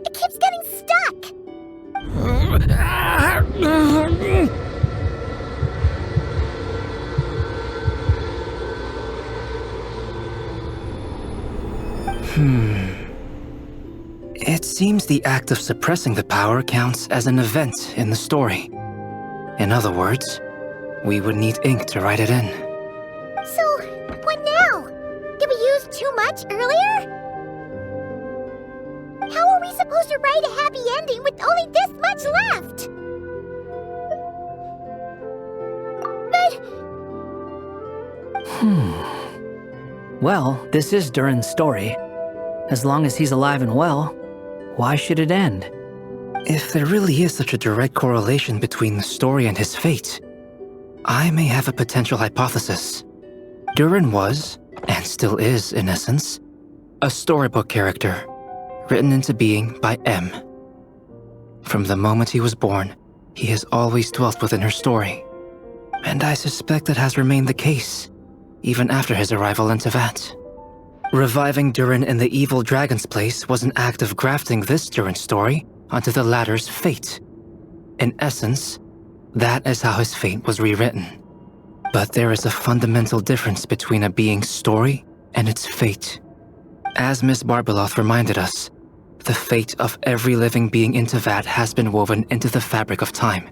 It keeps getting stuck. It seems the act of suppressing the power counts as an event in the story. In other words, we would need ink to write it in. So, what now? Did we use too much earlier? How are we supposed to write a happy ending with only this much left? But... Well, this is Durin's story. As long as he's alive and well, why should it end? If there really is such a direct correlation between the story and his fate, I may have a potential hypothesis. Durin was, and still is in essence, a storybook character, written into being by M. From the moment he was born, he has always dwelt within her story. And I suspect that has remained the case, even after his arrival in Tevat. Reviving Durin in the evil dragon's place was an act of grafting this Durin story onto the latter's fate. In essence, that is how his fate was rewritten. But there is a fundamental difference between a being's story and its fate. As Miss Barbeloth reminded us, the fate of every living being in Tevat has been woven into the fabric of time.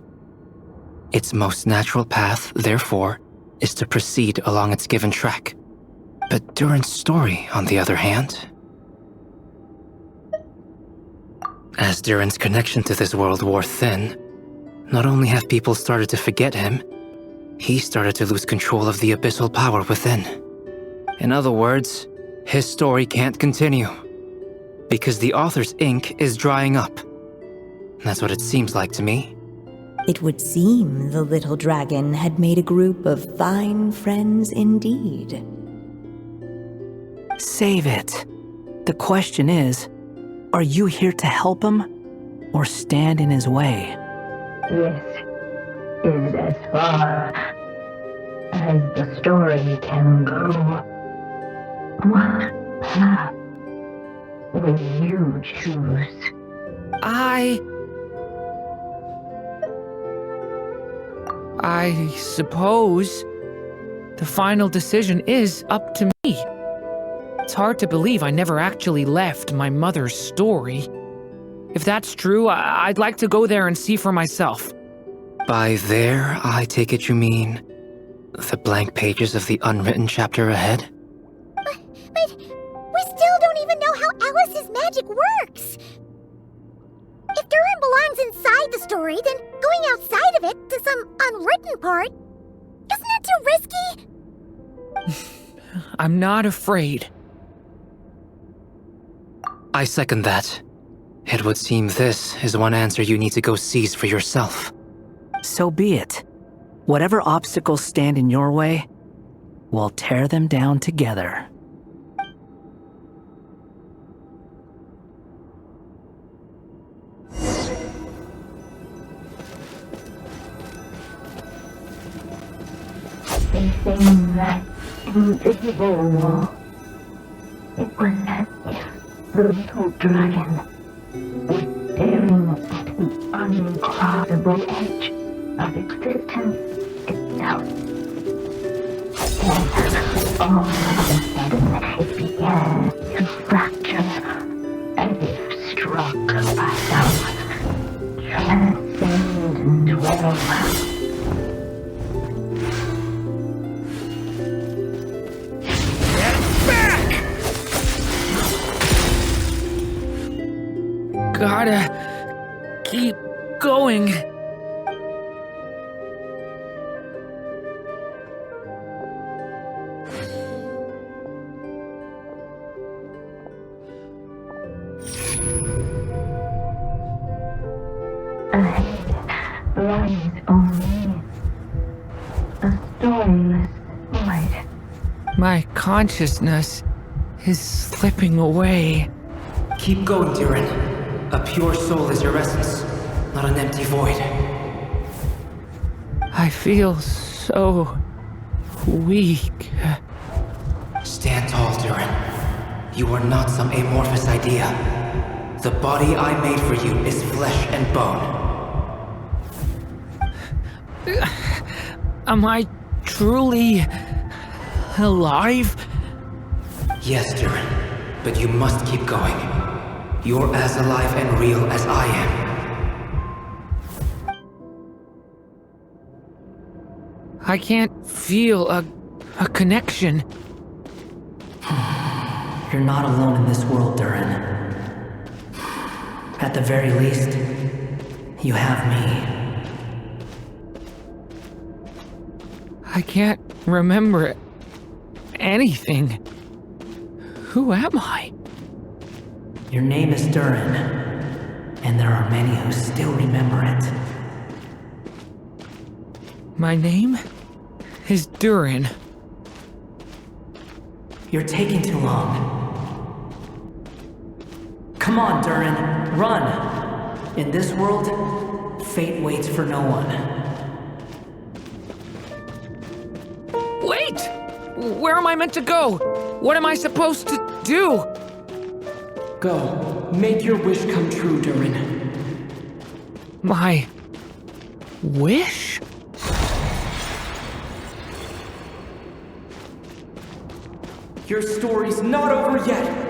Its most natural path, therefore, is to proceed along its given track. But Durin's story, on the other hand... As Durin's connection to this world wore thin, not only have people started to forget him, he started to lose control of the abyssal power within. In other words, his story can't continue, because the author's ink is drying up. That's what it seems like to me. It would seem the little dragon had made a group of fine friends indeed. Save it. The question is, are you here to help him, or stand in his way? This is as far as the story can go. What path will you choose? I suppose the final decision is up to me. It's hard to believe I never actually left my mother's story. If that's true, I'd like to go there and see for myself. By there, I take it you mean the blank pages of the unwritten chapter ahead? But we still don't even know how Alice's magic works. If Durin belongs inside the story, then going outside of it to some unwritten part, isn't that too risky? I'm not afraid. I second that. It would seem this is one answer you need to go seize for yourself. So be it. Whatever obstacles stand in your way, we'll tear them down together. They say that invisible wall. It was as if the little dragon was staring at the uncrossable edge of existence itself. And all of a sudden it began to fracture as if struck by some transcendent wave. Gotta keep going. My consciousness is slipping away. Keep going, Durin. A pure soul is your essence, not an empty void. I feel so weak. Stand tall, Durin. You are not some amorphous idea. The body I made for you is flesh and bone. Am I truly alive? Yes, Durin, but you must keep going. You're as alive and real as I am. I can't feel a connection. You're not alone in this world, Durin. At the very least, you have me. I can't remember anything. Who am I? Your name is Durin, and there are many who still remember it. My name is Durin. You're taking too long. Come on, Durin, run! In this world, fate waits for no one. Wait! Where am I meant to go? What am I supposed to do? Go. Make your wish come true, Durin. My wish? Your story's not over yet!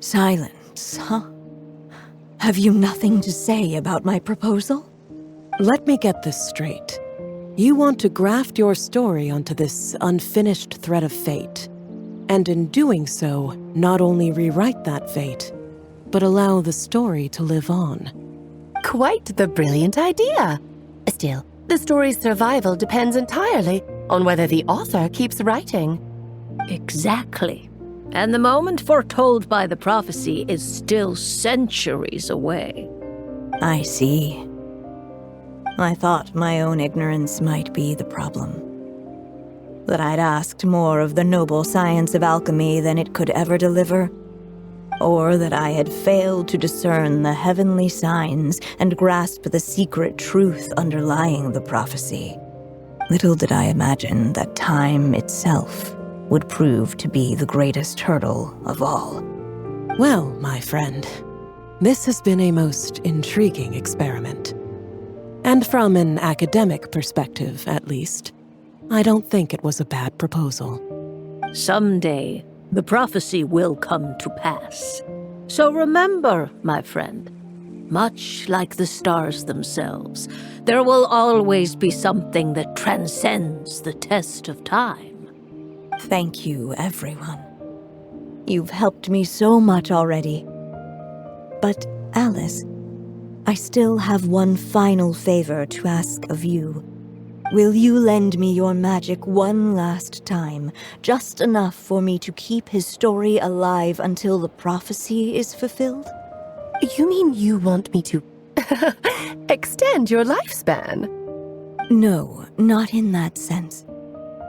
Silence, huh? Have you nothing to say about my proposal? Let me get this straight. You want to graft your story onto this unfinished thread of fate, and in doing so, not only rewrite that fate, but allow the story to live on. Quite the brilliant idea. Still, the story's survival depends entirely on whether the author keeps writing. Exactly. And the moment foretold by the prophecy is still centuries away. I see. I thought my own ignorance might be the problem. That I'd asked more of the noble science of alchemy than it could ever deliver. Or that I had failed to discern the heavenly signs and grasp the secret truth underlying the prophecy. Little did I imagine that time itself would prove to be the greatest hurdle of all. Well, my friend, this has been a most intriguing experiment. And from an academic perspective, at least, I don't think it was a bad proposal. Someday, the prophecy will come to pass. So remember, my friend, much like the stars themselves, there will always be something that transcends the test of time. Thank you, everyone. You've helped me so much already. But, Alice, I still have one final favor to ask of you. Will you lend me your magic one last time, just enough for me to keep his story alive until the prophecy is fulfilled? You mean you want me to extend your lifespan? No, not in that sense.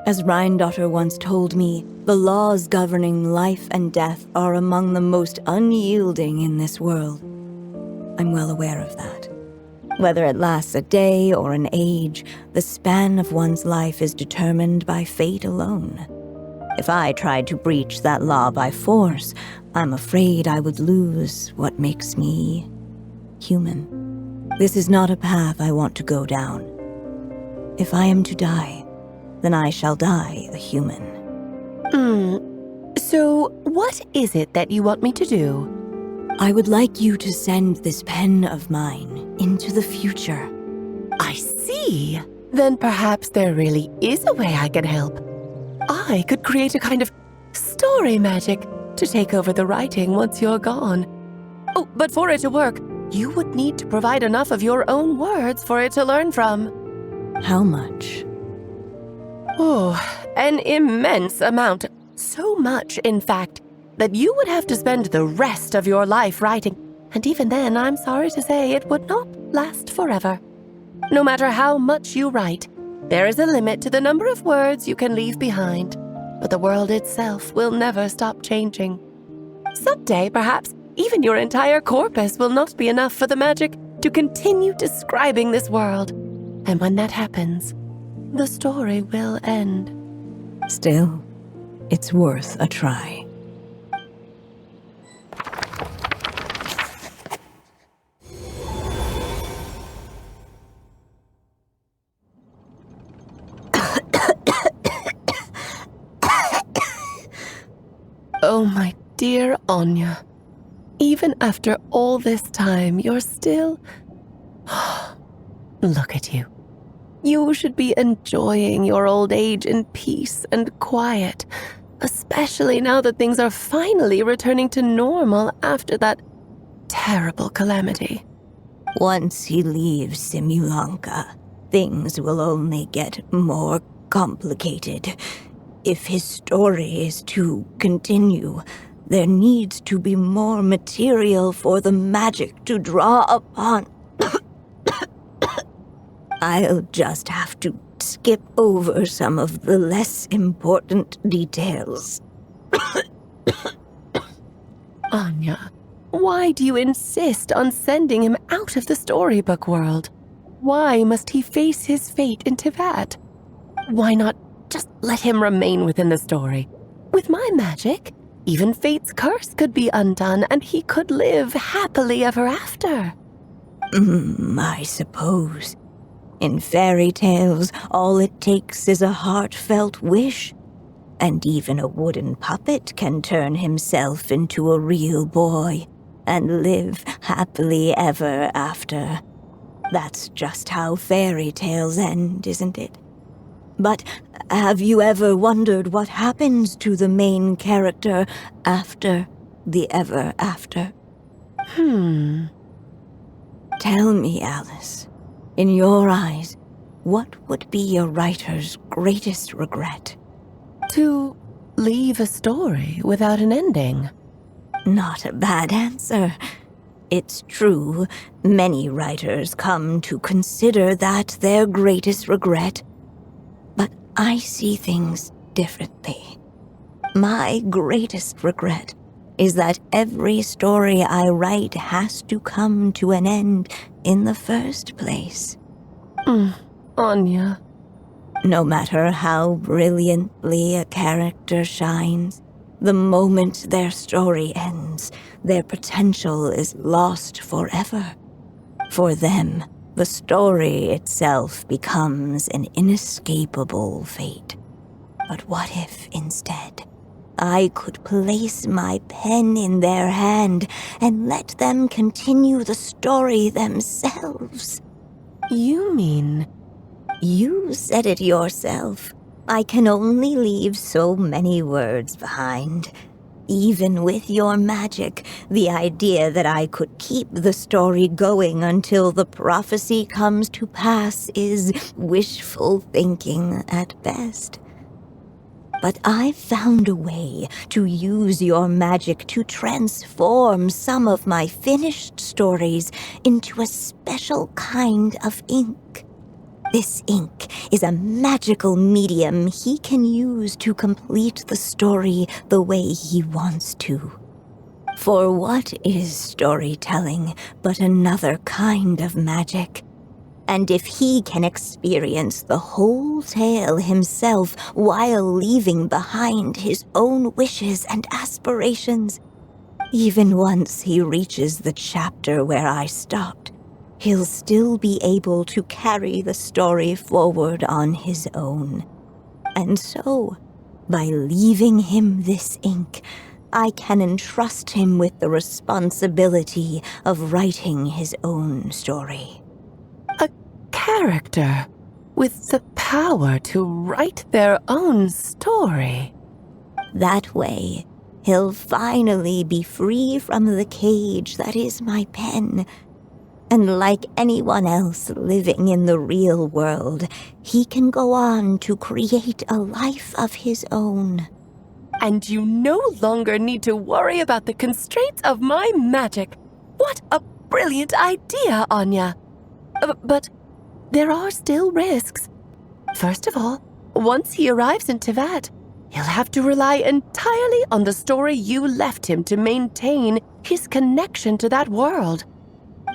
As Rheindotter once told me, the laws governing life and death are among the most unyielding in this world. I'm well aware of that. Whether it lasts a day or an age, the span of one's life is determined by fate alone. If I tried to breach that law by force, I'm afraid I would lose what makes me human. This is not a path I want to go down. If I am to die, then I shall die a human. So what is it that you want me to do? I would like you to send this pen of mine into the future. I see. Then perhaps there really is a way I can help. I could create a kind of story magic to take over the writing once you're gone. Oh, but for it to work, you would need to provide enough of your own words for it to learn from. How much? Oh, an immense amount. So much, in fact, that you would have to spend the rest of your life writing. And even then, I'm sorry to say, it would not last forever. No matter how much you write, there is a limit to the number of words you can leave behind. But the world itself will never stop changing. Someday, perhaps, even your entire corpus will not be enough for the magic to continue describing this world. And when that happens, the story will end. Still, it's worth a try. Oh, my dear Anya. Even after all this time, you're still... Look at you. You should be enjoying your old age in peace and quiet, especially now that things are finally returning to normal after that terrible calamity. Once he leaves Simulanka, things will only get more complicated. If his story is to continue, there needs to be more material for the magic to draw upon. I'll just have to skip over some of the less important details. Anya, why do you insist on sending him out of the storybook world? Why must he face his fate in Teyvat? Why not just let him remain within the story? With my magic, even fate's curse could be undone and he could live happily ever after. I suppose. In fairy tales, all it takes is a heartfelt wish. And even a wooden puppet can turn himself into a real boy and live happily ever after. That's just how fairy tales end, isn't it? But have you ever wondered what happens to the main character after the ever after? Tell me, Alice, in your eyes, what would be a writer's greatest regret? To leave a story without an ending. Not a bad answer. It's true, many writers come to consider that their greatest regret. But I see things differently. My greatest regret is that every story I write has to come to an end in the first place. Anya. No matter how brilliantly a character shines, the moment their story ends, their potential is lost forever. For them, the story itself becomes an inescapable fate. But what if, instead, I could place my pen in their hand and let them continue the story themselves? You mean... You said it yourself. I can only leave so many words behind. Even with your magic, the idea that I could keep the story going until the prophecy comes to pass is wishful thinking at best. But I've found a way to use your magic to transform some of my finished stories into a special kind of ink. This ink is a magical medium he can use to complete the story the way he wants to. For what is storytelling but another kind of magic? And if he can experience the whole tale himself while leaving behind his own wishes and aspirations, even once he reaches the chapter where I stopped, he'll still be able to carry the story forward on his own. And so, by leaving him this ink, I can entrust him with the responsibility of writing his own story. A character with the power to write their own story. That way, he'll finally be free from the cage that is my pen, And like anyone else living in the real world, he can go on to create a life of his own. And you no longer need to worry about the constraints of my magic. What a brilliant idea, Anya. But there are still risks. First of all, once he arrives in Teyvat, he'll have to rely entirely on the story you left him to maintain his connection to that world.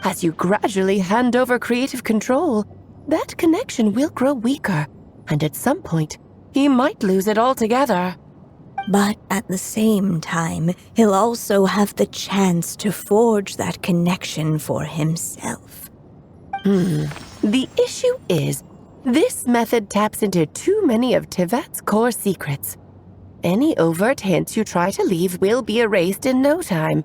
As you gradually hand over creative control, that connection will grow weaker, and at some point, he might lose it altogether. But at the same time, he'll also have the chance to forge that connection for himself. The issue is, this method taps into too many of Teyvat's core secrets. Any overt hints you try to leave will be erased in no time.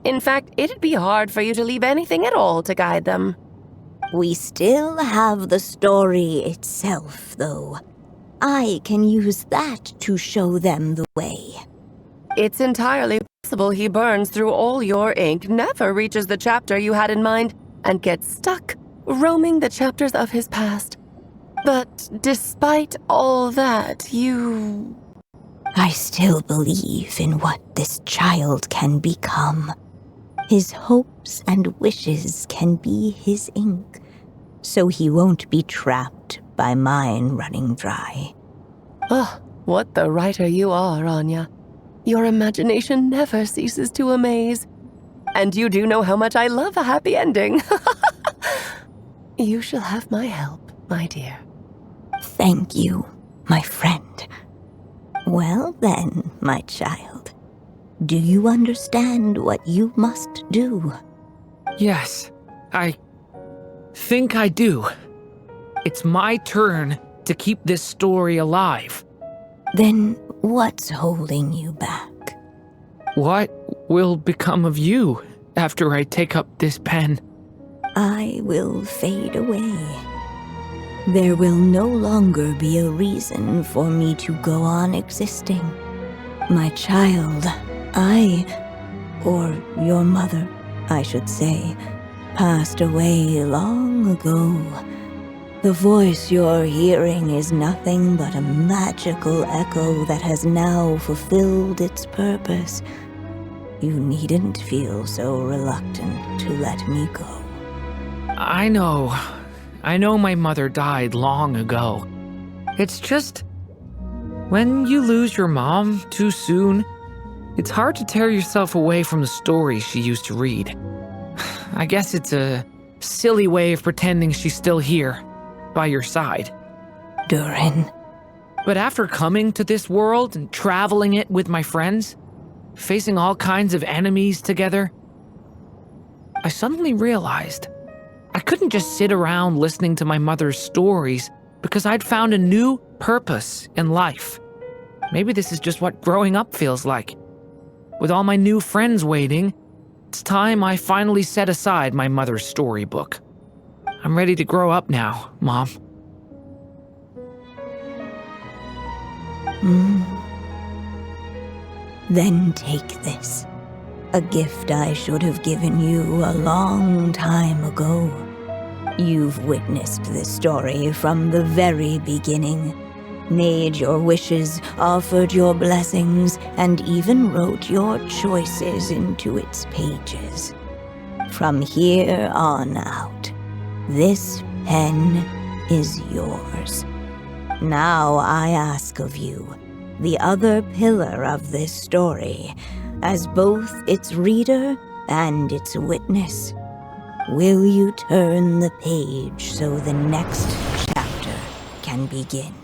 In fact, it'd be hard for you to leave anything at all to guide them. We still have the story itself, though. I can use that to show them the way. It's entirely possible he burns through all your ink, never reaches the chapter you had in mind, and gets stuck roaming the chapters of his past. But despite all that, I still believe in what this child can become. His hopes and wishes can be his ink, so he won't be trapped by mine running dry. Oh, what the writer you are, Anya. Your imagination never ceases to amaze. And you do know how much I love a happy ending. You shall have my help, my dear. Thank you, my friend. Well then, my child. Do you understand what you must do? Yes, I think I do. It's my turn to keep this story alive. Then what's holding you back? What will become of you after I take up this pen? I will fade away. There will no longer be a reason for me to go on existing. My child, or your mother, I should say, passed away long ago. The voice you're hearing is nothing but a magical echo that has now fulfilled its purpose. You needn't feel so reluctant to let me go. I know my mother died long ago. It's just, when you lose your mom too soon, it's hard to tear yourself away from the stories she used to read. I guess it's a silly way of pretending she's still here, by your side. Durin. But after coming to this world and traveling it with my friends, facing all kinds of enemies together, I suddenly realized I couldn't just sit around listening to my mother's stories because I'd found a new purpose in life. Maybe this is just what growing up feels like. With all my new friends waiting, it's time I finally set aside my mother's storybook. I'm ready to grow up now, Mom. Then take this. A gift I should have given you a long time ago. You've witnessed this story from the very beginning, made your wishes, offered your blessings, and even wrote your choices into its pages. From here on out, this pen is yours. Now I ask of you, the other pillar of this story, as both its reader and its witness, will you turn the page so the next chapter can begin?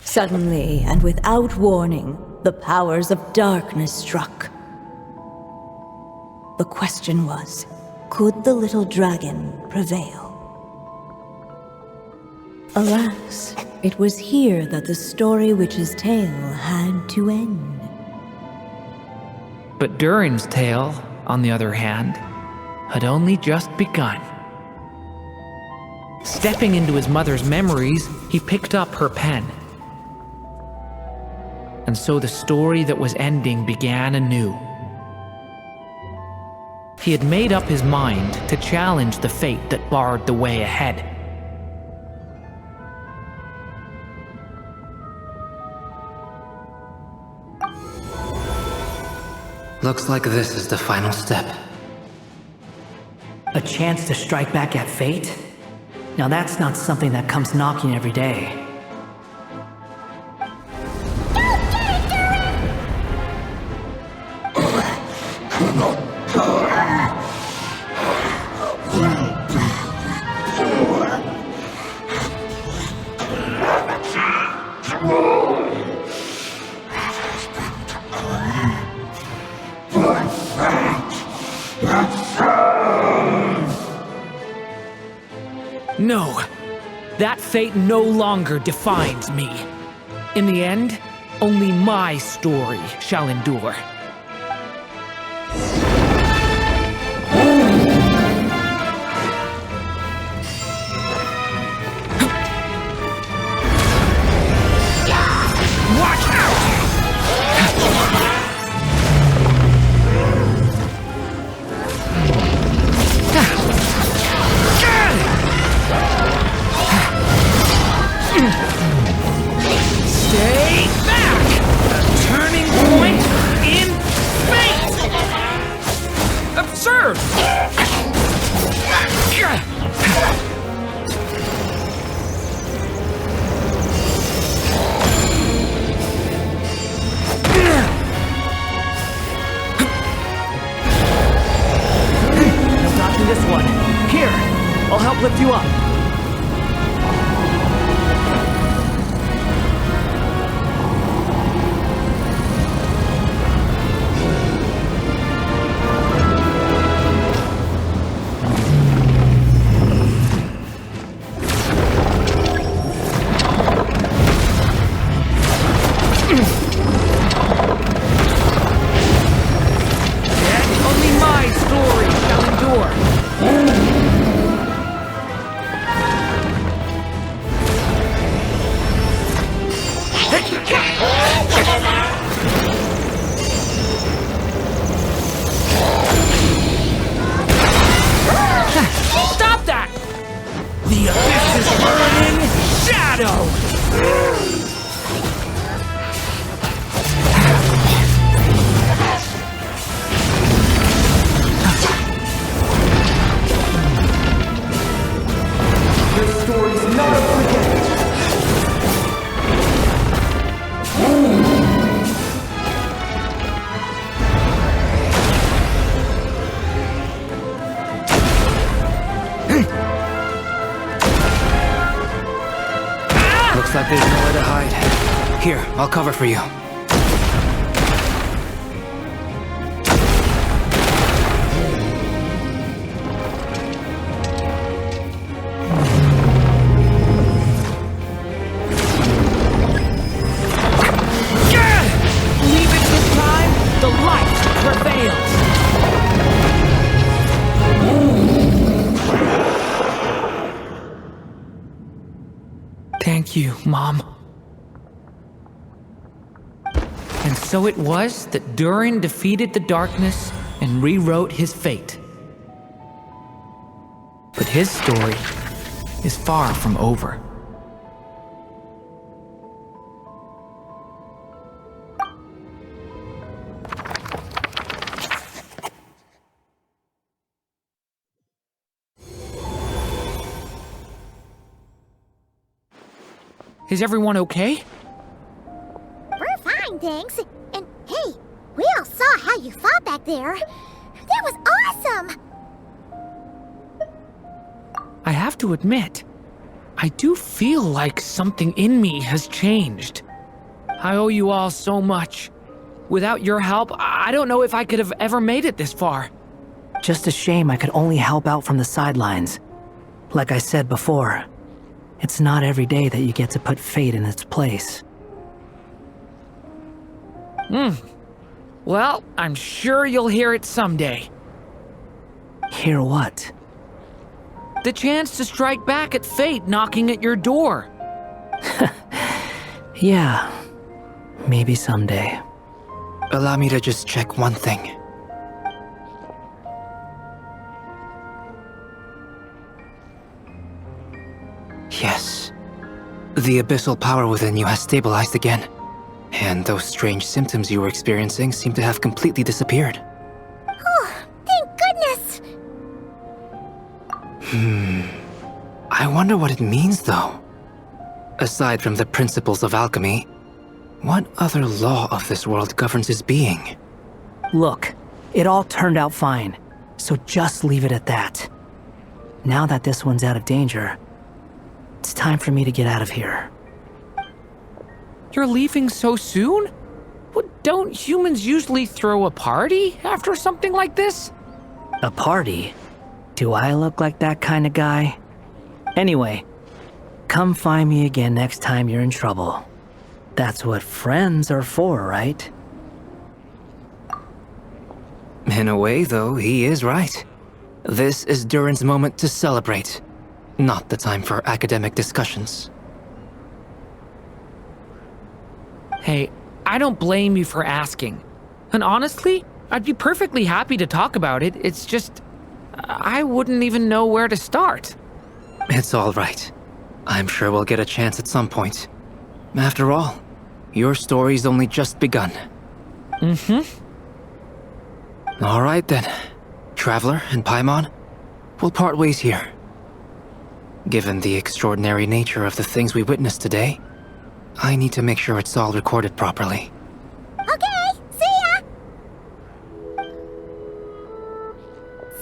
Suddenly, and without warning, the powers of darkness struck. The question was, could the little dragon prevail? Alas, it was here that the story witch's tale had to end. But Durin's tale, on the other hand, had only just begun. Stepping into his mother's memories, he picked up her pen and so the story that was ending began anew. He had made up his mind to challenge the fate that barred the way ahead. Looks like this is the final step. A chance to strike back at fate? Now that's not something that comes knocking every day. No, that fate no longer defines me. In the end, only my story shall endure. Watch out! Stay back! A turning point in fate! Absurd! No dodging this one. Here, I'll help lift you up. Stop that! The abyss's burning shadow! This story's not a forget. Looks like there's nowhere to hide. Here, I'll cover for you. Leave it this time, the light prevails! Thank you, Mom. And so it was that Durin defeated the darkness and rewrote his fate. But his story is far from over. Is everyone okay? We're fine, thanks. And hey, we all saw how you fought back there. That was awesome! I have to admit, I do feel like something in me has changed. I owe you all so much. Without your help, I don't know if I could have ever made it this far. Just a shame I could only help out from the sidelines. Like I said before, it's not every day that you get to put fate in its place. Well, I'm sure you'll hear it someday. Hear what? The chance to strike back at fate knocking at your door. Yeah. Maybe someday. Allow me to just check one thing. Yes. The abyssal power within you has stabilized again. And those strange symptoms you were experiencing seem to have completely disappeared. Oh, thank goodness! I wonder what it means, though. Aside from the principles of alchemy, what other law of this world governs his being? Look, it all turned out fine, so just leave it at that. Now that this one's out of danger, it's time for me to get out of here. You're leaving so soon? Don't humans usually throw a party after something like this? A party? Do I look like that kind of guy? Anyway, come find me again next time you're in trouble. That's what friends are for, right? In a way, though, he is right. This is Durin's moment to celebrate, not the time for academic discussions. Hey, I don't blame you for asking. And honestly, I'd be perfectly happy to talk about it. It's just, I wouldn't even know where to start. It's all right. I'm sure we'll get a chance at some point. After all, your story's only just begun. All right then. Traveler and Paimon, we'll part ways here. Given the extraordinary nature of the things we witnessed today, I need to make sure it's all recorded properly. Okay, see ya!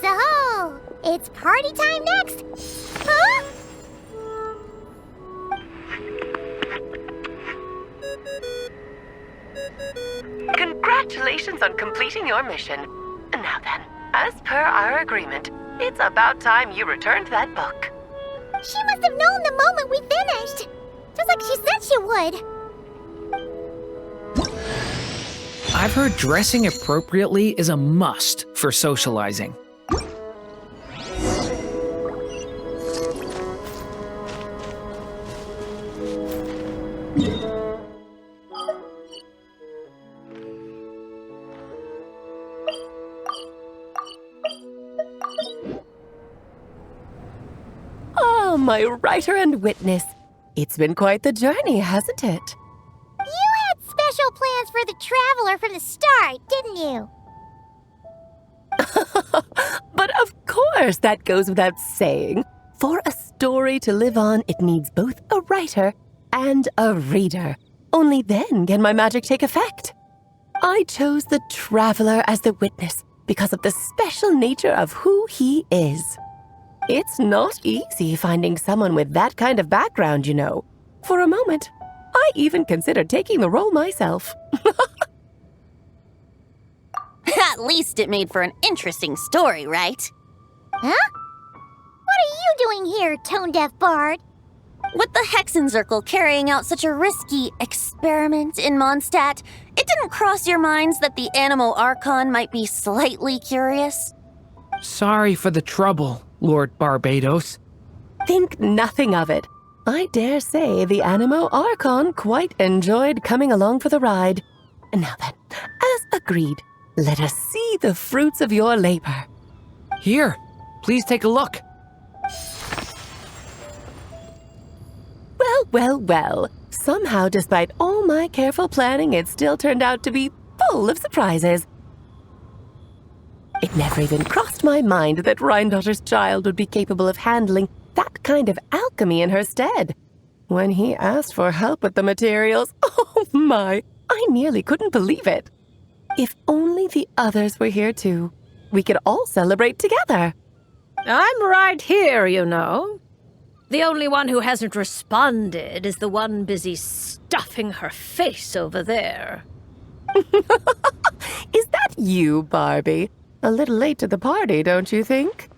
So, it's party time next? Huh? Congratulations on completing your mission. Now then, as per our agreement, it's about time you returned that book. She must have known the moment we finished. Just like she said she would. I've heard dressing appropriately is a must for socializing. Oh, my writer and witness. It's been quite the journey, hasn't it? You had special plans for the Traveler from the start, didn't you? But of course, that goes without saying. For a story to live on, it needs both a writer and a reader. Only then can my magic take effect. I chose the Traveler as the witness because of the special nature of who he is. It's not easy finding someone with that kind of background, you know. For a moment, I even considered taking the role myself. At least it made for an interesting story, right? Huh? What are you doing here, tone-deaf bard? With the Hexencircle carrying out such a risky experiment in Mondstadt, it didn't cross your minds that the Animo Archon might be slightly curious? Sorry for the trouble, Lord Barbados. Think nothing of it. I dare say the Animo Archon quite enjoyed coming along for the ride. Now then, as agreed, let us see the fruits of your labor. Here, please take a look. Well. Somehow, despite all my careful planning, it still turned out to be full of surprises. It never even crossed my mind that Rhindotter's child would be capable of handling that kind of alchemy in her stead. When he asked for help with the materials, oh my, I nearly couldn't believe it. If only the others were here too, we could all celebrate together. I'm right here, you know. The only one who hasn't responded is the one busy stuffing her face over there. Is that you, Barbie? A little late to the party, don't you think?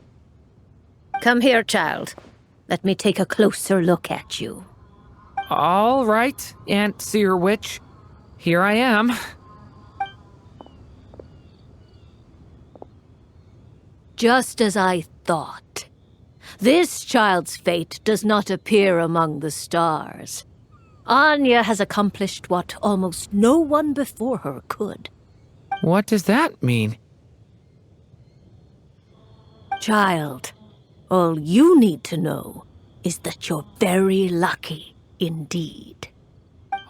Come here, child. Let me take a closer look at you. All right, Aunt Seer Witch. Here I am. Just as I thought. This child's fate does not appear among the stars. Anya has accomplished what almost no one before her could. What does that mean? Child, all you need to know is that you're very lucky indeed.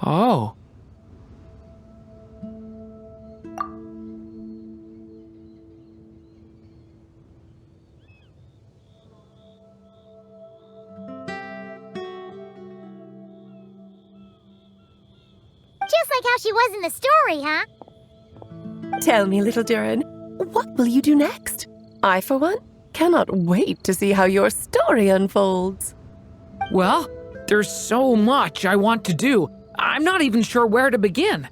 Oh. Just like how she was in the story, huh? Tell me, little Durin, what will you do next? I, for one, cannot wait to see how your story unfolds. Well, there's so much I want to do. I'm not even sure where to begin.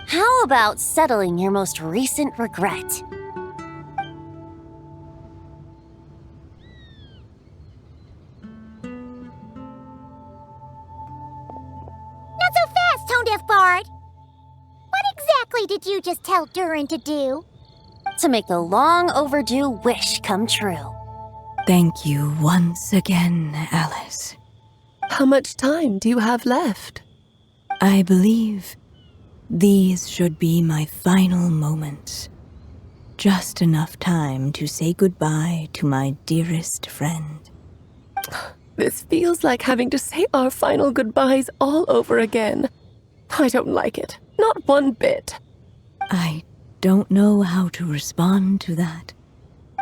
How about settling your most recent regret? Not so fast, Tone-Deaf Bard! What exactly did you just tell Durin to do? To make the long overdue wish come true. Thank you once again, Alice. How much time do you have left? I believe these should be my final moments. Just enough time to say goodbye to my dearest friend. This feels like having to say our final goodbyes all over again. I don't like it. Not one bit. I don't know how to respond to that.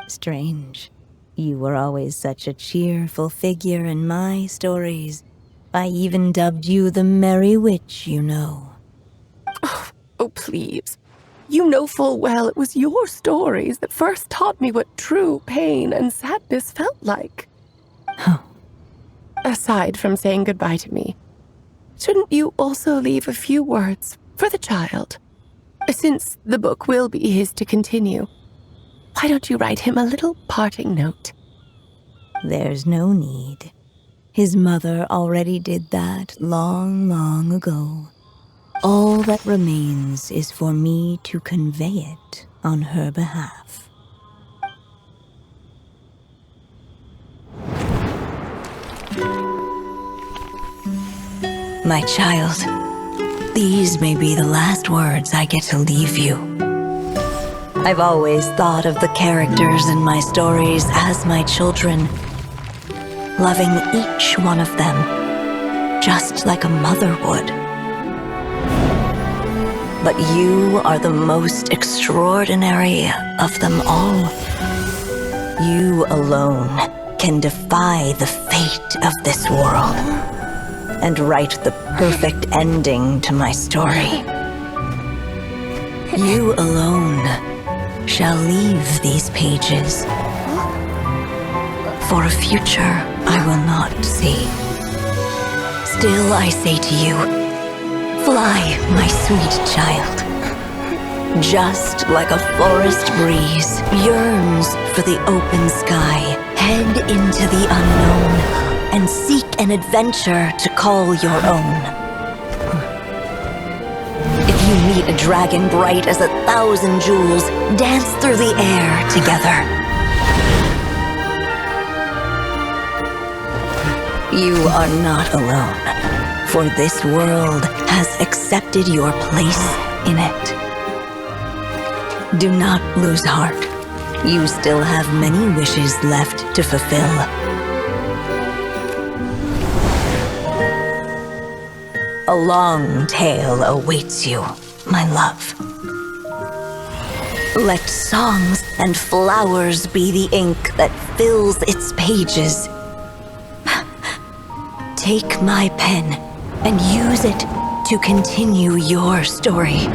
Strange. You were always such a cheerful figure in my stories. I even dubbed you the Merry Witch, you know. Oh, please. You know full well it was your stories that first taught me what true pain and sadness felt like. Aside from saying goodbye to me, shouldn't you also leave a few words for the child? Since the book will be his to continue, why don't you write him a little parting note? There's no need. His mother already did that long, long ago. All that remains is for me to convey it on her behalf. My child, these may be the last words I get to leave you. I've always thought of the characters in my stories as my children, loving each one of them, just like a mother would. But you are the most extraordinary of them all. You alone can defy the fate of this world and write the perfect ending to my story. You alone shall leave these pages for a future I will not see. Still I say to you, fly, my sweet child. Just like a forest breeze yearns for the open sky, head into the unknown and seek an adventure to call your own. If you meet a dragon bright as 1,000 jewels, dance through the air together. You are not alone, for this world has accepted your place in it. Do not lose heart. You still have many wishes left to fulfill. A long tale awaits you, my love. Let songs and flowers be the ink that fills its pages. Take my pen and use it to continue your story.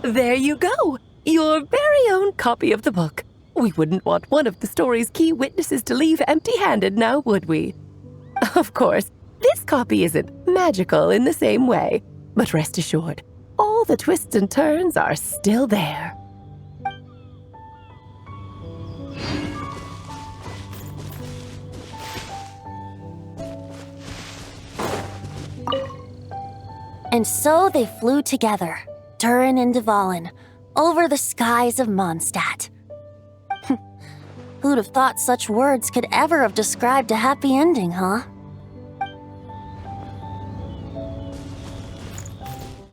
There you go! Your very own copy of the book. We wouldn't want one of the story's key witnesses to leave empty-handed now, would we? Of course, this copy isn't magical in the same way, but rest assured, all the twists and turns are still there. And so they flew together, Durin and Dvalin, over the skies of Mondstadt. Who'd have thought such words could ever have described a happy ending, huh?